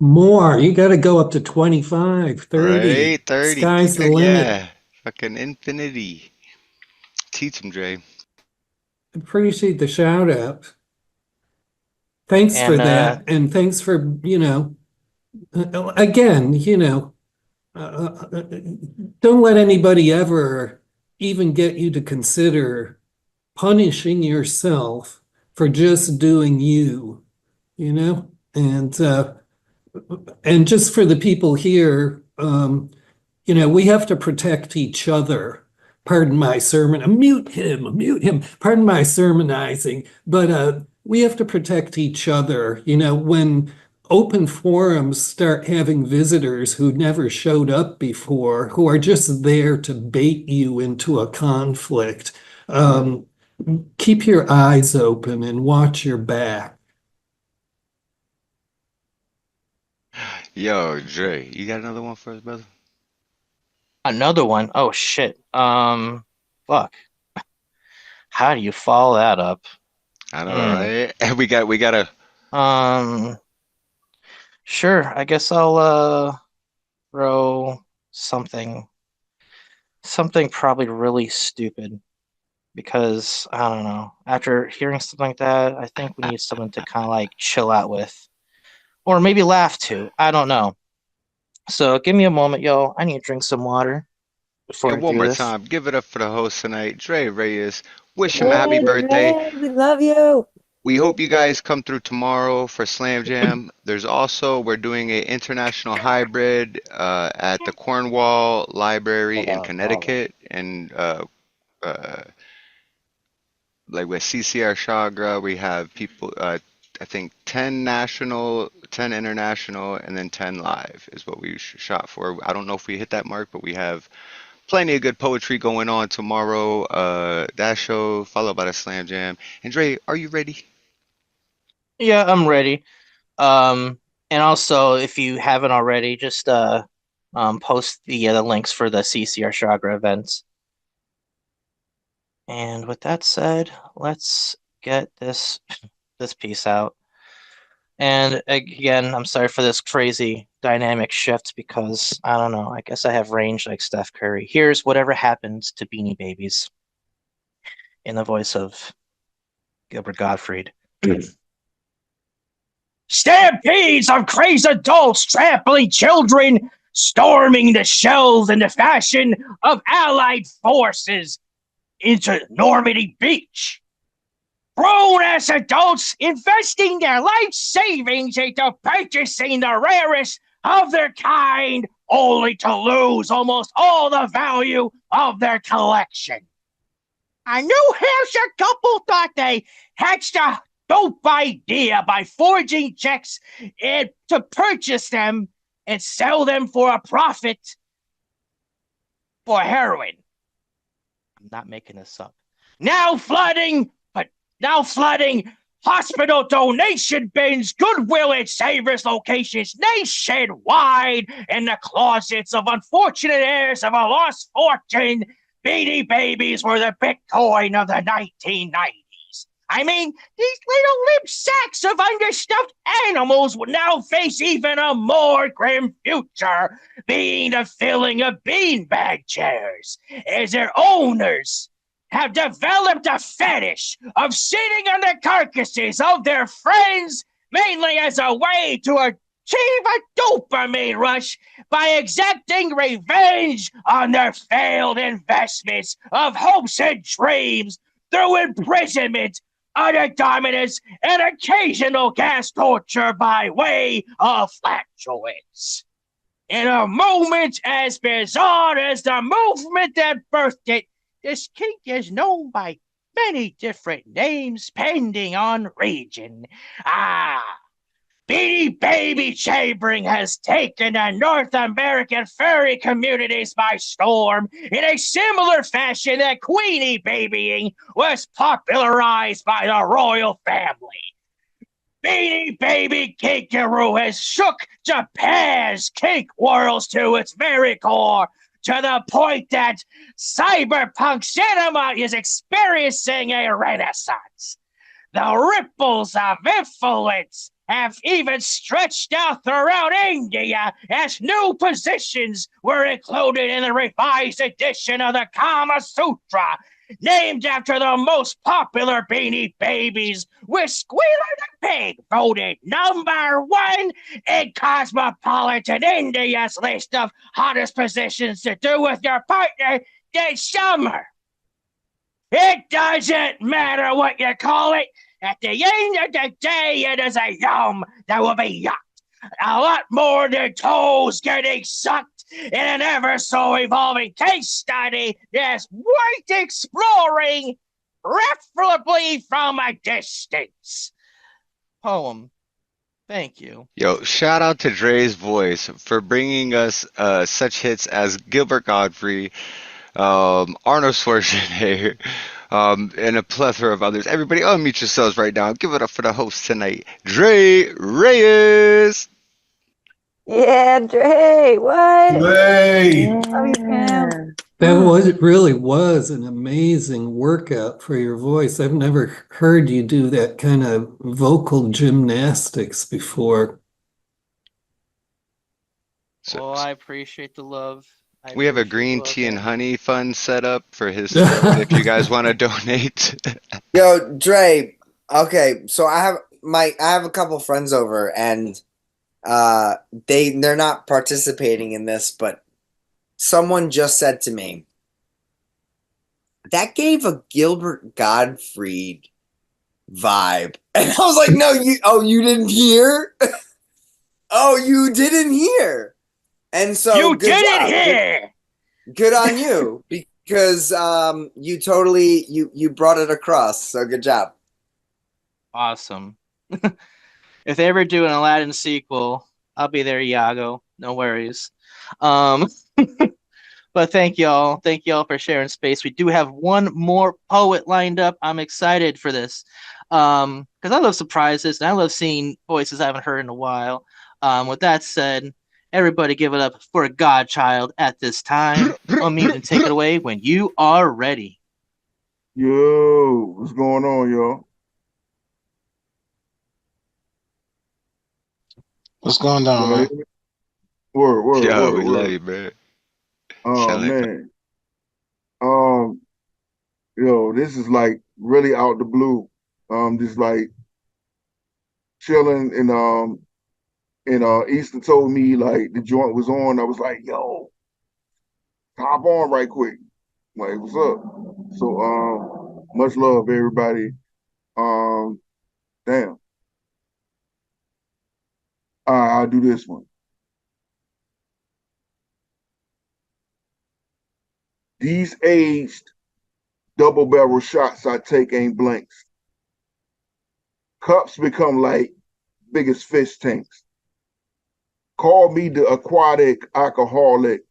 More. You got to go up to 25, 30. Right, 30. Sky's the limit. Yeah, fucking infinity. Teach him, Dre. Appreciate the shout out. Thanks for that. And thanks for, again, don't let anybody ever even get you to consider punishing yourself for just doing you, and just for the people here, we have to protect each other. Pardon my sermon. Mute him. Pardon my sermonizing. But we have to protect each other. When open forums start having visitors who never showed up before, who are just there to bait you into a conflict, keep your eyes open and watch your back. Yo, Dre, you got another one for us, brother? Another one? Oh shit. Fuck. How do you follow that up? I don't know, right? We gotta. Sure. I guess I'll throw something probably really stupid, because I don't know. After hearing something like that, I think we need someone to kind of like chill out with, or maybe laugh to. I don't know. So give me a moment, yo. I need to drink some water before I do one more this. time, give it up for the host tonight, Dre Reyes. Wish him a happy birthday. We love you. We hope you guys come through tomorrow for Slam Jam. We're doing an international hybrid at the Cornwall Library in Connecticut, and like with CCR Chagra, we have people, I think 10 national, 10 international, and then 10 live is what we shot for. I don't know if we hit that mark, but we have plenty of good poetry going on tomorrow. That show followed by the Slam Jam. And Dre, are you ready? Yeah, I'm ready. And also, if you haven't already, just post the links for the CCR Chagra events. And with that said, let's get this piece out. And again, I'm sorry for this crazy dynamic shift because I don't know. I guess I have range like Steph Curry. Here's whatever happens to Beanie Babies in the voice of Gilbert Gottfried. Stampedes of crazed adults trampling children, storming the shells in the fashion of Allied forces into Normandy Beach. Grown-ass adults investing their life savings into purchasing the rarest of their kind, only to lose almost all the value of their collection. A New Hampshire couple thought they hatched a dope idea by forging checks to purchase them and sell them for a profit for heroin. I'm not making this up. Now flooding hospital donation bins, Goodwill and Savers locations nationwide in the closets of unfortunate heirs of a lost fortune. Beanie Babies were the Bitcoin of the 1990s. I mean, these little limp sacks of understuffed animals will now face even a more grim future, being the filling of beanbag chairs, as their owners have developed a fetish of sitting on the carcasses of their friends, mainly as a way to achieve a dopamine rush by exacting revenge on their failed investments of hopes and dreams through imprisonment, utter dominance, and occasional gas torture by way of flatulence. In a moment as bizarre as the movement that birthed it, this kink is known by many different names depending on region. Beanie Baby chambering has taken the North American furry communities by storm in a similar fashion that Queenie babying was popularized by the royal family. Beanie Baby Kinkaroo has shook Japan's kink worlds to its very core, to the point that cyberpunk cinema is experiencing a renaissance. The ripples of influence have even stretched out throughout India as new positions were included in the revised edition of the Kama Sutra, named after the most popular Beanie Babies, with Squealer the Pig voted #1 in Cosmopolitan India's list of hottest positions to do with your partner this summer. It doesn't matter what you call it. At the end of the day, it is a yum that will be yucked. A lot more than toes getting sucked in an ever so evolving case study that's worth exploring, preferably from a distance. Poem. Thank you. Yo, shout out to Dre's voice for bringing us such hits as Gilbert Godfrey, Arnold Schwarzenegger, and a plethora of others. Everybody unmute yourselves right now. Give it up for the host tonight, Dre Reyes. Yeah, Dre, what? Hey! Love you, fam. It really was an amazing workout for your voice. I've never heard you do that kind of vocal gymnastics before. Well, I appreciate the love. We have a green tea and honey fund set up for his throat if you guys want to donate. Yo, Dre. Okay, so I have a couple friends over, and they're not participating in this, but someone just said to me that gave a Gilbert Gottfried vibe, and I was like, "No, you didn't hear? Oh, you didn't hear." And so you good didn't job. hear. Good on you, because you totally you brought it across. So good job. Awesome. If they ever do an Aladdin sequel, I'll be there, Iago. No worries. Um, but thank y'all. Thank y'all for sharing space. We do have one more poet lined up. I'm excited for this. Because I love surprises and I love seeing voices I haven't heard in a while. With that said, everybody give it up for GodChild at this time. Unmute and take it away when you are ready. Yo, what's going on, y'all? What's going on, Y'all man? hear me? Word, Yo, word, we love word. you, man. Oh Sound like man. Um, yo, this is like really out the blue. Just like chilling and Easter told me like the joint was on. I was like, yo, hop on right quick. Like, what's up? So much love, everybody. Um, damn. All right, I'll do this one. These aged double barrel shots I take ain't blanks. Cups become like biggest fish tanks. Call me the aquatic alcoholic,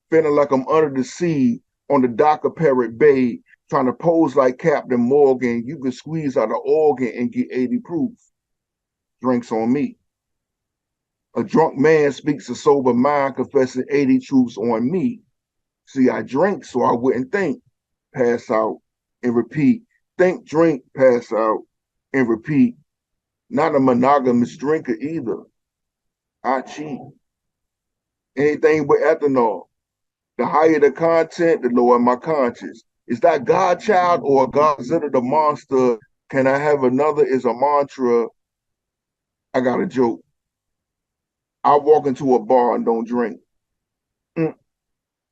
feeling like I'm under the sea on the dock of Parrot Bay, trying to pose like Captain Morgan. You can squeeze out an organ and get 80 proof. Drinks on me. A drunk man speaks a sober mind, confessing 80 truths on me. See, I drink so I wouldn't think. Pass out and repeat. Think, drink, pass out and repeat. Not a monogamous drinker either. I cheat. Anything with ethanol. The higher the content, the lower my conscience. Is that Godchild or Godzilla the monster? Can I have another is a mantra. I got a joke. I walk into a bar and don't drink.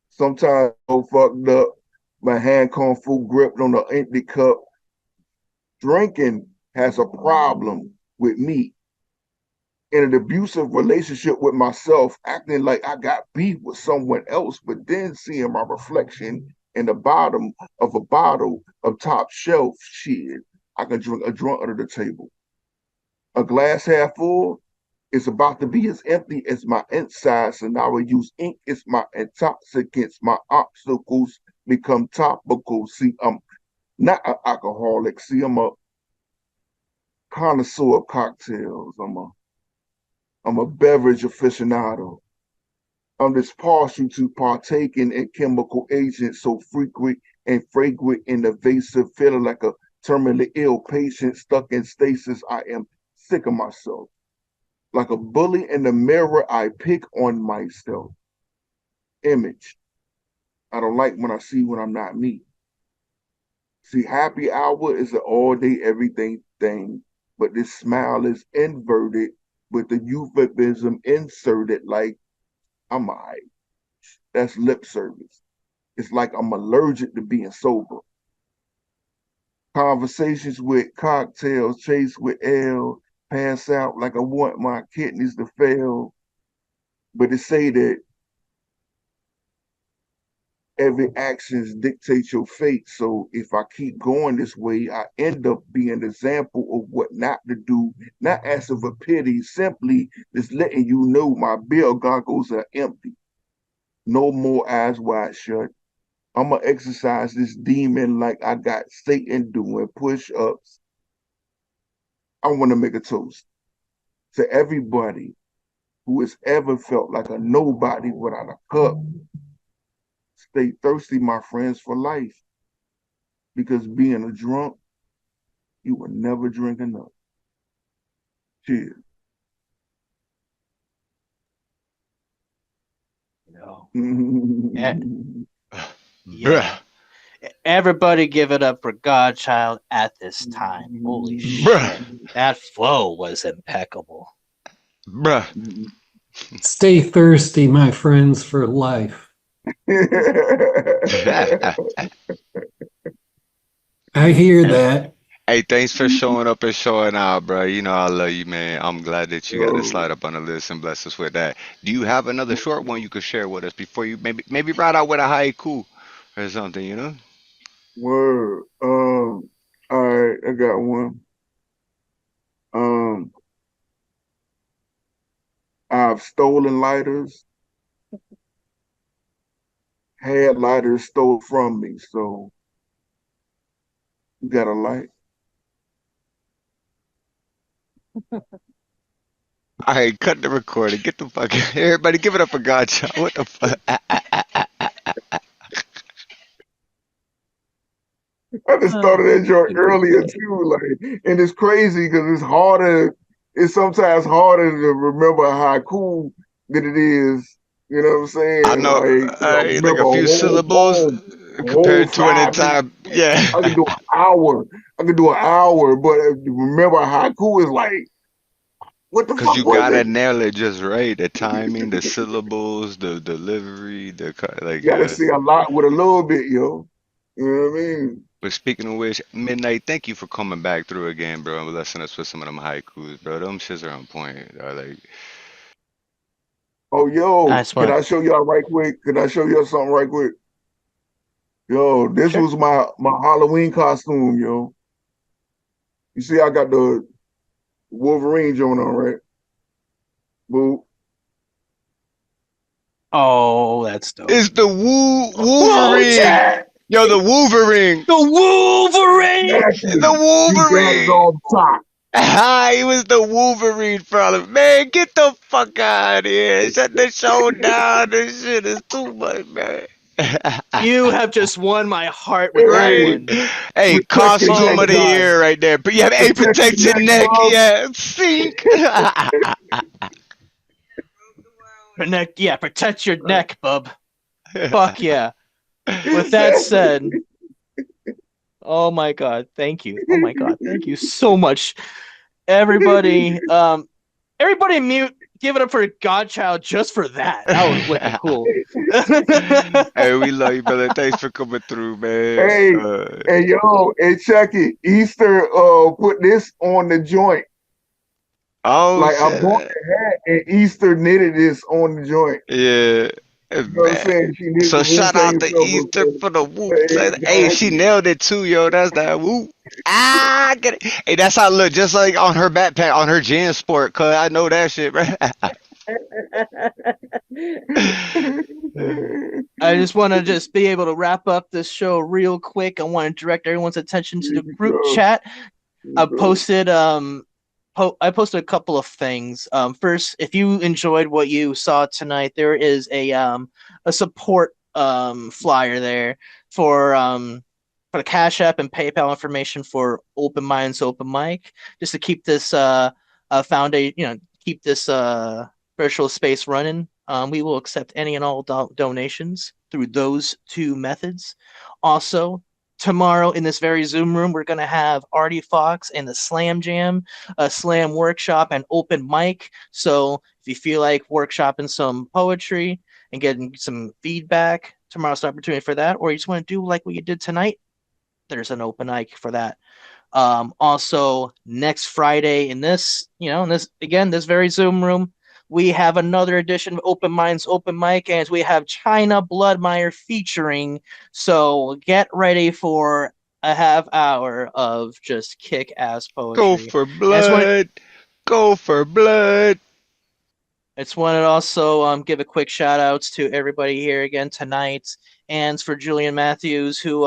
Sometimes I'm fucked up. My hand kung fu gripped on the empty cup. Drinking has a problem with me. In an abusive relationship with myself, acting like I got beef with someone else, but then seeing my reflection in the bottom of a bottle of top shelf shit, I can drink a drunk under the table. A glass half full is about to be as empty as my insides, and I will use ink as my intoxicants. My obstacles become topical. See, I'm not an alcoholic. See, I'm a connoisseur of cocktails. I'm a beverage aficionado. I'm just partial to partaking in chemical agents so frequent and fragrant and evasive, feeling like a terminally ill patient stuck in stasis. I am sick of myself. Like a bully in the mirror, I pick on myself. Image. I don't like when I see when I'm not me. See, happy hour is an all day everything thing, but this smile is inverted with the euphemism inserted like I'm all right. That's lip service. It's like I'm allergic to being sober. Conversations with cocktails, chase with L, pass out like I want my kidneys to fail. But they say that every actions dictate your fate. So if I keep going this way, I end up being an example of what not to do, not as of a pity, simply just letting you know my beer goggles are empty. No more eyes wide shut. I'm gonna exercise this demon like I got Satan doing push-ups. I want to make a toast to everybody who has ever felt like a nobody without a cup. Stay thirsty, my friends, for life. Because being a drunk, you will never drink enough. Cheers. Yeah. Everybody give it up for GodChild at this time. Holy shit. That flow was impeccable. Bruh. Stay thirsty, my friends, for life. I hear that. Hey, thanks for showing up and showing out, bro. You know I love you, man. I'm glad that you got to slide up on the list and bless us with that. Do you have another short one you could share with us before you maybe ride out with a haiku or something, you know? Word. All right, I got one. Um, I've stolen lighters, had lighters stole from me. So you got a light. All right, cut the recording. Get the fuck. Everybody, give it up for GodChild. What the fuck? I just started that joint earlier too, like, and it's crazy because it's harder. It's sometimes harder to remember a haiku than it is. You know what I'm saying? I know, like Remember a few syllables a whole compared to an 5 minutes. entire. Yeah. I can do an hour. I can do an hour, but remember a haiku is like, what the Because fuck you was gotta it? nail it just right. The timing, the syllables, the delivery, like, You gotta yeah. say a lot with a little bit, yo. You know what I mean? But speaking of which, Midnight, thank you for coming back through again, bro, and blessing us with some of them haikus, bro. Them shits are on point. Like, Oh, yo, Nice can one. I show y'all right quick? Can I show y'all something right quick? Yo, this Sure. was my Halloween costume, yo. You see, I got the Wolverine joint on, right? Boo. Oh, that's dope. it's the Wolverine. Yo, the Wolverine. The Wolverine. Exactly. The You got it Wolverine. on top. He was the Wolverine problem. Man, get the fuck out of here. Shut the show down. This shit is too much, man. You have just won my heart with that Right. one. Hey, Protect your costume neck, of the God. year right there. But yeah, hey, protect your neck. Bob. Yeah, sink. Protect your neck, bub. Fuck yeah. With that said, oh my god, thank you. Oh my god, thank you so much. Everybody, everybody mute. Give it up for GodChild just for that. That was wicked cool. Hey, we love you, brother. Thanks for coming through, man. Hey, hey, yo, hey, check it. Easter put this on the joint. Oh, Like I shit. bought the hat and Easter knitted this on the joint. Yeah. You know what I'm saying? She knitted So the shout Wu-Tang out to symbol. Easter for the whoop. Exactly. Hey, she nailed it too, yo. That's that whoop. Get it. Hey, that's how it look, just like on her backpack, on her Jan Sport, cuz I know that shit, right? I just want to just be able to wrap up this show real quick. I want to direct everyone's attention to the group chat. I posted I posted a couple of things. First, if you enjoyed what you saw tonight, there is a support flyer there for the Cash App and PayPal information for Open Minds Open Mic, just to keep this foundation, keep this virtual space running. We will accept any and all donations through those two methods. Also, tomorrow in this very Zoom room, we're going to have Artie Fox and the Slam Jam, a slam workshop, and open mic. So if you feel like workshopping some poetry and getting some feedback, tomorrow's the opportunity for that. Or you just want to do like what you did tonight, there's an open mic for that. Also, next Friday in this very Zoom room, we have another edition of Open Minds Open Mic, as we have China Bloodmeyer featuring. So get ready for a half hour of just kick-ass poetry. Go for blood. Go for blood. I just wanted to also give a quick shout outs to everybody here again tonight, and for Julian Matthews, who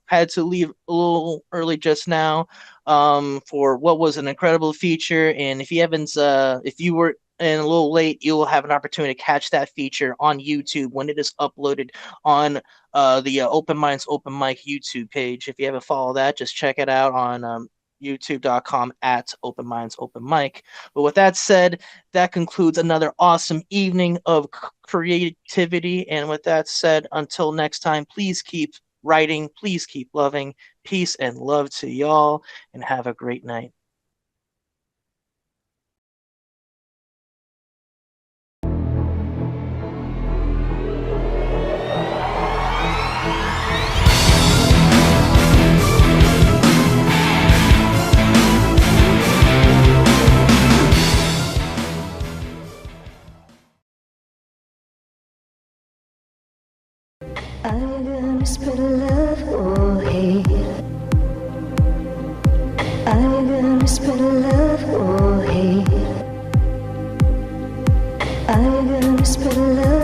had to leave a little early just now for what was an incredible feature. And if you were in a little late, you'll have an opportunity to catch that feature on YouTube when it is uploaded on the Open Minds Open Mic YouTube page. If you haven't followed that, just check it out on youtube.com @OpenMindsOpenMic. But with that said, that concludes another awesome evening of creativity. And with that said, until next time, please keep writing, please keep loving. Peace and love to y'all, and have a great night. I'm gonna spread love or hate. I'm gonna spread love or hate. gonna spread love?